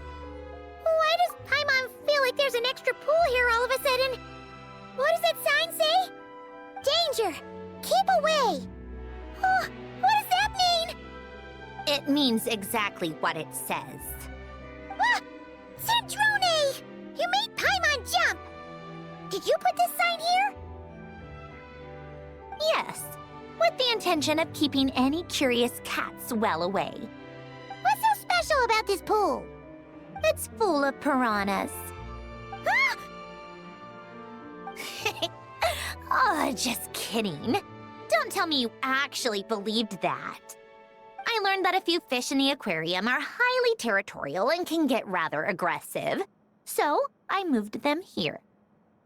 Why does Paimon feel like there's an extra pool here all of a sudden? What does that sign say? Danger! Keep away! Oh, what does that mean? It means exactly what it says. Ah! Centrone! You made Paimon jump! Did you put this sign here? Yes, with the intention of keeping any curious cats well away. What's so special about this pool? It's full of piranhas. Ah! Oh, just kidding. Don't tell me you actually believed that. I learned that a few fish in the aquarium are highly territorial and can get rather aggressive. So, I moved them here.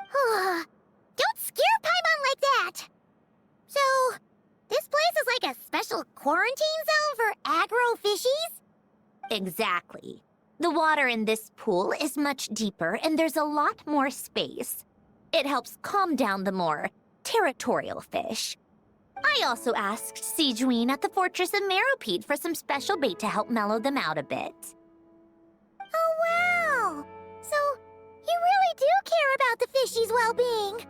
Don't scare Paimon like that! So, this place is like a special quarantine zone for aggro fishies? Exactly. The water in this pool is much deeper and there's a lot more space. It helps calm down the more territorial fish. I also asked Sijuin at the Fortress of Meropide for some special bait to help mellow them out a bit. Oh, wow! So, you really do care about the fishies' well-being.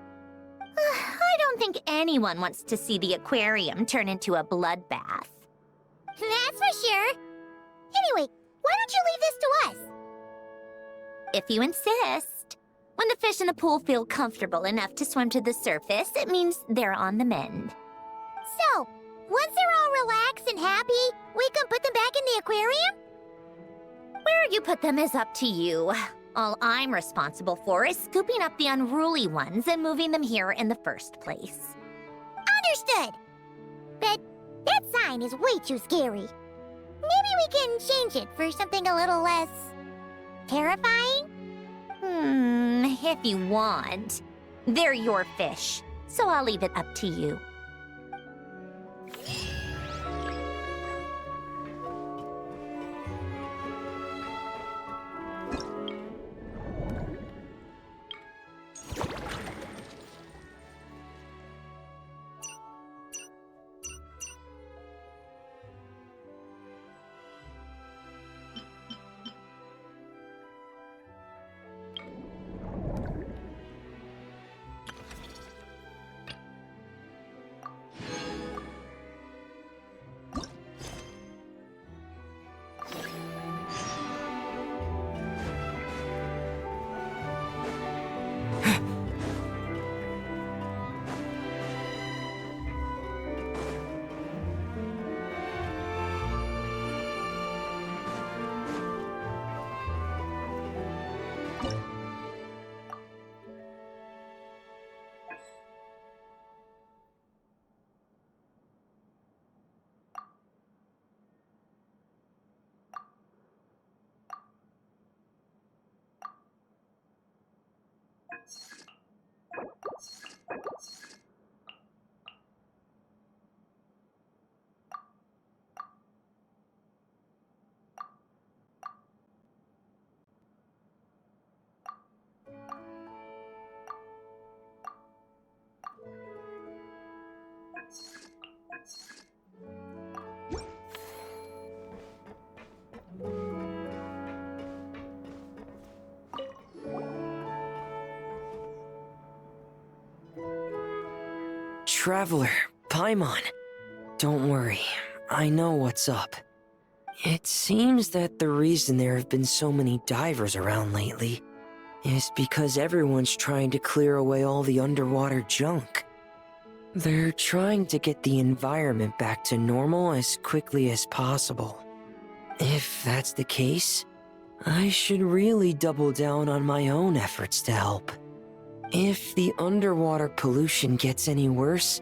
I don't think anyone wants to see the aquarium turn into a bloodbath. That's for sure. Anyway, why don't you leave this to us? If you insist. When the fish in the pool feel comfortable enough to swim to the surface, it means they're on the mend. So, once they're all relaxed and happy, we can put them back in the aquarium? Where you put them is up to you. All I'm responsible for is scooping up the unruly ones and moving them here in the first place. Understood! But that sign is way too scary. Maybe we can change it for something a little less... terrifying? If you want. They're your fish, so I'll leave it up to you. Traveler, Paimon. Don't worry, I know what's up. It seems that the reason there have been so many divers around lately is because everyone's trying to clear away all the underwater junk. They're trying to get the environment back to normal as quickly as possible. If that's the case, I should really double down on my own efforts to help. If the underwater pollution gets any worse,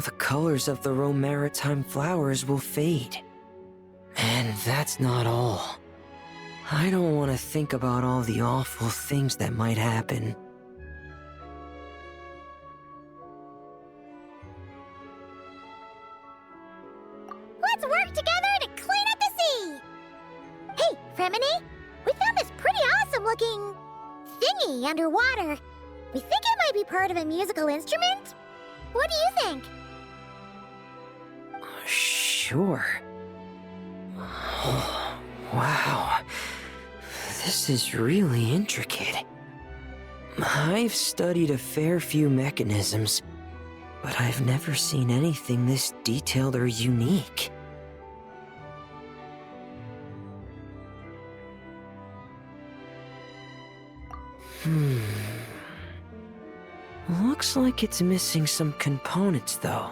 the colors of the Rome maritime flowers will fade. And that's not all. I don't want to think about all the awful things that might happen. Let's work together to clean up the sea! Hey, Fremini, we found this pretty awesome looking thingy underwater. We think it might be part of a musical instrument. What do you think? Sure. Oh, wow. This is really intricate. I've studied a fair few mechanisms, but I've never seen anything this detailed or unique. Looks like it's missing some components, though.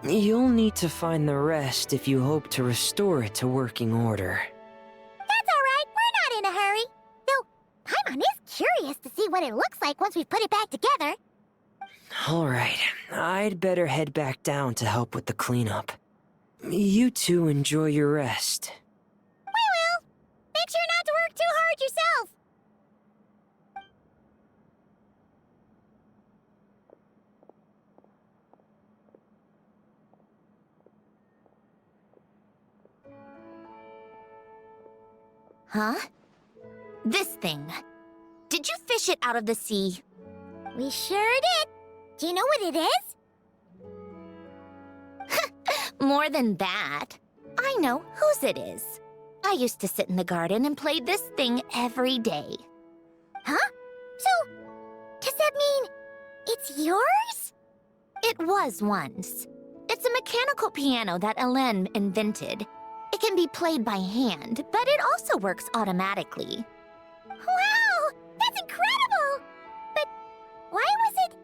You'll need to find the rest if you hope to restore it to working order. That's alright, we're not in a hurry. Though, Paimon is curious to see what it looks like once we put it back together. Alright, I'd better head back down to help with the cleanup. You two enjoy your rest. We will. Make sure not to work too hard yourself. Huh? This thing. Did you fish it out of the sea? We sure did. Do you know what it is? More than that. I know whose it is. I used to sit in the garden and play this thing every day. Huh? So, does that mean it's yours? It was once. It's a mechanical piano that Ellen invented. It can be played by hand, but it also works automatically. Wow! That's incredible! But why was it...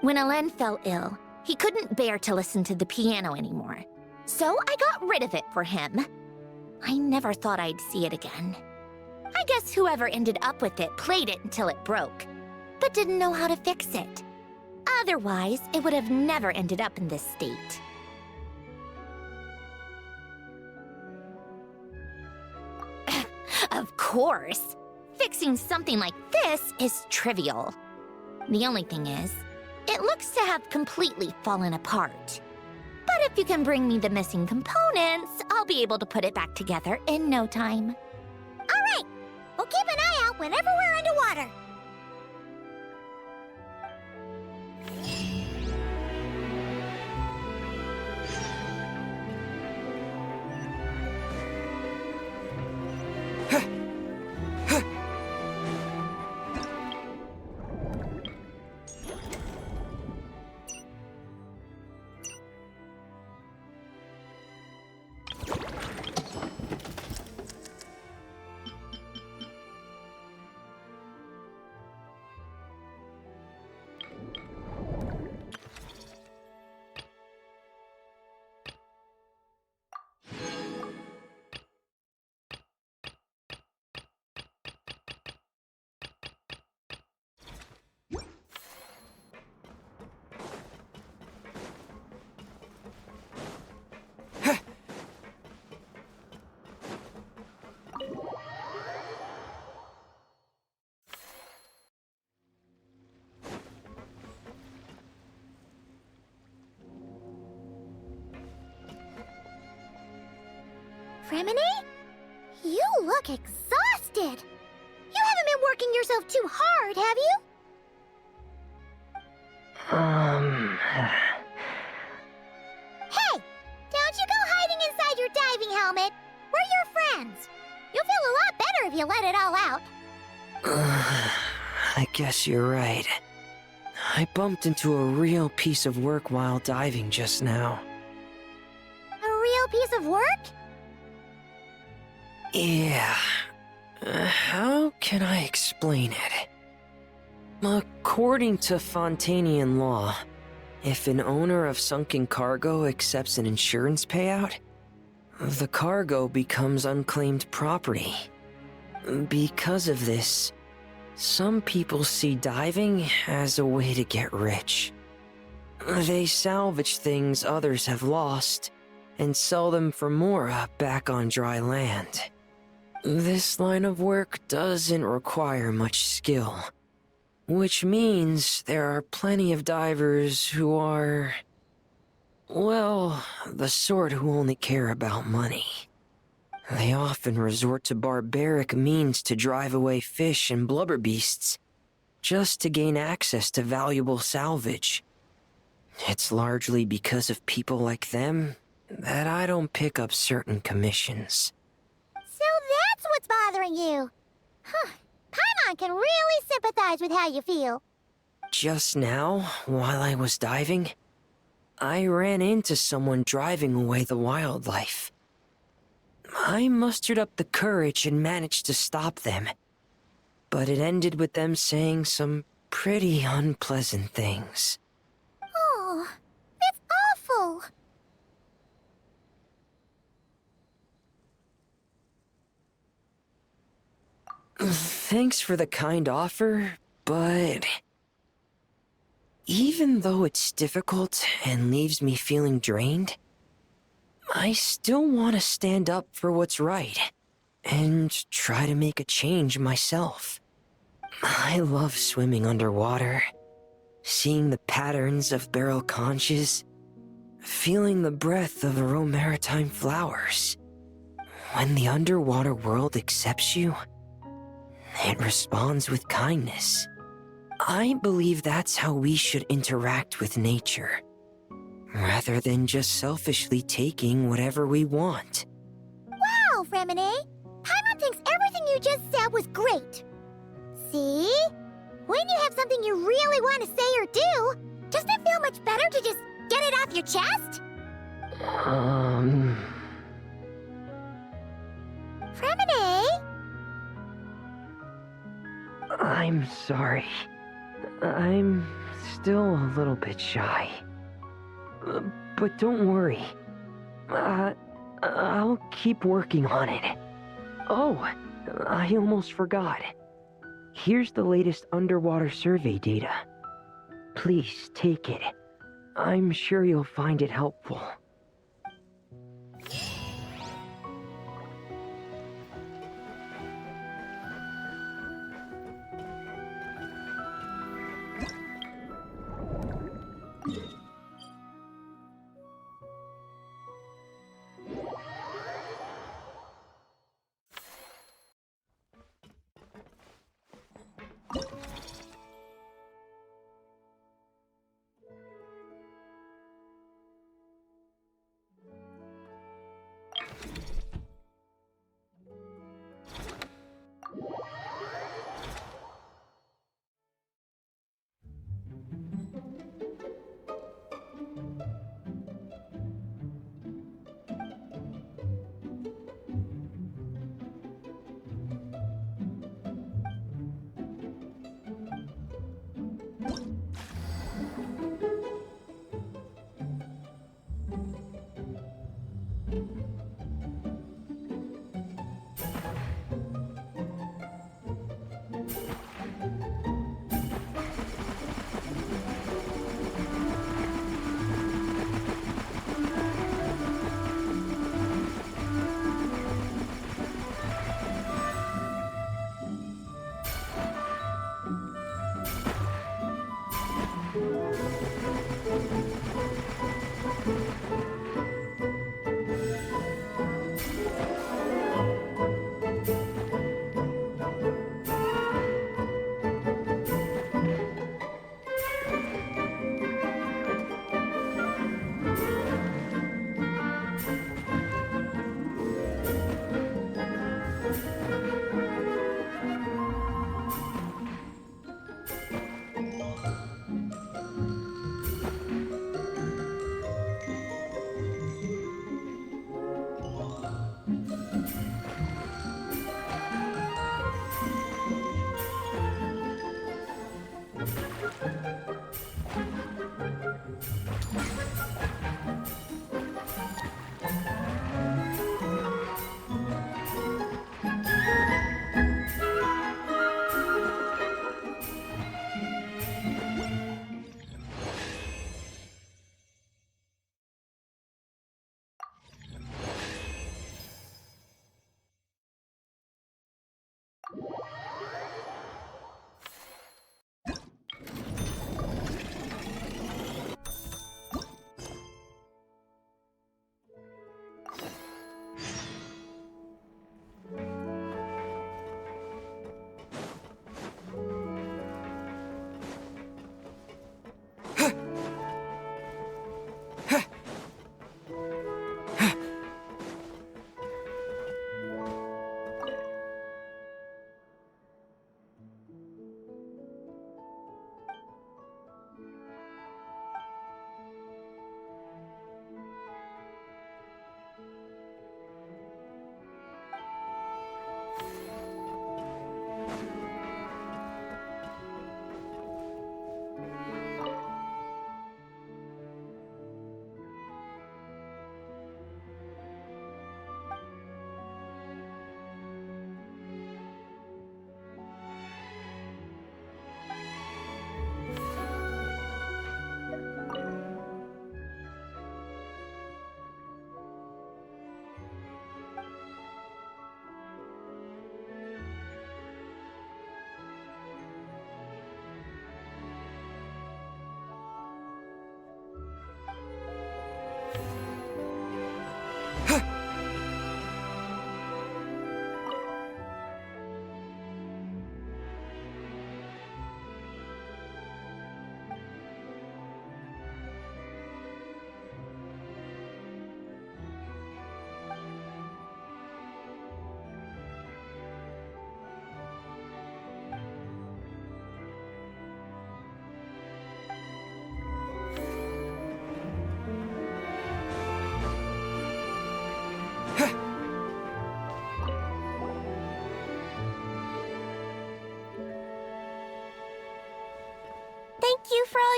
When Ellen fell ill, he couldn't bear to listen to the piano anymore. So I got rid of it for him. I never thought I'd see it again. I guess whoever ended up with it played it until it broke, but didn't know how to fix it. Otherwise, it would have never ended up in this state. Of course! Fixing something like this is trivial. The only thing is, it looks to have completely fallen apart. But if you can bring me the missing components, I'll be able to put it back together in no time. All right! We'll keep an eye out whenever we're underwater. Remini? You look exhausted. You haven't been working yourself too hard, have you? Hey! Don't you go hiding inside your diving helmet. We're your friends. You'll feel a lot better if you let it all out. I guess you're right. I bumped into a real piece of work while diving just now. A real piece of work? Yeah. How can I explain it? According to Fontainale law, if an owner of sunken cargo accepts an insurance payout, the cargo becomes unclaimed property. Because of this, some people see diving as a way to get rich. They salvage things others have lost and sell them for more back on dry land. This line of work doesn't require much skill, which means there are plenty of divers who are, well, the sort who only care about money. They often resort to barbaric means to drive away fish and blubber beasts, just to gain access to valuable salvage. It's largely because of people like them that I don't pick up certain commissions. So that's what's bothering you. sympathize with how you feel. Just now, while I was diving, I ran into someone driving away the wildlife. I mustered up the courage and managed to stop them, but it ended with them saying some pretty unpleasant things. Oh, that's awful. Thanks for the kind offer, but even though it's difficult and leaves me feeling drained, I still want to stand up for what's right and try to make a change myself. I love swimming underwater, seeing the patterns of barrel conches, feeling the breath of the maritime flowers. When the underwater world accepts you, it responds with kindness. I believe that's how we should interact with nature, rather than just selfishly taking whatever we want. Wow, Remine! Paimon thinks everything you just said was great. See? When you have something you really want to say or do, doesn't it feel much better to just get it off your chest? Remine! I'm sorry. I'm still a little bit shy. But don't worry. I'll keep working on it. Oh, I almost forgot. Here's the latest underwater survey data. Please take it. I'm sure you'll find it helpful.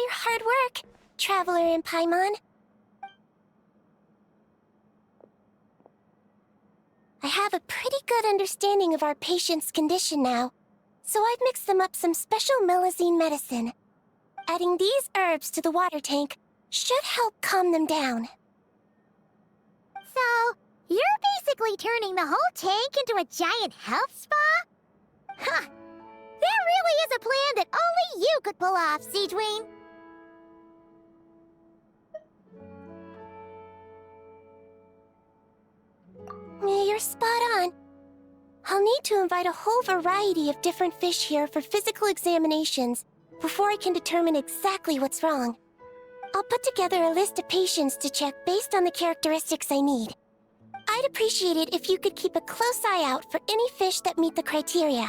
your hard work, Traveler in Paimon. I have a pretty good understanding of our patient's condition now, so I've mixed them up some special melazine medicine. Adding these herbs to the water tank should help calm them down. So, you're basically turning the whole tank into a giant health spa? Huh! That really is a plan that only you could pull off, Siegeween. You're spot on. I'll need to invite a whole variety of different fish here for physical examinations before I can determine exactly what's wrong. I'll put together a list of patients to check based on the characteristics I need. I'd appreciate it if you could keep a close eye out for any fish that meet the criteria.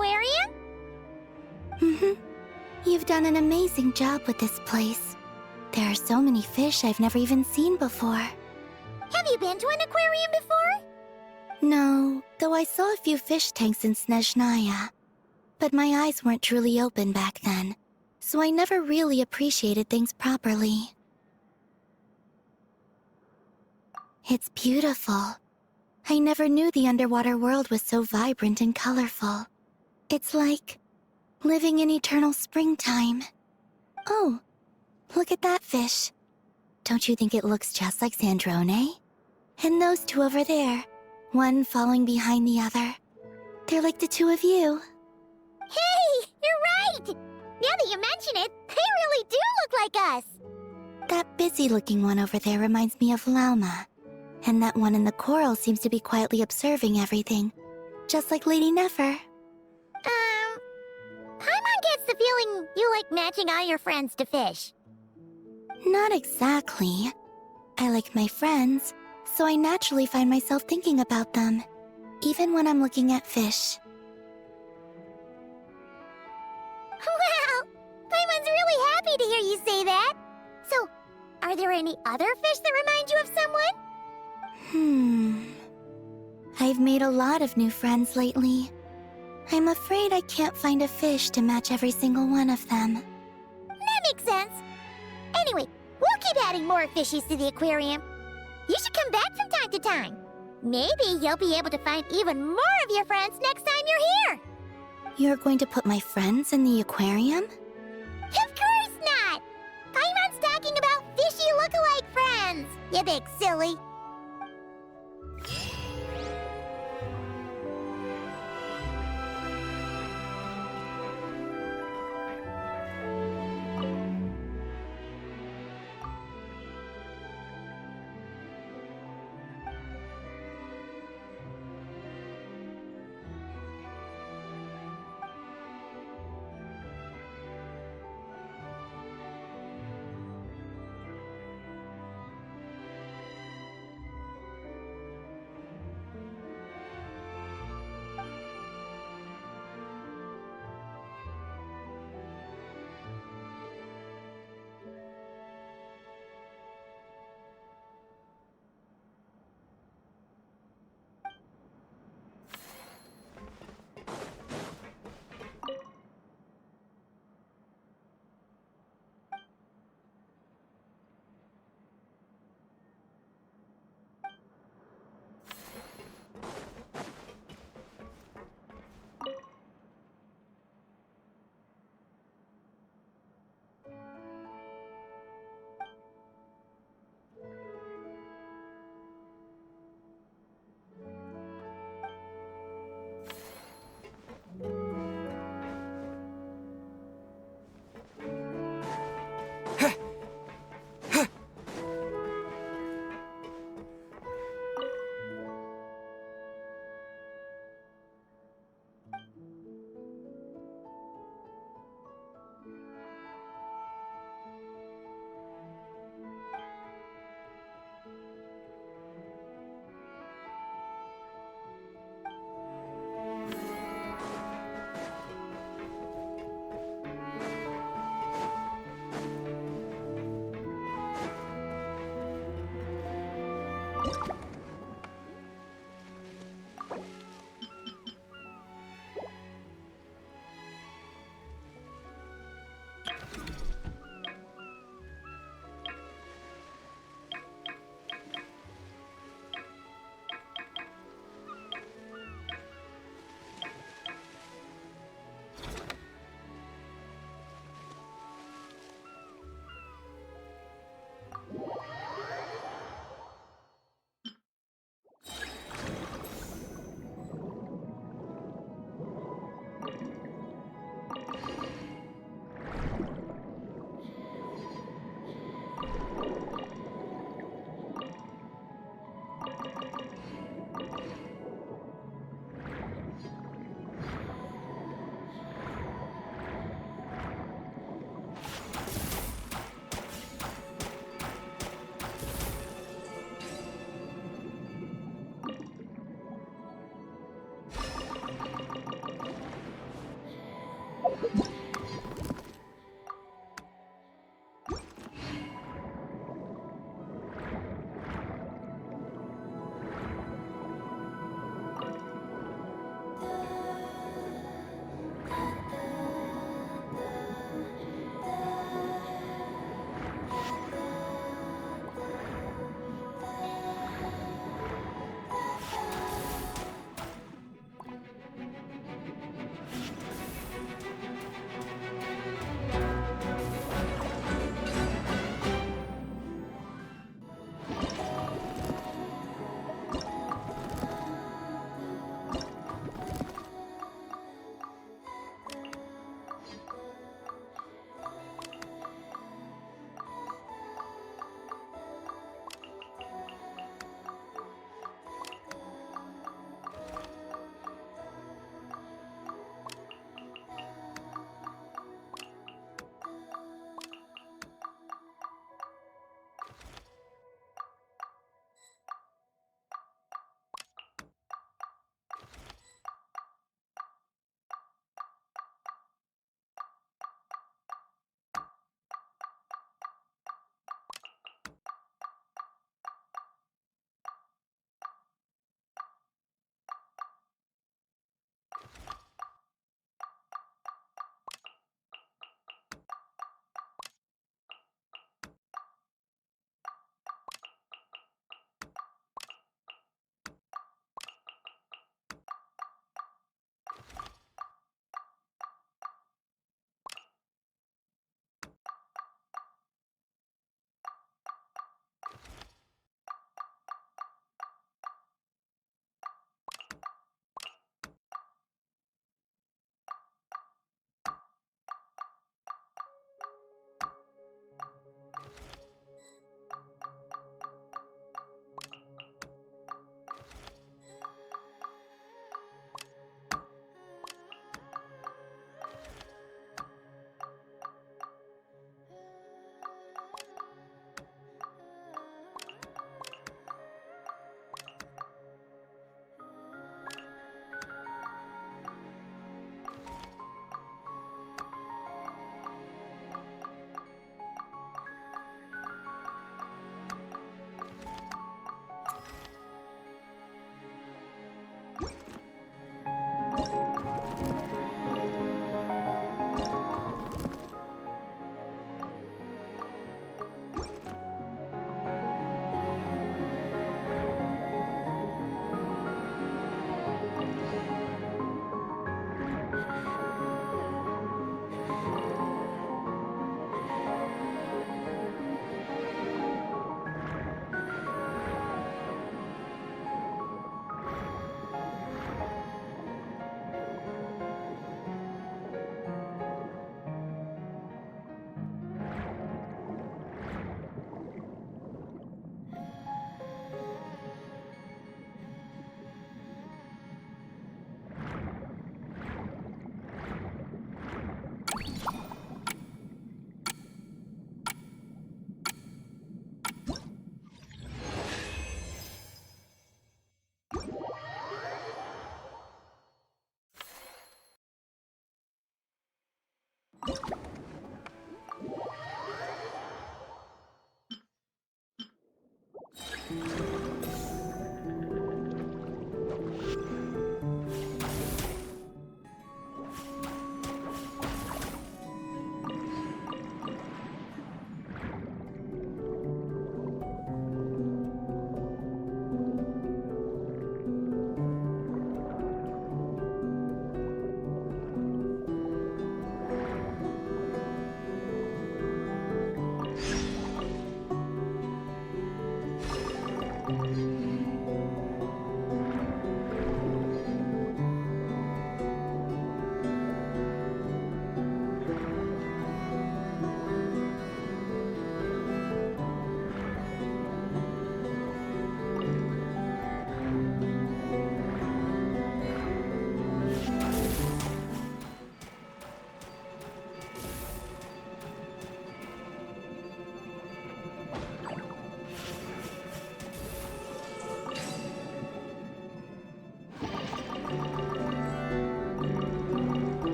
aquarium? You've done an amazing job with this place. There are so many fish I've never even seen before. Have you been to an aquarium before? No, though I saw a few fish tanks in Snezhnaya. But my eyes weren't truly open back then, so I never really appreciated things properly. It's beautiful. I never knew the underwater world was so vibrant and colorful. It's like living in eternal springtime. Oh, look at that fish. Don't you think it looks just like Sandrone? And those two over there, one following behind the other. They're like the two of you. Hey, you're right! Now that you mention it, they really do look like us! That busy-looking one over there reminds me of Lauma. And that one in the coral seems to be quietly observing everything, just like Lady Nefer. Paimon gets the feeling you like matching all your friends to fish. Not exactly. I like my friends, so I naturally find myself thinking about them, even when I'm looking at fish. Wow! Paimon's really happy to hear you say that. So, are there any other fish that remind you of someone? I've made a lot of new friends lately. I'm afraid I can't find a fish to match every single one of them. That makes sense. Anyway, we'll keep adding more fishies to the aquarium. You should come back from time to time. Maybe you'll be able to find even more of your friends next time you're here. You're going to put my friends in the aquarium? Of course not! Paimon's talking about fishy look-alike friends, you big silly.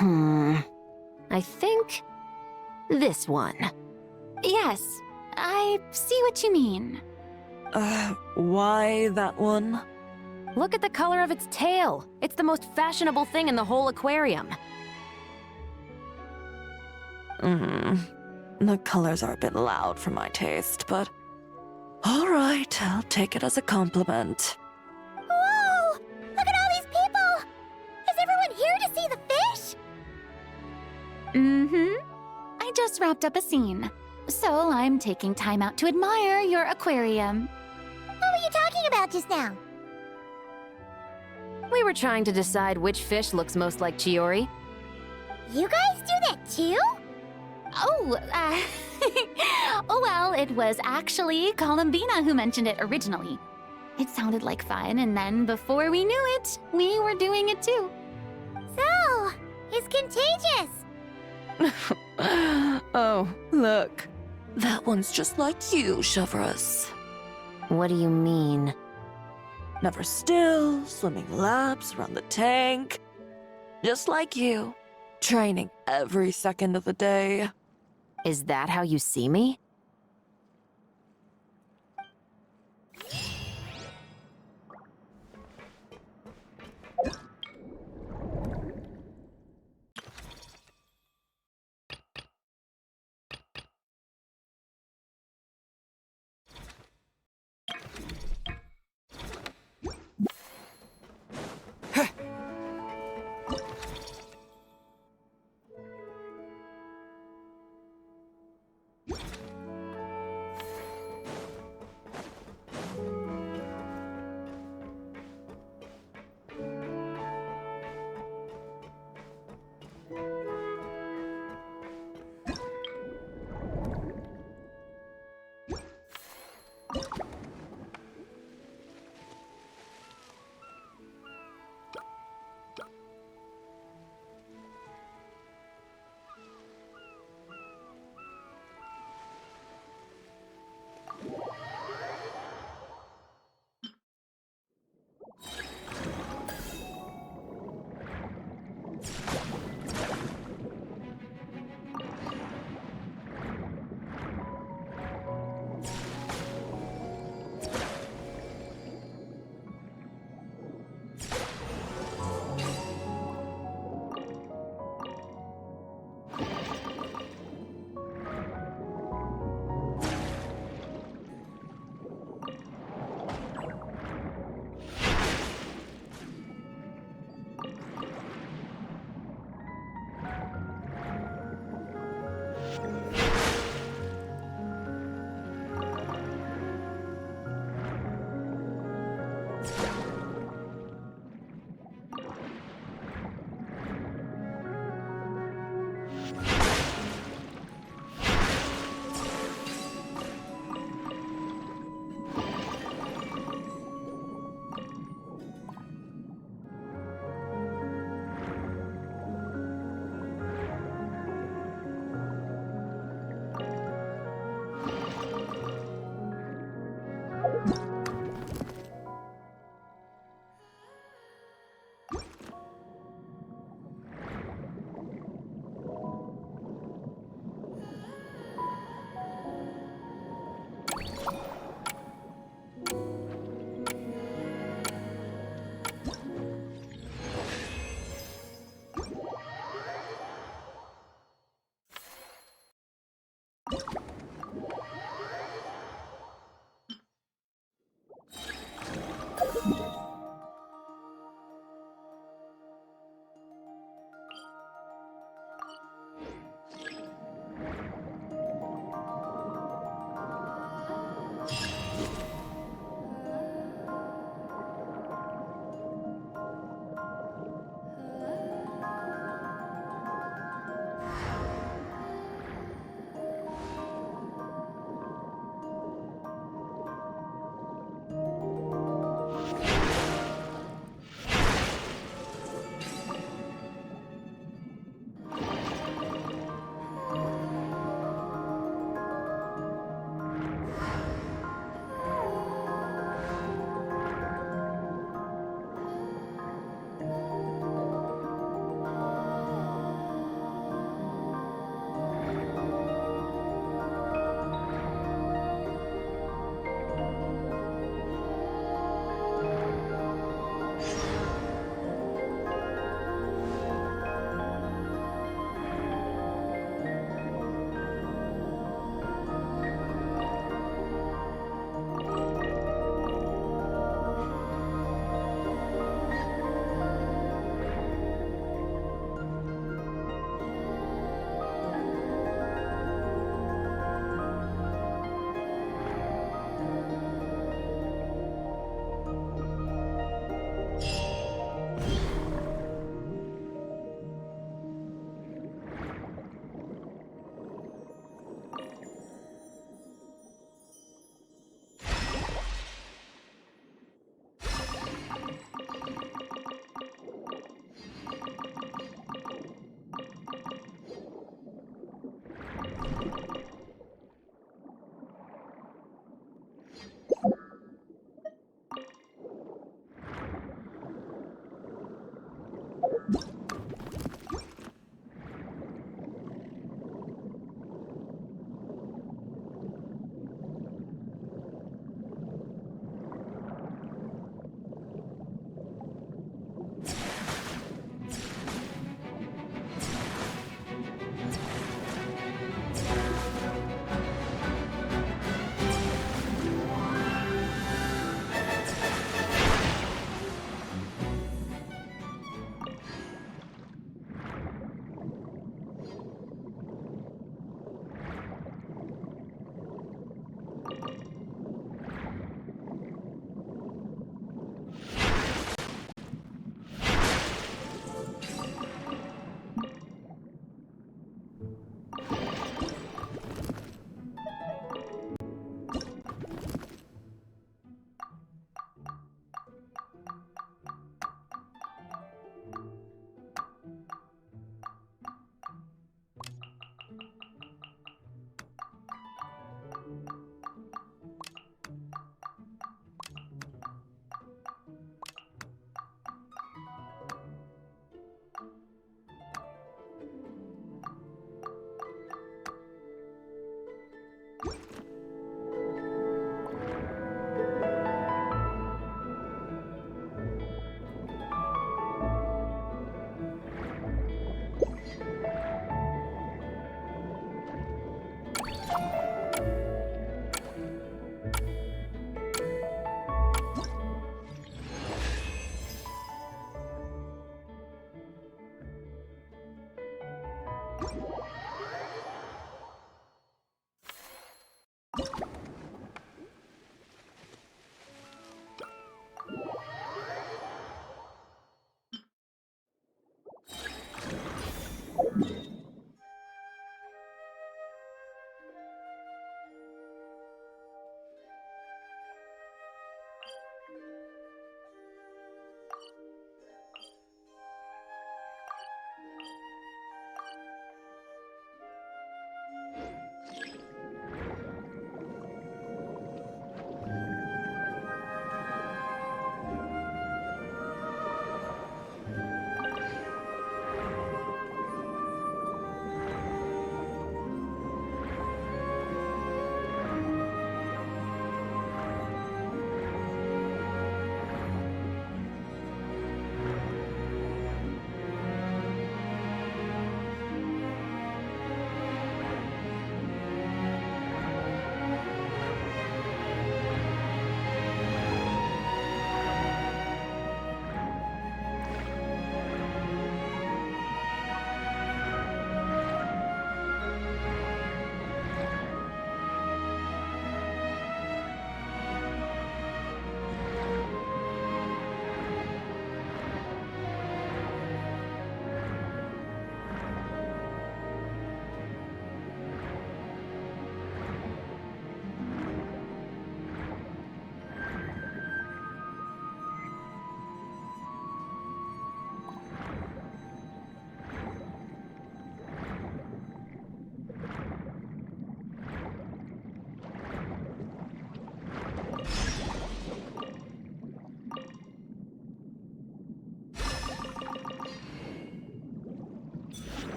I think this one. Yes, I see what you mean. Why that one? Look at the color of its tail. It's the most fashionable thing in the whole aquarium. The colors are a bit loud for my taste, but all right, I'll take it as a compliment. Whoa! Look at all these people! Is everyone here to see the fish? I just wrapped up a scene, so I'm taking time out to admire your aquarium. What were you talking about just now? We were trying to decide which fish looks most like Chiori. You guys do that too? Oh, oh well, it was actually Columbina who mentioned it originally. It sounded like fun, and then before we knew it, we were doing it too. So, it's contagious! Oh, look. That one's just like you, Chevreuse. What do you mean? Never still, swimming laps around the tank. Just like you. Training every second of the day. Is that how you see me?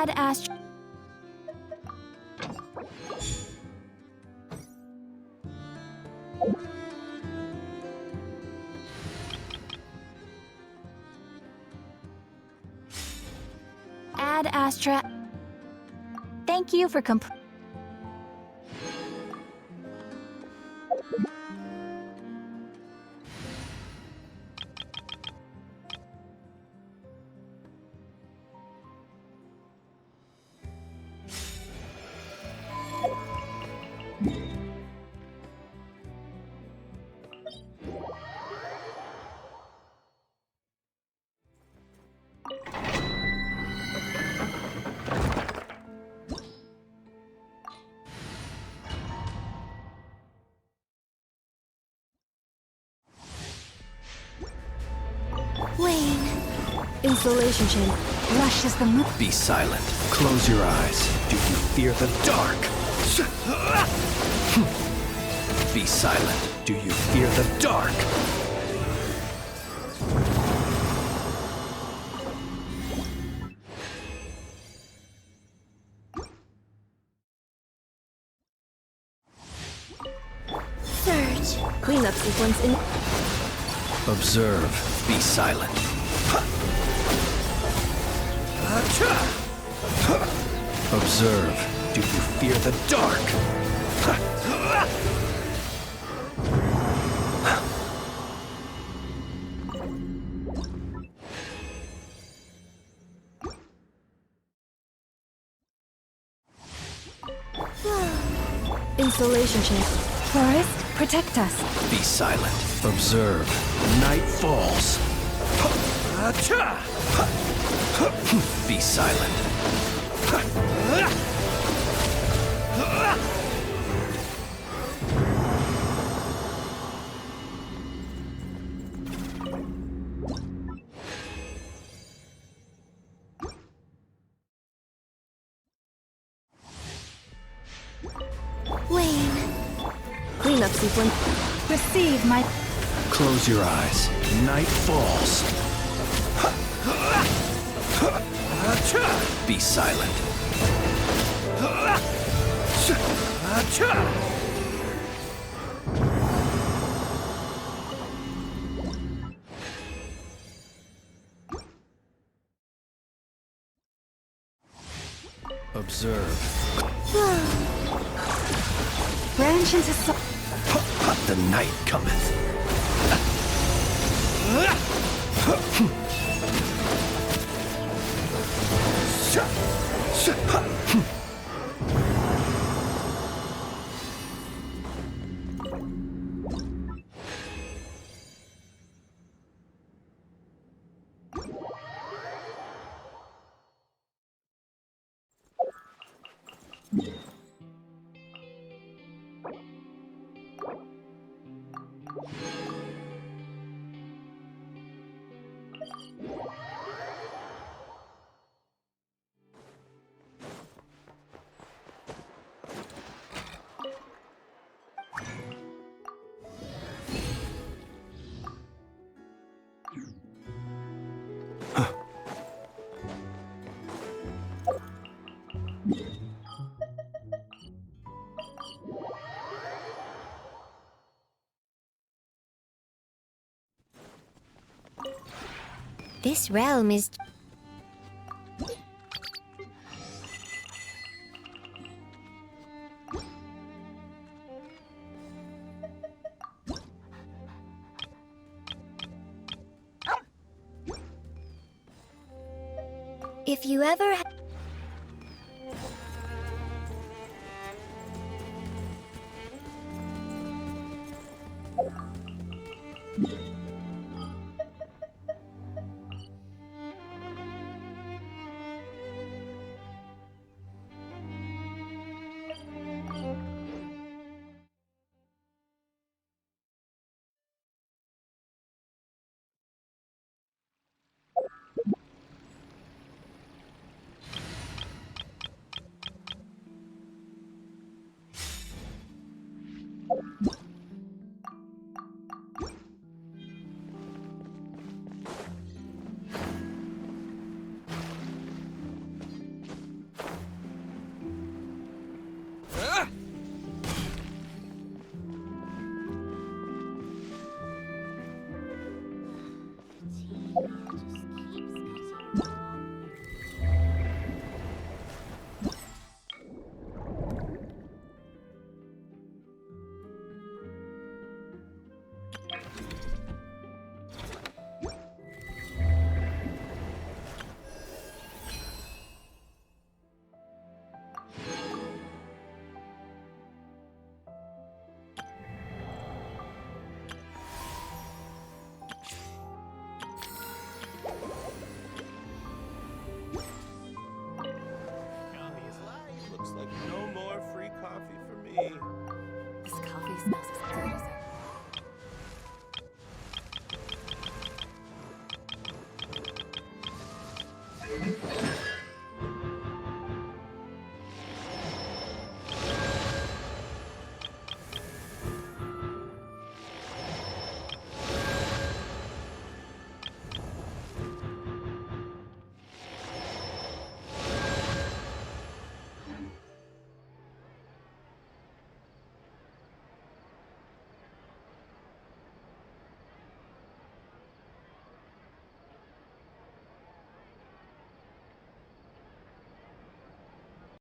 Add Astro. Add Astra. Thank you for Wayne. Insulation chain. Rush is the moon. Be silent. Close your eyes. Do you fear the dark? Be silent. Do you fear the dark? Surge. Cleanup sequence in. Observe. Be silent. Observe. Do you fear the dark? Insulation chain. Forest, protect us. Be silent. Observe. Night falls. Be silent. Wayne. Cleanup sequence. Receive my. Close your eyes. Night falls. Be silent. Observe. Branch into The night cometh. This realm is... If you ever...